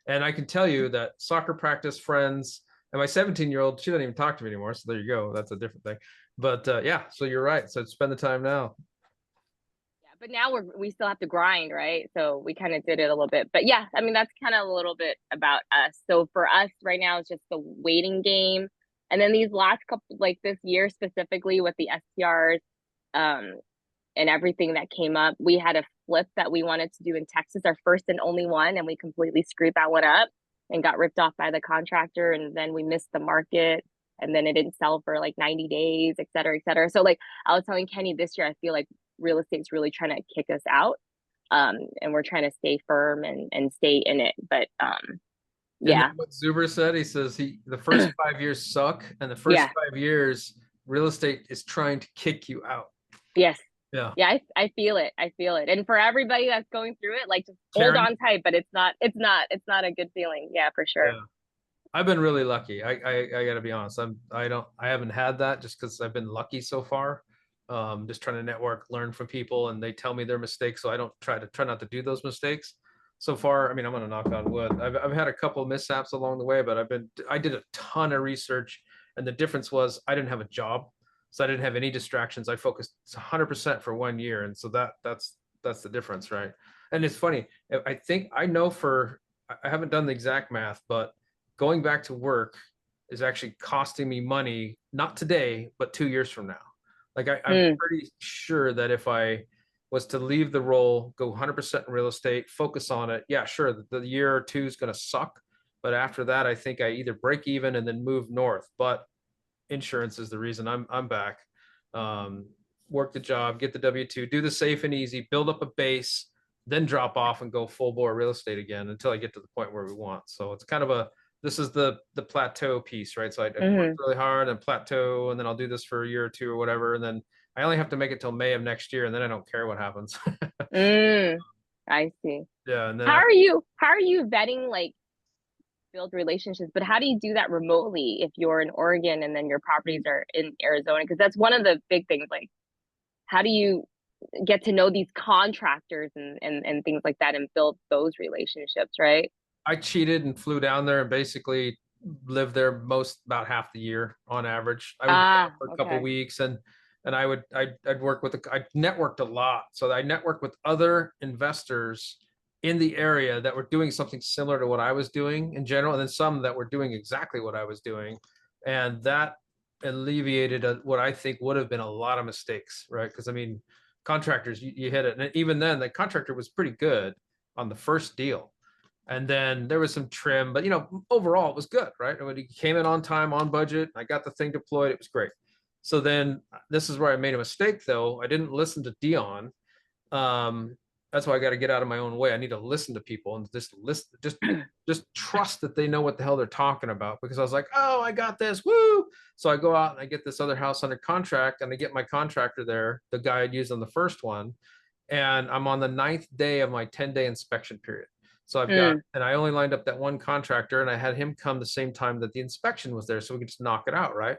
and I can tell you that soccer practice, friends, and my 17-year-old, she doesn't even talk to me anymore. So there you go. That's a different thing. But yeah, so you're right. So spend the time now. But now we still have to grind, right? So we kind of did it a little bit. But yeah, I mean, that's kind of a little bit about us. So for us right now, it's just the waiting game. And then these last couple, like this year specifically with the STRs and everything that came up, we had a flip that we wanted to do in Texas, our first and only one. And we completely screwed that one up and got ripped off by the contractor. And then we missed the market. And then it didn't sell for like 90 days, et cetera, et cetera. So like I was telling Kenny this year, I feel like real estate's really trying to kick us out. And we're trying to stay firm and stay in it. But yeah. What Zuber said, he says the first 5 years suck, and the first 5 years real estate is trying to kick you out. Yes. Yeah. Yeah, I feel it. I feel it. And for everybody that's going through it, like just hold on tight, but it's not a good feeling. Yeah, for sure. Yeah. I've been really lucky. I gotta be honest. I haven't had that just because I've been lucky so far. Just trying to network, learn from people, and they tell me their mistakes, so I don't try not to do those mistakes. So far, I mean, I'm gonna knock on wood. I've had a couple of mishaps along the way, but I did a ton of research, and the difference was I didn't have a job, so I didn't have any distractions. I focused 100% for 1 year, and so that's the difference, right? And it's funny. I think I know I haven't done the exact math, but going back to work is actually costing me money, not today, but 2 years from now. Like I'm pretty sure that if I was to leave the role, go 100% in real estate, focus on it, yeah, sure, the year or 2 is going to suck. But after that, I think I either break even and then move north. But insurance is the reason I'm back. Work the job, get the W-2, do the safe and easy, build up a base, then drop off and go full bore real estate again until I get to the point where we want. So it's kind of this is the plateau piece, right? So I work really hard and plateau, and then I'll do this for a year or two or whatever. And then I only have to make it till May of next year, and then I don't care what happens. I see. Yeah. And then how are you vetting like build relationships, but how do you do that remotely if you're in Oregon and then your properties are in Arizona? Because that's one of the big things. Like, how do you get to know these contractors and things like that and build those relationships, right? I cheated and flew down there and basically lived there about half the year on average. I would go down for a couple weeks, and I'd work with I networked a lot. So I networked with other investors in the area that were doing something similar to what I was doing in general, and then some that were doing exactly what I was doing. And that alleviated what I think would have been a lot of mistakes, right? Because I mean, contractors, you hit it. And even then, the contractor was pretty good on the first deal. And then there was some trim, but overall it was good, right? When he came in on time, on budget, I got the thing deployed, it was great. So then this is where I made a mistake though. I didn't listen to Dion. That's why I got to get out of my own way. I need to listen to people and just listen, just trust that they know what the hell they're talking about, because I was like, oh, I got this, woo. So I go out and I get this other house under contract, and I get my contractor there, the guy I'd used on the first one. And I'm on the 9th day of my 10-day inspection period. So I've got, and I only lined up that one contractor, and I had him come the same time that the inspection was there, so we could just knock it out, right?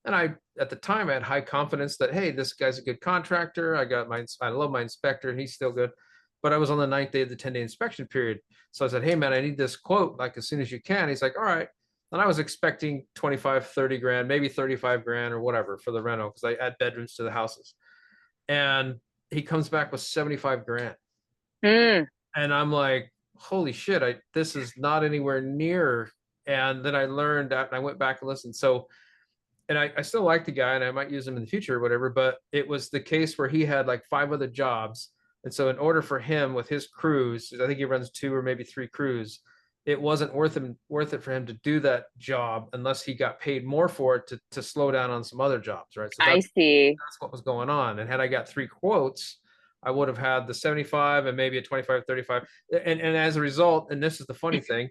And at the time, I had high confidence that, hey, this guy's a good contractor. I love my inspector, and he's still good. But I was on the 9th day of the 10-day inspection period. So I said, hey man, I need this quote like as soon as you can. He's like, all right. And I was expecting 25, 30 grand, maybe 35 grand or whatever for the rental, because I add bedrooms to the houses. And he comes back with 75 grand. And I'm like, holy shit, this is not anywhere near. And then I learned that, and I went back and listened. So, and I still like the guy, and I might use him in the future or whatever, but it was the case where he had like 5 other jobs. And so in order for him with his crews, I think he runs 2 or maybe 3 crews, it wasn't worth it for him to do that job unless he got paid more for it to slow down on some other jobs, right? So I see. That's what was going on. And had I got 3 quotes, I would have had the 75 and maybe a 25, 35. And as a result, and this is the funny thing,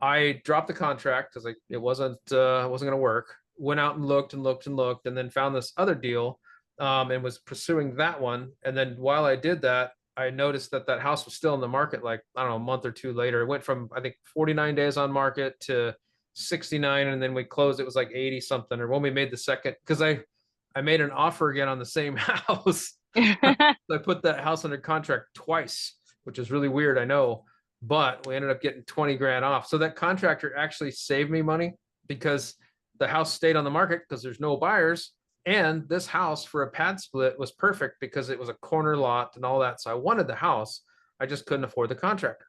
I dropped the contract because it wasn't going to work. Went out and looked, and then found this other deal, and was pursuing that one. And then while I did that, I noticed that house was still in the market. Like, I don't know, a month or 2 later, it went from, I think, 49 days on market to 69. And then we closed, it was like 80 something, or when we made the second, because I made an offer again on the same house. I put that house under contract twice, which is really weird, I know, but we ended up getting 20 grand off. So that contractor actually saved me money, because the house stayed on the market because there's no buyers. And this house for a pad split was perfect because it was a corner lot and all that. So I wanted the house, I just couldn't afford the contractor.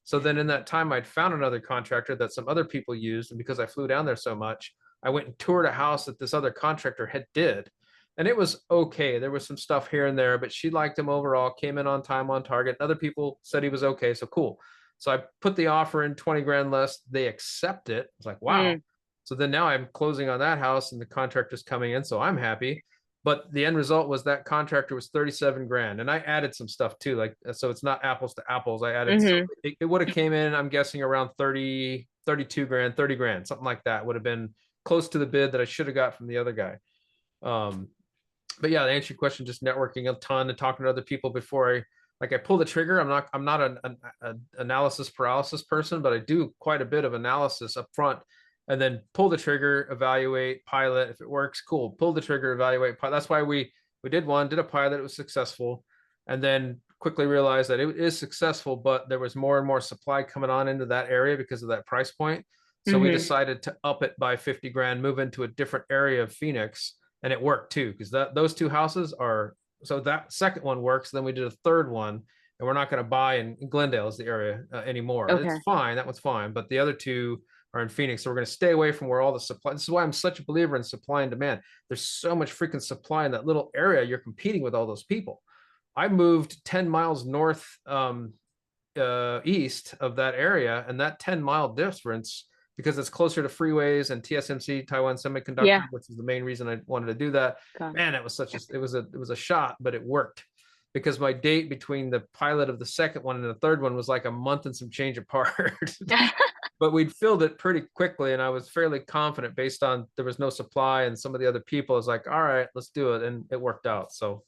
So then in that time, I'd found another contractor that some other people used. And because I flew down there so much, I went and toured a house that this other contractor did. And it was okay. There was some stuff here and there, but she liked him overall, came in on time, on target. And other people said he was okay. So cool. So I put the offer in 20 grand less. They accept it. I was like, wow. So then now I'm closing on that house and the contractor's coming in. So I'm happy. But the end result was that contractor was 37 grand. And I added some stuff too. Like, so it's not apples to apples. I added, it would have came in, I'm guessing around 30, 32 grand, 30 grand, something like that would have been close to the bid that I should have got from the other guy. But yeah, to answer your question, just networking a ton and talking to other people before I pull the trigger. I'm not an analysis paralysis person, but I do quite a bit of analysis up front, and then pull the trigger, evaluate, pilot. If it works, cool. Pull the trigger, evaluate, pilot. That's why we did a pilot. It was successful, and then quickly realized that it is successful, but there was more and more supply coming on into that area because of that price point. So we decided to up it by 50 grand, move into a different area of Phoenix, and it worked too, because those 2 houses are. So that second one works. Then we did a third one, and we're not going to buy in Glendale is the area anymore. Okay. It's fine. That one's fine. But the other 2 are in Phoenix. So we're going to stay away from where all the supply. This is why I'm such a believer in supply and demand. There's so much freaking supply in that little area. You're competing with all those people. I moved 10 miles north, east of that area, and that 10-mile difference, because it's closer to freeways and TSMC, Taiwan Semiconductor, which is the main reason I wanted to do that. Man, it was it was a shot, but it worked. because my date between the pilot of the second one and the third one was like a month and some change apart. But we'd filled it pretty quickly, and I was fairly confident based on there was no supply and some of the other people. I was like, all right, let's do it, and it worked out. So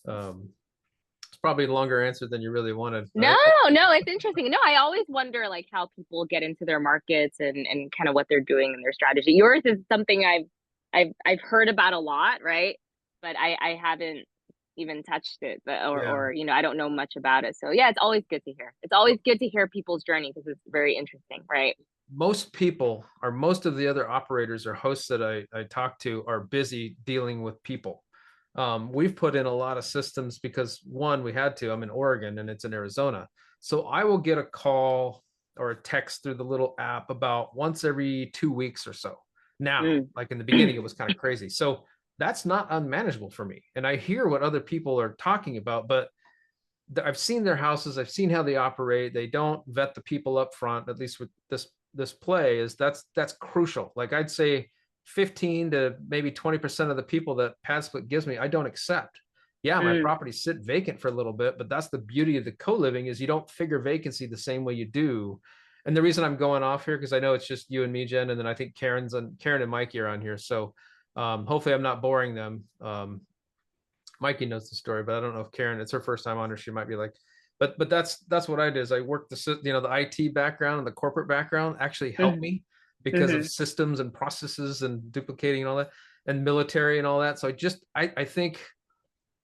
it's probably a longer answer than you really wanted. No, no, it's interesting. No, I always wonder like how people get into their markets and kind of what they're doing and their strategy. Yours is something I've heard about a lot, right? But I haven't even touched it, but or you know, I don't know much about it. So yeah, it's always good to hear. It's always good to hear people's journey because it's very interesting, right? Most people, or most of the other operators or hosts that I talk to, are busy dealing with people. We've put in a lot of systems because, one, we had to. I'm in Oregon and it's in Arizona, so I will get a call or a text through the little app about once every 2 weeks or so. Now, like in the beginning, it was kind of crazy. So that's not unmanageable for me. And I hear what other people are talking about, but I've seen their houses. I've seen how they operate. They don't vet the people up front, at least with this play. That's crucial. Like I'd say 15 to maybe 20% of the people that PadSplit gives me, I don't accept. Yeah, my properties sit vacant for a little bit, but that's the beauty of the co-living is you don't figure vacancy the same way you do. And the reason I'm going off here, because I know it's just you and me, Jen, and then I think Karen and Mikey are on here. So hopefully I'm not boring them. Mikey knows the story, but I don't know if Karen, it's her first time on her. She might be like, but that's what I did is I worked the IT background and the corporate background actually helped me because of systems and processes and duplicating and all that, and military and all that. So I think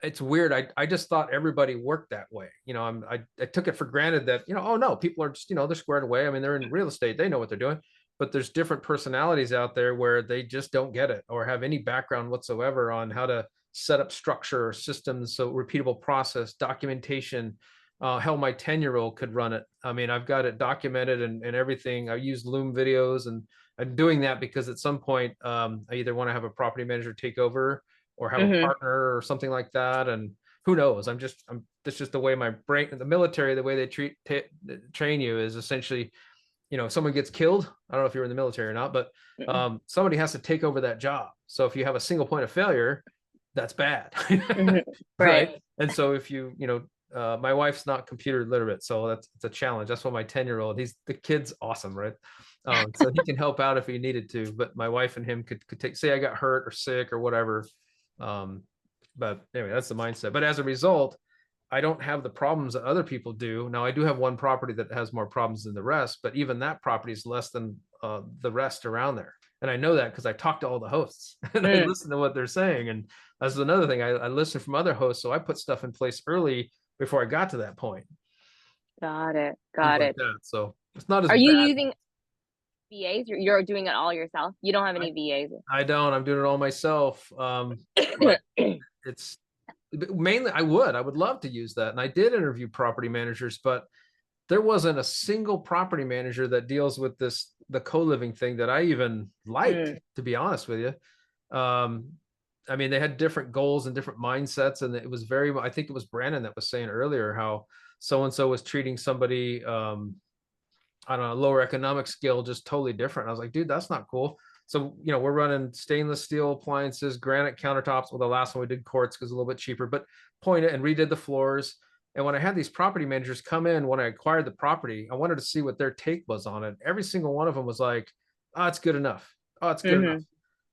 it's weird. I just thought everybody worked that way. I took it for granted that, oh no, people are just, they're squared away. I mean, they're in real estate. They know what they're doing, but there's different personalities out there where they just don't get it or have any background whatsoever on how to set up structure or systems. So repeatable process, documentation, hell, my 10-year-old could run it. I mean, I've got it documented and everything. I use Loom videos, and I'm doing that because at some point, I either want to have a property manager take over or have a partner or something like that. And who knows? That's just the way my brain, the military, the way they train you is essentially, if someone gets killed, I don't know if you're in the military or not, but somebody has to take over that job. So if you have a single point of failure, that's bad. Right. And so if my wife's not computer literate, so it's a challenge. That's why my 10-year-old, the kid's awesome, right? So he can help out if he needed to, but my wife and him could take, say I got hurt or sick or whatever. But anyway, that's the mindset. But as a result, I don't have the problems that other people do. Now I do have one property that has more problems than the rest, but even that property is less than the rest around there. And I know that because I talk to all the hosts and I listen to what they're saying. And that's another thing. I listen from other hosts. So I put stuff in place early before I got to that point. Got it. So it's not as Are you bad. using VAs? You're doing it all yourself? You don't have any VAs? I don't. I'm doing it all myself. It's mainly, I would love to use that. And I did interview property managers, but there wasn't a single property manager that deals with the co-living thing that I even liked, to be honest with you. I mean, they had different goals and different mindsets, and it was I think it was Brandon that was saying earlier how so-and-so was treating somebody, on a lower economic scale, just totally different. I was like, dude, that's not cool. So, we're running stainless steel appliances, granite countertops. Well, the last one we did quartz because it's a little bit cheaper, but pointed and redid the floors. And when I had these property managers come in, when I acquired the property, I wanted to see what their take was on it. Every single one of them was like, oh, it's good enough. Oh, it's good enough.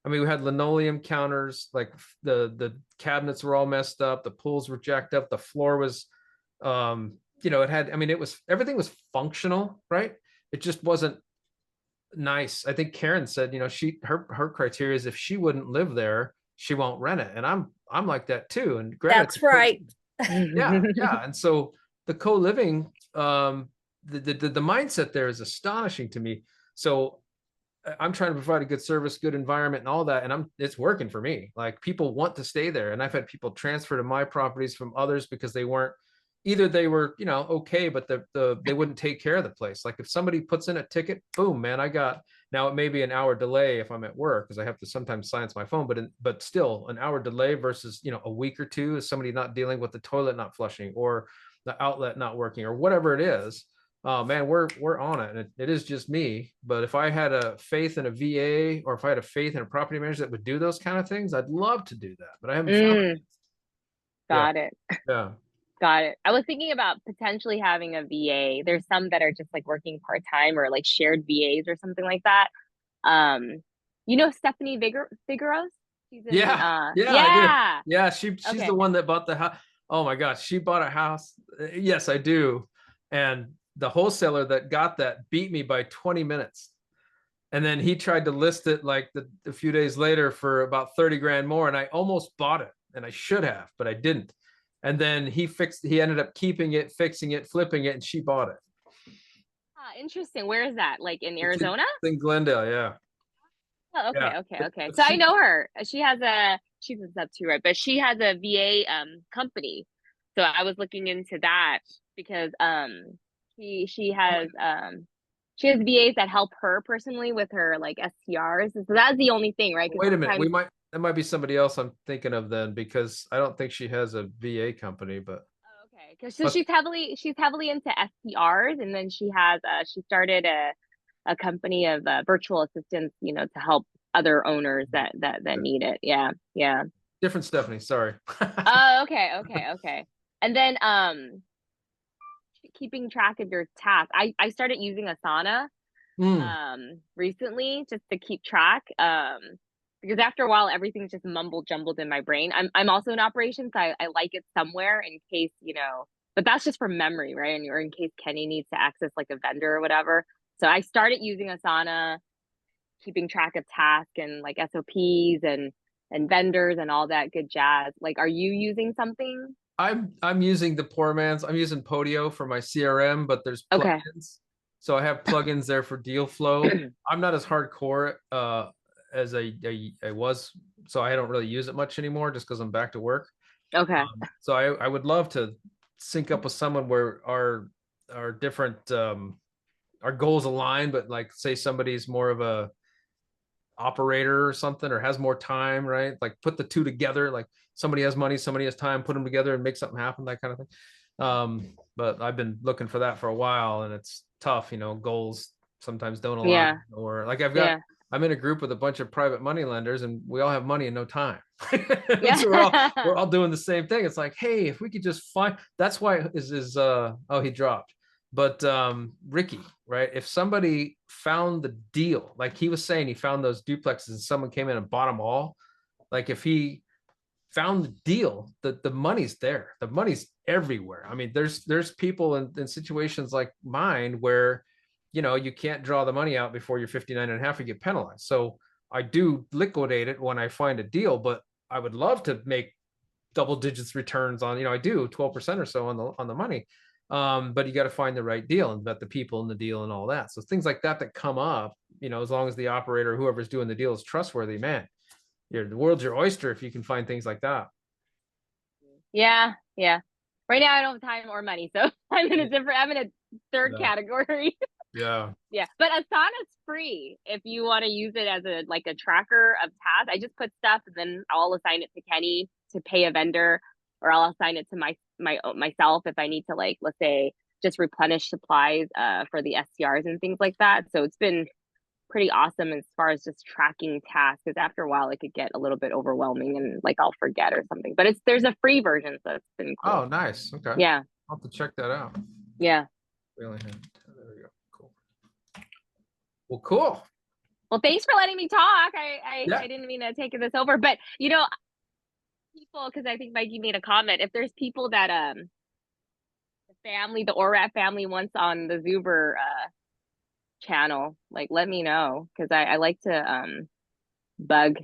I mean, we had linoleum counters, like the cabinets were all messed up. The pools were jacked up. The floor was, everything was functional, right? It just wasn't nice. I think Karen said, her criteria is if she wouldn't live there, she won't rent it. And I'm like that too. And that's right. Yeah. And so the co-living, the mindset there is astonishing to me. So I'm trying to provide a good service, good environment and all that. And it's working for me. Like people want to stay there. And I've had people transfer to my properties from others because they were, okay, but they wouldn't take care of the place. Like if somebody puts in a ticket, boom, man, now it may be an hour delay if I'm at work because I have to sometimes silence my phone, but still an hour delay versus, a week or two is somebody not dealing with the toilet not flushing or the outlet not working or whatever it is. Man, we're on it. And it is just me. But if I had a faith in a VA or if I had a faith in a property manager that would do those kind of things, I'd love to do that. But I haven't found it. Got it. Yeah. Got it. I was thinking about potentially having a VA. There's some that are just like working part-time or like shared VAs or something like that. You know Stephanie Figueroa? She's in Yeah, I do. yeah. Yeah, she's Okay. the one that bought the house. Oh my gosh, she bought a house. Yes, I do. And the wholesaler that got that beat me by 20 minutes. And then he tried to list it like a few days later for about 30 grand more. And I almost bought it, and I should have, but I didn't. And then he ended up keeping it, fixing it, flipping it, and she bought it. Interesting. Where is that? Like in It's Arizona? in Glendale, yeah. Oh, okay, Yeah. okay. But So I she- know her. She's a sub too, right? But she has a VA company. So I was looking into that because she has VAs that help her personally with her like STRs. So that's the only thing, right? 'Cause Wait a minute, sometimes that might be somebody else I'm thinking of then, because I don't think she has a VA company, but oh, okay, because so But- she's heavily into STRs, and then she has she started a company of virtual assistants, you know, to help other owners that need it. Yeah, yeah. different Stephanie, sorry. Oh, okay. And then keeping track of your tasks. I started using Asana recently just to keep track. Because after a while everything's just mumbled jumbled in my brain. I'm also in operations, so I like it somewhere in case, you know, but that's just for memory, right? And or in case Kenny needs to access like a vendor or whatever. So I started using Asana, keeping track of tasks and like SOPs and vendors and all that good jazz. Like, are you using something? I'm using the poor man's. I'm using Podio for my CRM, but there's Okay. plugins. So I have plugins there for deal flow. I'm not as hardcore as I was, so I don't really use it much anymore just because I'm back to work. Okay. So I would love to sync up with someone where our different our goals align, but like say somebody's more of a operator or something, or has more time, right? Like put the two together, like somebody has money, somebody has time, put them together and make something happen, that kind of thing. But I've been looking for that for a while, and it's tough, you know, goals sometimes don't align. Yeah. Or like Yeah. I'm in a group with a bunch of private money lenders, and we all have money and no time. Yeah. So we're all doing the same thing. It's like, hey, if we could just find, that's why is oh, he dropped. But Ricky, right? If somebody found the deal, like he was saying, he found those duplexes and someone came in and bought them all. Like if he found the deal, the money's there. The money's everywhere. I mean, there's people in situations like mine where, you know, you can't draw the money out before you're 59 and a half, you get penalized. So I do liquidate it when I find a deal, but I would love to make double digits returns on, you know, I do 12% or so on the money. But you got to find the right deal and vet the people in the deal and all that. So things like that come up, you know, as long as the operator, whoever's doing the deal, is trustworthy, man, the world's your oyster if you can find things like that. Yeah. Right now I don't have time or money, so I'm in a third Yeah. category. Yeah. Yeah, but Asana's free if you want to use it as a tracker of tasks. I just put stuff and then I'll assign it to Kenny to pay a vendor, or I'll assign it to myself if I need to, like, let's say just replenish supplies for the STRs and things like that. So it's been pretty awesome as far as just tracking tasks, because after a while it could get a little bit overwhelming and like I'll forget or something. But there's a free version, so it's been cool. Oh, nice. Okay. Yeah. I'll have to check that out. Yeah. Really. There we go. Cool. Well, cool. Well, thanks for letting me talk. Yeah. I didn't mean to take this over, but you know, people, because I think Mikey made a comment. If there's people that the ORAAT family wants on the Zuber channel, like let me know, because I like to bug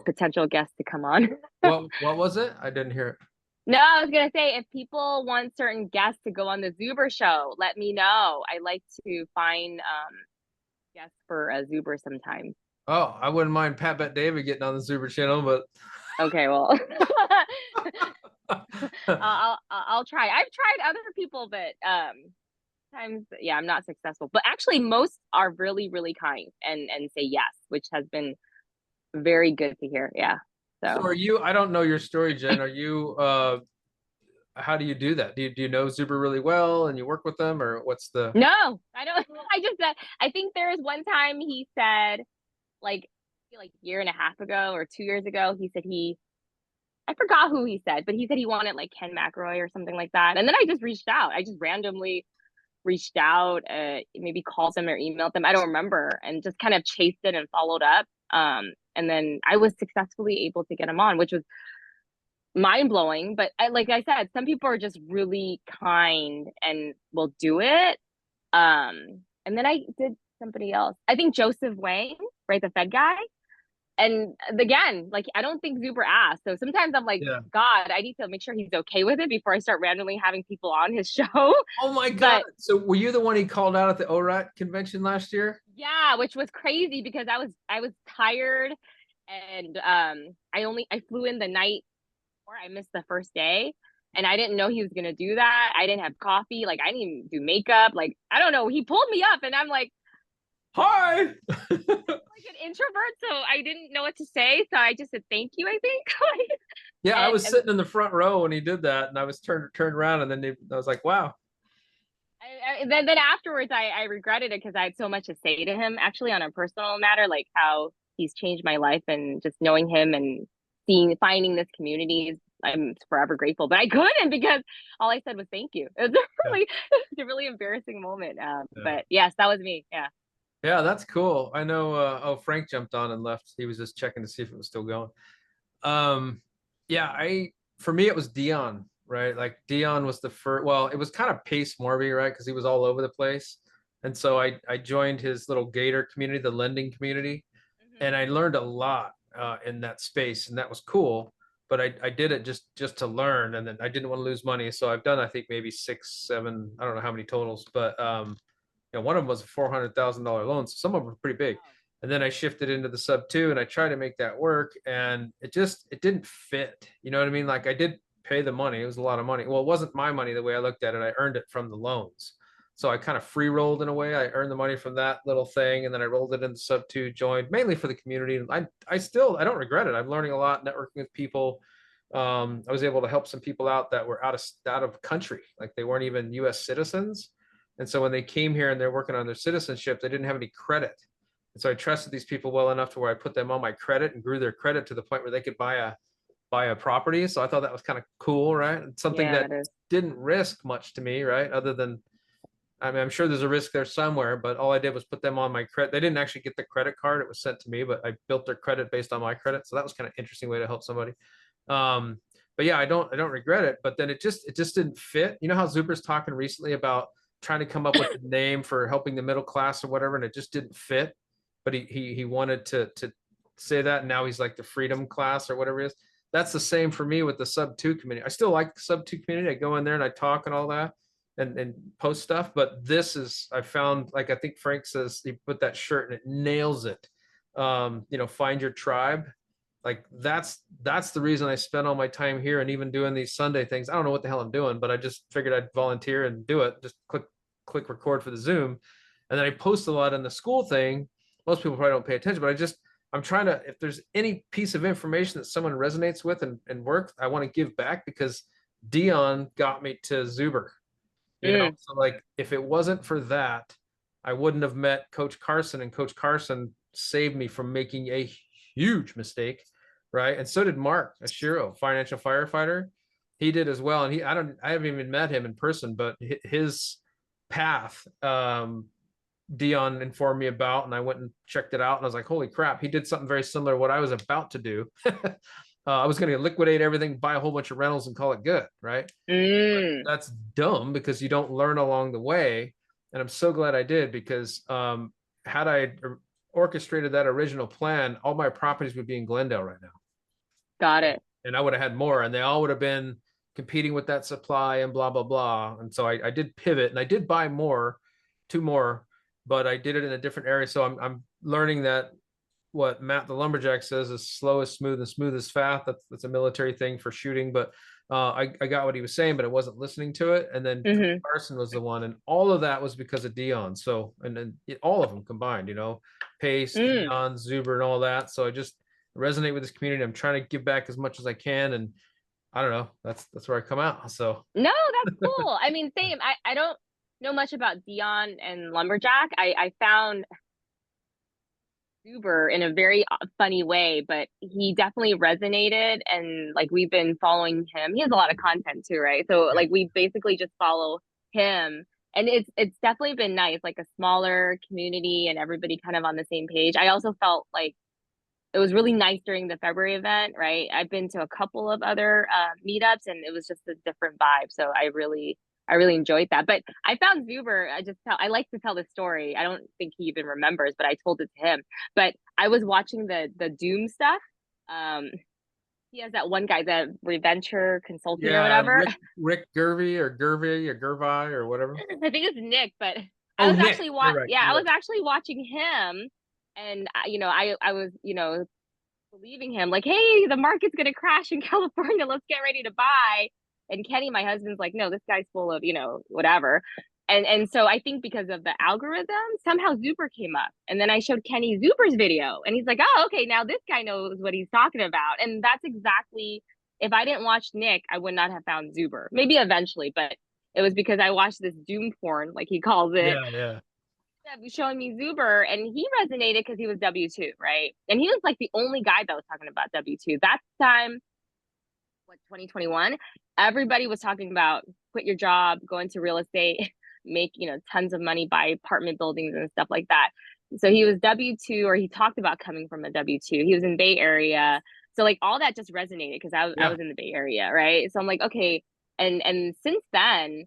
potential guests to come on. What was it? I didn't hear it. No, I was gonna say, if people want certain guests to go on the Zuber show, let me know. I like to find guests for a Zuber sometimes. Oh, I wouldn't mind Pat Bet David getting on the Zuber channel, but okay, well, I'll try. I've tried other people, but sometimes, yeah, I'm not successful. But actually, most are really, really kind and say yes, which has been very good to hear. Yeah. So are you? I don't know your story, Jen. Are you? How do you do that? Do you know Zuber really well and you work with them, or what's the? No, I don't. I just said. I think there was one time he said, like a year and a half ago or 2 years ago, he said he I forgot who he said, but he said he wanted like Ken McElroy or something like that. And then I just reached out. I just randomly reached out, maybe called them or emailed them. I don't remember, and just kind of chased it and followed up. And then I was successfully able to get him on, which was mind blowing. But like I said, some people are just really kind and will do it. And then I did somebody else. I think Joseph Wang, right, the Fed guy. And again, like I don't think Zuber asked. So sometimes I'm like, Yeah. God, I need to make sure he's okay with it before I start randomly having people on his show. Oh my God. But So were you the one he called out at the ORAAT convention last year? yeah, which was crazy because I was tired, and I flew in the night before. I missed the first day, and I didn't know he was gonna do that. I didn't have coffee, like I didn't even do makeup. Like I don't know. He pulled me up and I'm like, Hi. like an introvert, so I didn't know what to say. So I just said thank you, I think. Yeah, I was And sitting in the front row when he did that, and I was turned around, and then I was like, wow. then afterwards I regretted it because I had so much to say to him, actually, on a personal matter, like how he's changed my life, and just knowing him and finding this community, I'm forever grateful. But I couldn't because all I said was thank you. It was it's a really embarrassing moment. But yes, that was me. Yeah. Yeah, that's cool. I know. Oh, Frank jumped on and left. He was just checking to see if it was still going. Yeah, for me it was Dion, right? Like Dion was the first. Well, it was kind of Pace Morby, right? Because he was all over the place, and so I joined his little Gator community, the lending community, and I learned a lot in that space, and that was cool. But I did it just to learn, and then I didn't want to lose money, so I've done I think maybe 6, 7, I don't know how many totals, but one of them was a $400,000 loan, so some of them were pretty big. And then I shifted into the sub 2 and I tried to make that work, and it didn't fit. You know what I mean? Like I did pay the money. It was a lot of money. Well, it wasn't my money the way I looked at it. I earned it from the loans. So I kind of free rolled in a way. I earned the money from that little thing, and then I rolled it into sub 2, joined mainly for the community. And I don't regret it. I'm learning a lot, networking with people. I was able to help some people out that were out of country, like they weren't even US citizens. And so when they came here and they're working on their citizenship, they didn't have any credit. And so I trusted these people well enough to where I put them on my credit and grew their credit to the point where they could buy a property. So I thought that was kind of cool, right? It's something Yeah, that didn't risk much to me, right? Other than, I mean, I'm sure there's a risk there somewhere, but all I did was put them on my credit. They didn't actually get the credit card. It was sent to me, but I built their credit based on my credit. So that was kind of interesting way to help somebody. But yeah, I don't regret it, but then it just didn't fit. You know how Zuber's talking recently about trying to come up with a name for helping the middle class or whatever, and it just didn't fit. But he wanted to say that, and now he's like the freedom class or whatever it is. That's the same for me with the sub 2 community. I still like the sub 2 community. I go in there and I talk and all that and post stuff. But this is, I found, like I think Frank says, he put that shirt and it nails it. Find your tribe. Like that's the reason I spend all my time here, and even doing these Sunday things. I don't know what the hell I'm doing, but I just figured I'd volunteer and do it. Just click record for the Zoom. And then I post a lot on the school thing. Most people probably don't pay attention, but I'm trying to, if there's any piece of information that someone resonates with and works, I want to give back, because Dion got me to Zuber. So like if it wasn't for that, I wouldn't have met Coach Carson, and Coach Carson saved me from making a huge mistake, right? And so did Mark Ashiro, financial firefighter. He did as well. And I haven't even met him in person, but his path, Dion informed me about, and I went and checked it out, and I was like, holy crap, he did something very similar to what I was about to do. I was going to liquidate everything, buy a whole bunch of rentals and call it good, right? That's dumb, because you don't learn along the way. And I'm so glad I did, because had I orchestrated that original plan, all my properties would be in Glendale right now. Got it. And I would have had more, and they all would have been competing with that supply and blah, blah, blah. And so I did pivot, and I did buy 2 more, but I did it in a different area. So I'm learning that what Matt the lumberjack says is slow is smooth and smooth is fast. That's a military thing for shooting, but I got what he was saying, but I wasn't listening to it. And then Carson was the one, and all of that was because of Dion. So, and then all of them combined, Pace, Dion, Zuber, and all that. So I just resonate with this community. I'm trying to give back as much as I can, and I don't know. That's where I come out. So no, that's cool. I mean, same. I don't know much about Dion and lumberjack. I found Zuber in a very funny way, but he definitely resonated, and like we've been following him. He has a lot of content too, right? So like we basically just follow him, and it's definitely been nice, like a smaller community and everybody kind of on the same page. I also felt like it was really nice during the February event, right? I've been to a couple of other meetups, and it was just a different vibe. So I really enjoyed that. But I found Zuber. I like to tell the story. I don't think he even remembers, but I told it to him. But I was watching the Doom stuff. He has that one guy, the Reventure Consulting or whatever. Rick Gervais or Gervais or whatever. I think it's Nick, but Oh, I was Nick. actually Right. I was actually watching him, and I was believing him, like, hey, the market's gonna crash in California, let's get ready to buy. And Kenny, my husband's like, no, this guy's full of whatever. And so I think because of the algorithm, somehow Zuber came up, and then I showed Kenny Zuber's video, and he's like, oh, okay, now this guy knows what he's talking about. And that's exactly, if I didn't watch Nick, I would not have found Zuber. Maybe eventually, but it was because I watched this doom porn, like he calls it. Yeah. Showing me Zuber, and he resonated because he was W2, right? And he was like the only guy that was talking about W2. That time, 2021, everybody was talking about quit your job, go into real estate, make tons of money, buy apartment buildings and stuff like that. So he was W2, or he talked about coming from a W2. He was in Bay Area, so like all that just resonated because I was in the Bay Area, right? So I'm like, okay, and since then,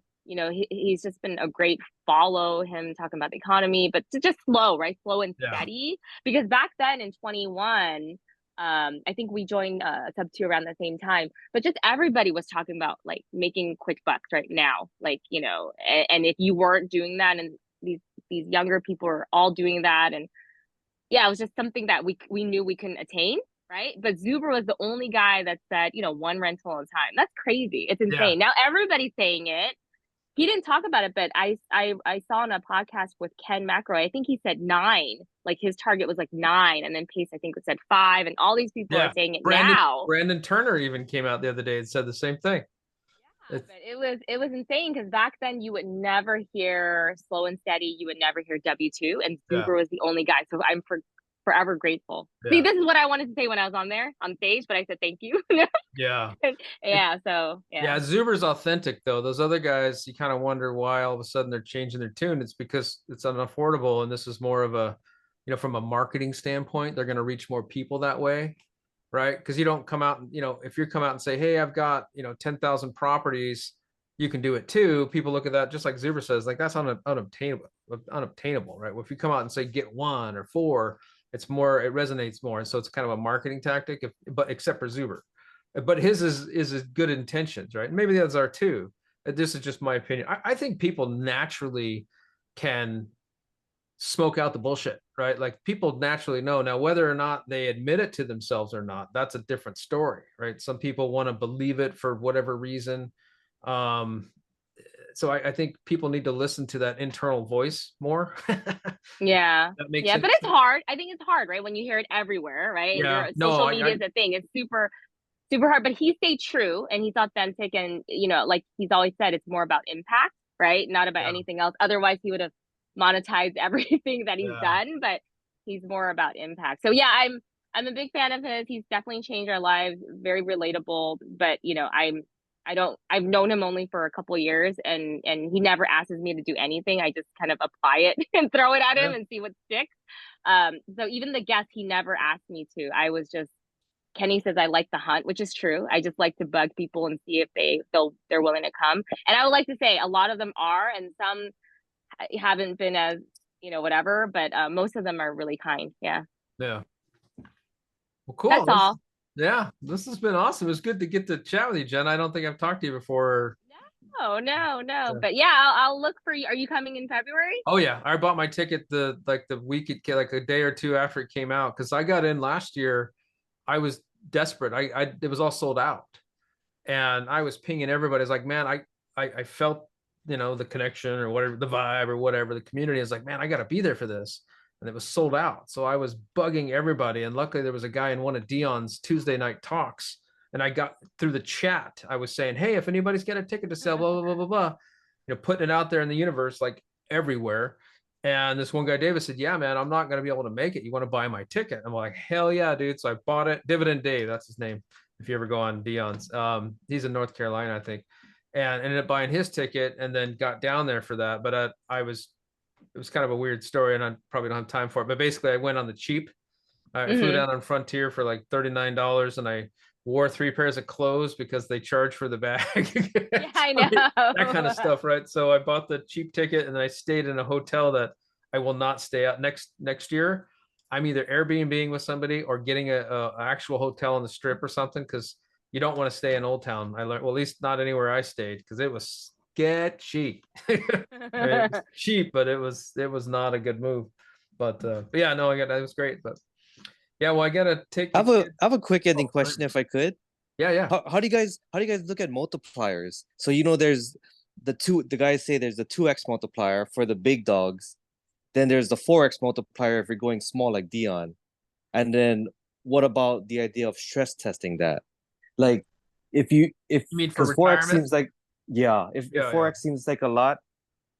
he's just been a great follow, him talking about the economy, but just slow, right? Slow and steady. Because back then in 21, I think we joined Sub 2 around the same time, but just everybody was talking about like making quick bucks right now, like, and if you weren't doing that, and these younger people are all doing that, and it was just something that we knew we couldn't attain, right? But Zuber was the only guy that said, one rental at a time. That's crazy. It's insane. Now everybody's saying it. He didn't talk about it, but I saw on a podcast with Ken McElroy, I think he said 9, like his target was like 9, and then Pace I think said 5, and all these people are saying it now. Brandon Turner even came out the other day and said the same thing. But it was insane, because back then you would never hear Slow and Steady, you would never hear W2, and Zuber was the only guy. So I'm forever grateful. See, this is what I wanted to say when I was on stage, but I said thank you. Zuber's authentic though. Those other guys, you kind of wonder why all of a sudden they're changing their tune. It's because it's unaffordable, and this is more of a, from a marketing standpoint, they're going to reach more people that way, right? Because you don't come out and, if you come out and say, hey, I've got 10,000 properties, you can do it too. People look at that, just like Zuber says, like that's unobtainable, right? Well, if you come out and say get 1 or 4, it resonates more. And so it's kind of a marketing tactic, but except for Zuber. But his is good intentions, right? Maybe the others are too. This is just my opinion. I think people naturally can smoke out the bullshit, right? Like people naturally know. Now, whether or not they admit it to themselves or not, that's a different story, right? Some people want to believe it for whatever reason. So I think people need to listen to that internal voice more. That makes sense. But it's hard. I think it's hard, right? When you hear it everywhere, right? Social media is a thing. It's super hard, but he stayed true and he's authentic, and like he's always said, it's more about impact, right? Not about anything else. Otherwise he would have monetized everything that he's done, but he's more about impact. So I'm a big fan of his. He's definitely changed our lives, very relatable, but I've known him only for a couple of years, and he never asks me to do anything. I just kind of apply it and throw it at him and see what sticks. So even the guests, he never asked me to. I was just, Kenny says I like to hunt, which is true. I just like to bug people and see if they're willing to come. And I would like to say a lot of them are, and some haven't been as, whatever, but most of them are really kind. Yeah. Well, cool. That's all. Yeah, this has been awesome. It was good to get to chat with you, Jen. I don't think I've talked to you before. No. But yeah, I'll look for you. Are you coming in February? Oh yeah, I bought my ticket the week like a day or two after it came out, because I got in last year. I was desperate. It was all sold out, and I was pinging everybody. I was like, man, I felt the connection or whatever, the vibe or whatever. The community is like, man, I got to be there for this. And it was sold out. So I was bugging everybody. And luckily there was a guy in one of Dion's Tuesday night talks. And I got through the chat. I was saying, hey, if anybody's got a ticket to sell, blah, blah, blah, blah, blah, putting it out there in the universe, like everywhere. And this one guy, David, said, yeah, man, I'm not going to be able to make it. You want to buy my ticket? I'm like, hell yeah, dude. So I bought it. Dividend Dave, that's his name. If you ever go on Dion's, he's in North Carolina, I think, and ended up buying his ticket and then got down there for that. But it was kind of a weird story and I probably don't have time for it. But basically I went on the cheap. I flew down on Frontier for like $39 and I wore 3 pairs of clothes because they charge for the bag. Yeah, I know. That kind of stuff, right? So I bought the cheap ticket and then I stayed in a hotel that I will not stay at next year. I'm either Airbnb-ing with somebody or getting a actual hotel on the strip or something because you don't want to stay in Old Town. I learned, well, at least not anywhere I stayed because it was sketchy. It was cheap, but it was not a good move. But yeah, no, it was great. But yeah, well, I gotta take. I have a quick ending question if I could. Yeah. How do you guys look at multipliers? So there's the guys say there's the 2x multiplier for the big dogs. Then there's the 4x multiplier if you're going small like Dion. And then what about the idea of stress testing that? Like if you mean for 4x retirement? seems like if 4x seems like a lot,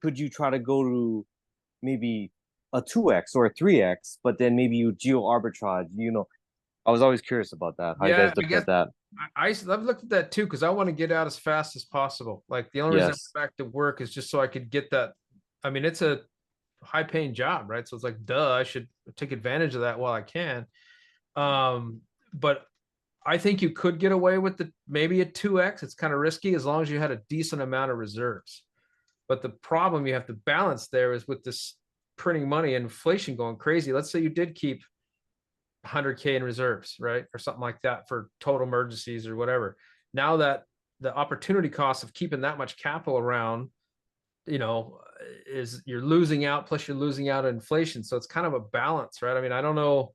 could you try to go to maybe a 2x or a 3x, but then maybe you geo arbitrage, I was always curious about that. How you guys look at that? I've looked at that too because I want to get out as fast as possible. Like the only reason I went back to work is just so I could get that. I mean, it's a high paying job, right? So it's like, duh, I should take advantage of that while I can. But I think you could get away with maybe a 2x. It's kind of risky as long as you had a decent amount of reserves. But the problem you have to balance there is with this printing money and inflation going crazy. Let's say you did keep 100K in reserves, right? Or something like that for total emergencies or whatever. Now that the opportunity cost of keeping that much capital around, is you're losing out, plus you're losing out on inflation. So it's kind of a balance, right? I mean, I don't know.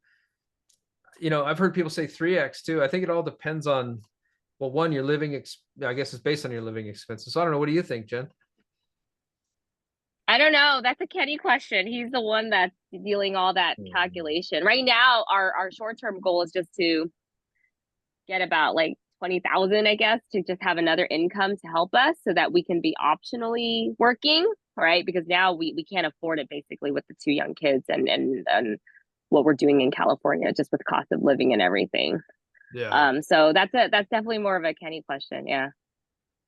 I've heard people say 3x too. I think it all depends on, well, one, your living, I guess it's based on your living expenses. So I don't know. What do you think, Jen? I don't know. That's a Kenny question. He's the one that's dealing all that calculation. Right now, our short-term goal is just to get about like 20,000, I guess, to just have another income to help us so that we can be optionally working, right? Because now we can't afford it basically with the 2 young kids and what we're doing in California, just with the cost of living and everything. Yeah. So that's definitely more of a Kenny question. Yeah.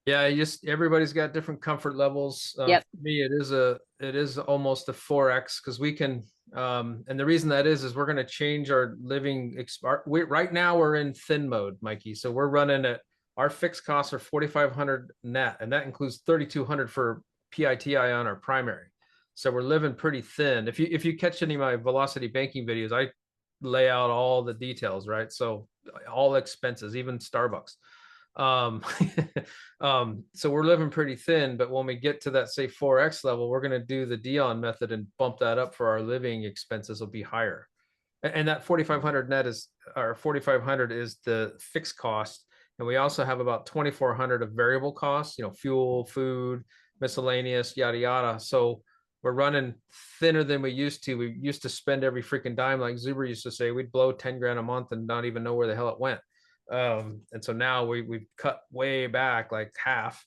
Yeah, everybody's got different comfort levels. Yep. For me, it is almost a 4x because we can, and the reason that is we're going to change our living. Right now we're in thin mode, Mikey. So we're running at our fixed costs are 4,500 net, and that includes 3,200 for PITI on our primary. So we're living pretty thin. If you catch any of my velocity banking videos, I lay out all the details, right? So all expenses, even Starbucks. So we're living pretty thin, but when we get to that, say 4x level, we're going to do the Dion method and bump that up for our living expenses will be higher. And that 4,500 net is, or 4,500 is the fixed cost. And we also have about 2,400 of variable costs, fuel, food, miscellaneous, yada, yada. So we're running thinner than we used to. We used to spend every freaking dime. Like Zuber used to say, we'd blow 10 grand a month and not even know where the hell it went. And so now we've cut way back like half,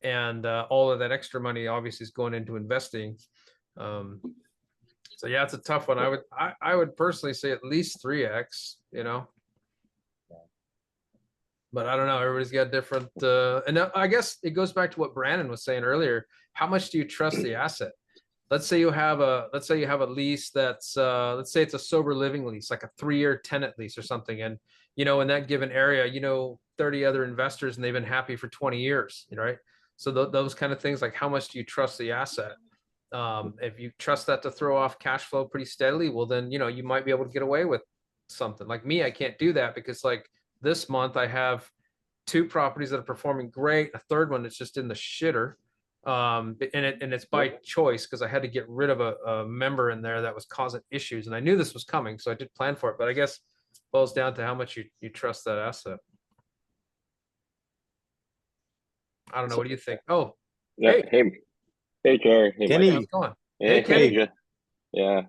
and all of that extra money obviously is going into investing. So yeah, it's a tough one. I would personally say at least 3x, but I don't know. Everybody's got different, and I guess it goes back to what Brandon was saying earlier. How much do you trust the asset? Let's say you have a lease that's let's say it's a sober living lease, like a 3-year tenant lease or something, and in that given area, 30 other investors and they've been happy for 20 years, right? So those kind of things, like how much do you trust the asset? If you trust that to throw off cash flow pretty steadily, well then, you might be able to get away with something. Like me, I can't do that because like this month I have 2 properties that are performing great, a third one that's just in the shitter. And it's by choice because I had to get rid of a member in there that was causing issues, and I knew this was coming, so I did plan for it. But I guess boils down to how much you trust that asset. I don't know. What do you think? Oh, yeah. Hey, Jerry. Hey, Kenny. how's it going? Hey, Kenny. Yeah.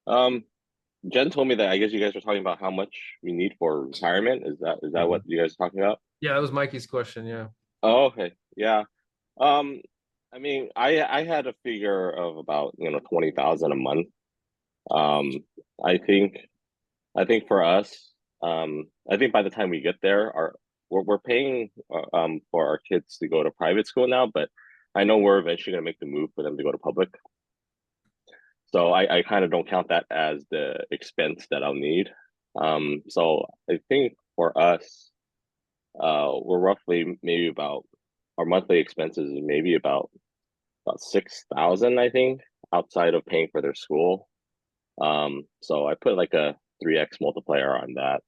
Jen told me that I guess you guys are talking about how much we need for retirement. Is that what you guys are talking about? Yeah, that was Mikey's question. Yeah. Oh, okay. Yeah. I mean, I had a figure of about 20,000 a month. I think for us, I think by the time we get there, we're paying for our kids to go to private school now, but I know we're eventually gonna make the move for them to go to public. So I kind of don't count that as the expense that I'll need. So I think for us, we're roughly maybe about our monthly expenses is maybe about 6,000, I think, outside of paying for their school. So I put like a 3x multiplier on that.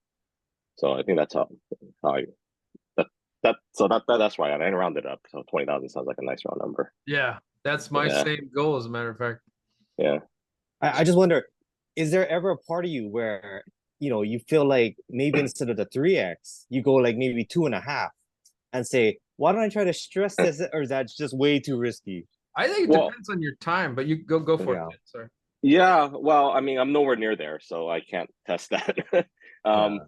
So I think that's how I that's why I rounded up. So 20,000 sounds like a nice round number. Yeah, that's my Yeah. same goal, as a matter of fact. Yeah. I just wonder, is there ever a part of you where, you feel like maybe instead of the 3x, you go like maybe 2.5 and say, why don't I try to stress this, or is that just way too risky? I think it Well- depends on your time, but you go for Yeah. it. Sorry. Yeah, well, I mean, I'm nowhere near there, so I can't test that. Yeah.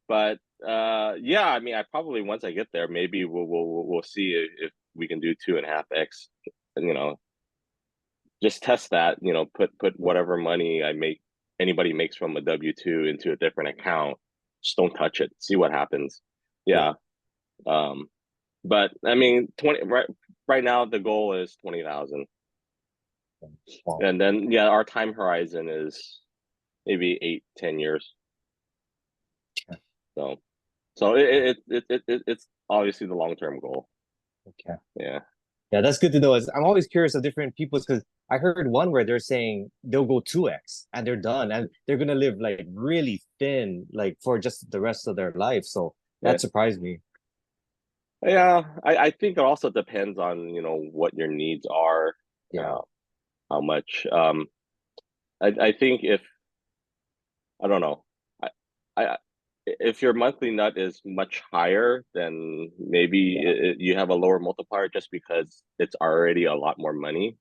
But yeah, I mean, I probably once I get there, maybe we'll see if we can do 2.5x. Just test that. Put whatever money anybody makes from a W-2 into a different account. Just don't touch it. See what happens. Yeah. But I mean, right now the goal is 20,000. Wow. And then yeah, our time horizon is maybe 8-10 years. Okay. So it's obviously the long-term goal. Okay. Yeah. Yeah, that's good to know. I'm always curious of different people's, because I heard one where they're saying they'll go 2x and they're done and they're gonna live like really thin, like for just the rest of their life. So that Yeah. surprised me. Yeah, I think it also depends on what your needs are. Yeah. How much. I think I don't know. I if your monthly nut is much higher, then maybe you have a lower multiplier just because it's already a lot more money.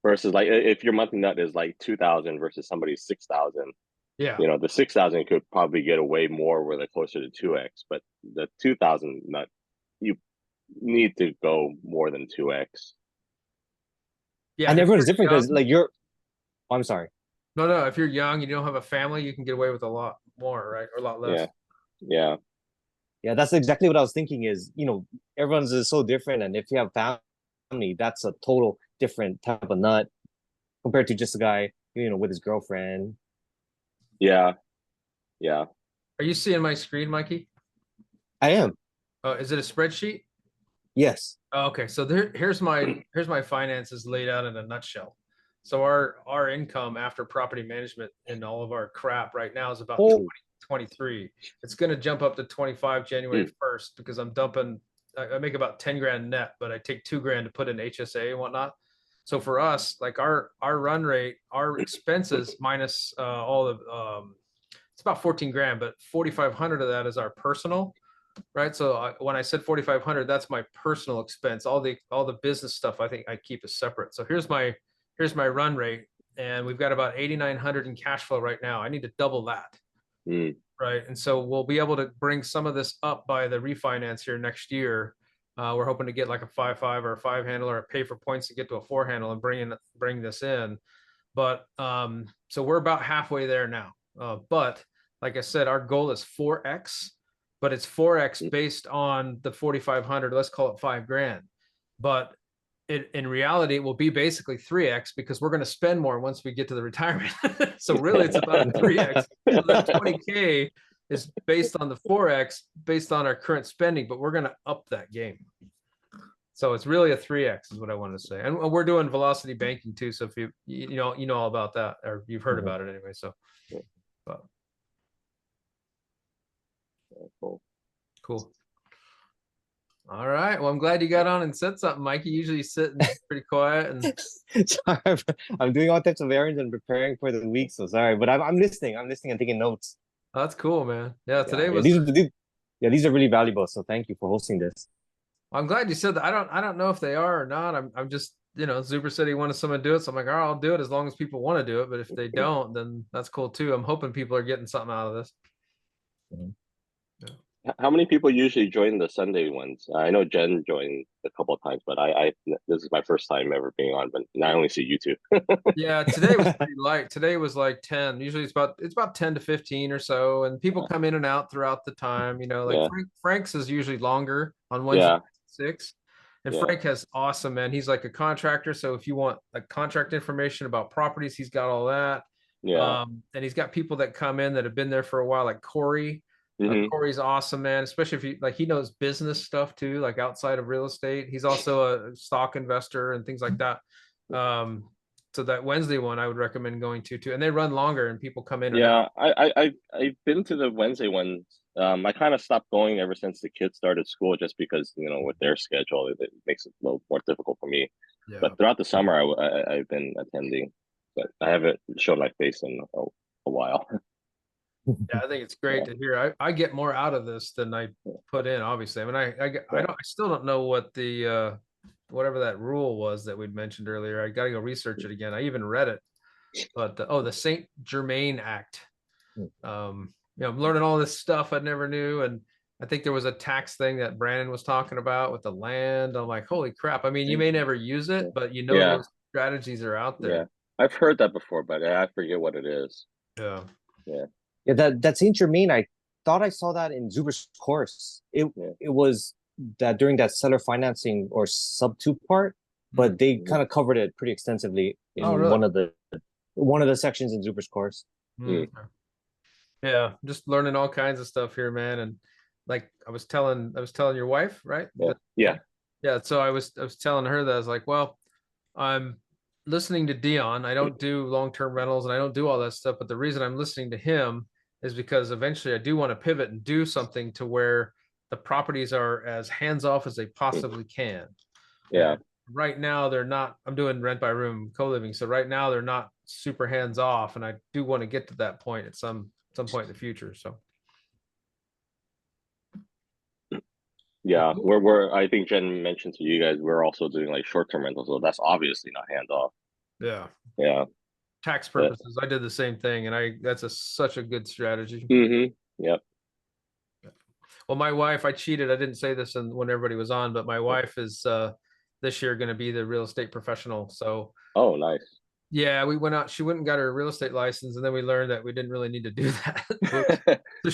Versus like if your monthly nut is like 2,000 versus somebody's 6,000, Yeah. the 6,000 could probably get away more where they're closer to 2x, but the 2,000 nut, you need to go more than 2x. Yeah. And if everyone's you're different because young- like you're, I'm sorry. No, if you're young, you don't have a family, you can get away with a lot more, right? Or a lot less. Yeah. Yeah, that's exactly what I was thinking is, everyone's is so different. And if you have family, that's a total different type of nut compared to just a guy, with his girlfriend. Yeah. Are you seeing my screen, Mikey? I am. Is it a spreadsheet? Yes. Okay, so here's my finances laid out in a nutshell. So our income after property management and all of our crap right now is about 23. It's going to jump up to 25 January 1st because I'm dumping. I make about 10 grand net, but I take 2 grand to put in HSA and whatnot. So for us, like our run rate, our expenses minus all the it's about 14 grand, but 4,500 of that is our personal. Right. So when I said 4,500, that's my personal expense. All the business stuff I think I keep is separate. So here's my run rate, and we've got about 8,900 in cash flow right now. I need to double that. Right. And so we'll be able to bring some of this up by the refinance here next year. We're hoping to get like a 5.5 or a 5 handle or a pay for points to get to a 4 handle and bring this in. But so we're about halfway there now. But like I said, our goal is 4x. But it's 4x based on the 4,500. Let's call it 5 grand. But in reality, it will be basically 3x because we're going to spend more once we get to the retirement. So really, it's about a 3x. So that 20K is based on the 4x, based on our current spending, but we're going to up that game. So it's really a 3x is what I wanted to say. And we're doing velocity banking too. So if you know all about that, or you've heard about it anyway. So, but. Cool. All right. Well, I'm glad you got on and said something, Mikey. Usually you sit pretty quiet and Sorry, I'm doing all types of errands and preparing for the week. So sorry, but I'm listening. I'm listening and taking notes. that's cool, man. Yeah, today was. These are really valuable. So thank you for hosting this. I'm glad you said that. I don't know if they are or not. I'm just Zuber said he wanted someone to do it, so I'm like, all right, I'll do it as long as people want to do it. But if they don't, then that's cool too. I'm hoping people are getting something out of this. How many people usually join the Sunday ones? I know Jen joined a couple of times, but this is my first time ever being on, but I only see you two. Yeah, today was pretty light. Today was like 10. Usually it's about 10 to 15 or so, and people come in and out throughout the time. You know, like Yeah. Frank's is usually longer on Wednesday Yeah. at 6. And Yeah. Frank has awesome, man. He's like a contractor, so if you want like contract information about properties, he's got all that. Yeah. And he's got people that come in that have been there for a while, like Corey. Mhm. Corey's awesome, man, especially if you like, he knows business stuff too, like outside of real estate. He's also a stock investor and things like that. So that Wednesday one I would recommend going to too. And they run longer and people come in and out. Yeah, I've been to the Wednesday ones. I kind of stopped going ever since the kids started school, just because, you know, with their schedule, it makes it a little more difficult for me. Yeah. But throughout the summer, I've been attending, but I haven't shown my face in a while. Yeah, I think it's great to hear. I get more out of this than I put in, obviously. I mean, I still don't know what the whatever that rule was that we'd mentioned earlier. I got to go research it again. I even read it, but the Saint Germain Act. You know, I'm learning all this stuff I never knew, and I think there was a tax thing that Brandon was talking about with the land. I'm like, holy crap! I mean, you may never use it, but you know Yeah. those strategies are out Yeah, there. I've heard that before, but I forget what it is. Yeah. Yeah, that Saint Germain, I thought I saw that in Zuber's course. It was that during that seller financing or sub 2 part, but they kind of covered it pretty extensively in Oh, really? one of the sections in Zuber's course. Okay. Yeah, just learning all kinds of stuff here, man. And like I was telling your wife, right? Yeah. Yeah. So I was telling her that I was like, well, I'm listening to Dion. I don't do long-term rentals and I don't do all that stuff. But the reason I'm listening to him is because eventually I do want to pivot and do something to where the properties are as hands-off as they possibly can. Yeah. And right now they're not. I'm doing rent by room co-living. So right now they're not super hands-off. And I do want to get to that point at some point in the future. So Yeah, we're I think Jen mentioned to you guys, we're also doing like short-term rentals, so that's obviously not hands-off. yeah. Yeah. Tax purposes, I did the same thing, and that's such a good strategy. Yep. Well, my wife, I cheated. I didn't say this when everybody was on, but my wife is this year going to be the real estate professional. So, oh, nice. Yeah, we went out. She went and got her real estate license, and then we learned that we didn't really need to do that. So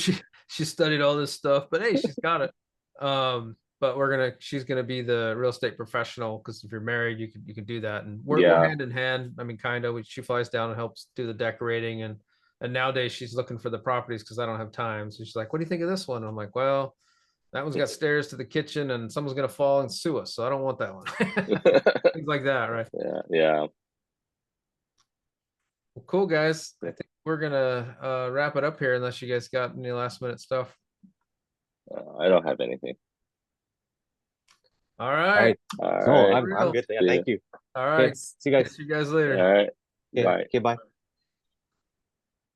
she studied all this stuff, but hey, she's got it. But she's gonna be the real estate professional, because if you're married, you can do that, and we're hand in hand. I mean, kind of. She flies down and helps do the decorating, and nowadays she's looking for the properties because I don't have time. So she's like, "What do you think of this one?" And I'm like, "Well, that one's got stairs to the kitchen, and someone's gonna fall and sue us, so I don't want that one." Things like that, right? Yeah. Well, cool, guys. I think we're gonna wrap it up here, unless you guys got any last minute stuff. I don't have anything. All right. I'm good. Yeah, thank you. All right. Okay, see you guys. See you guys later. All right. Yeah. Bye. Okay, bye.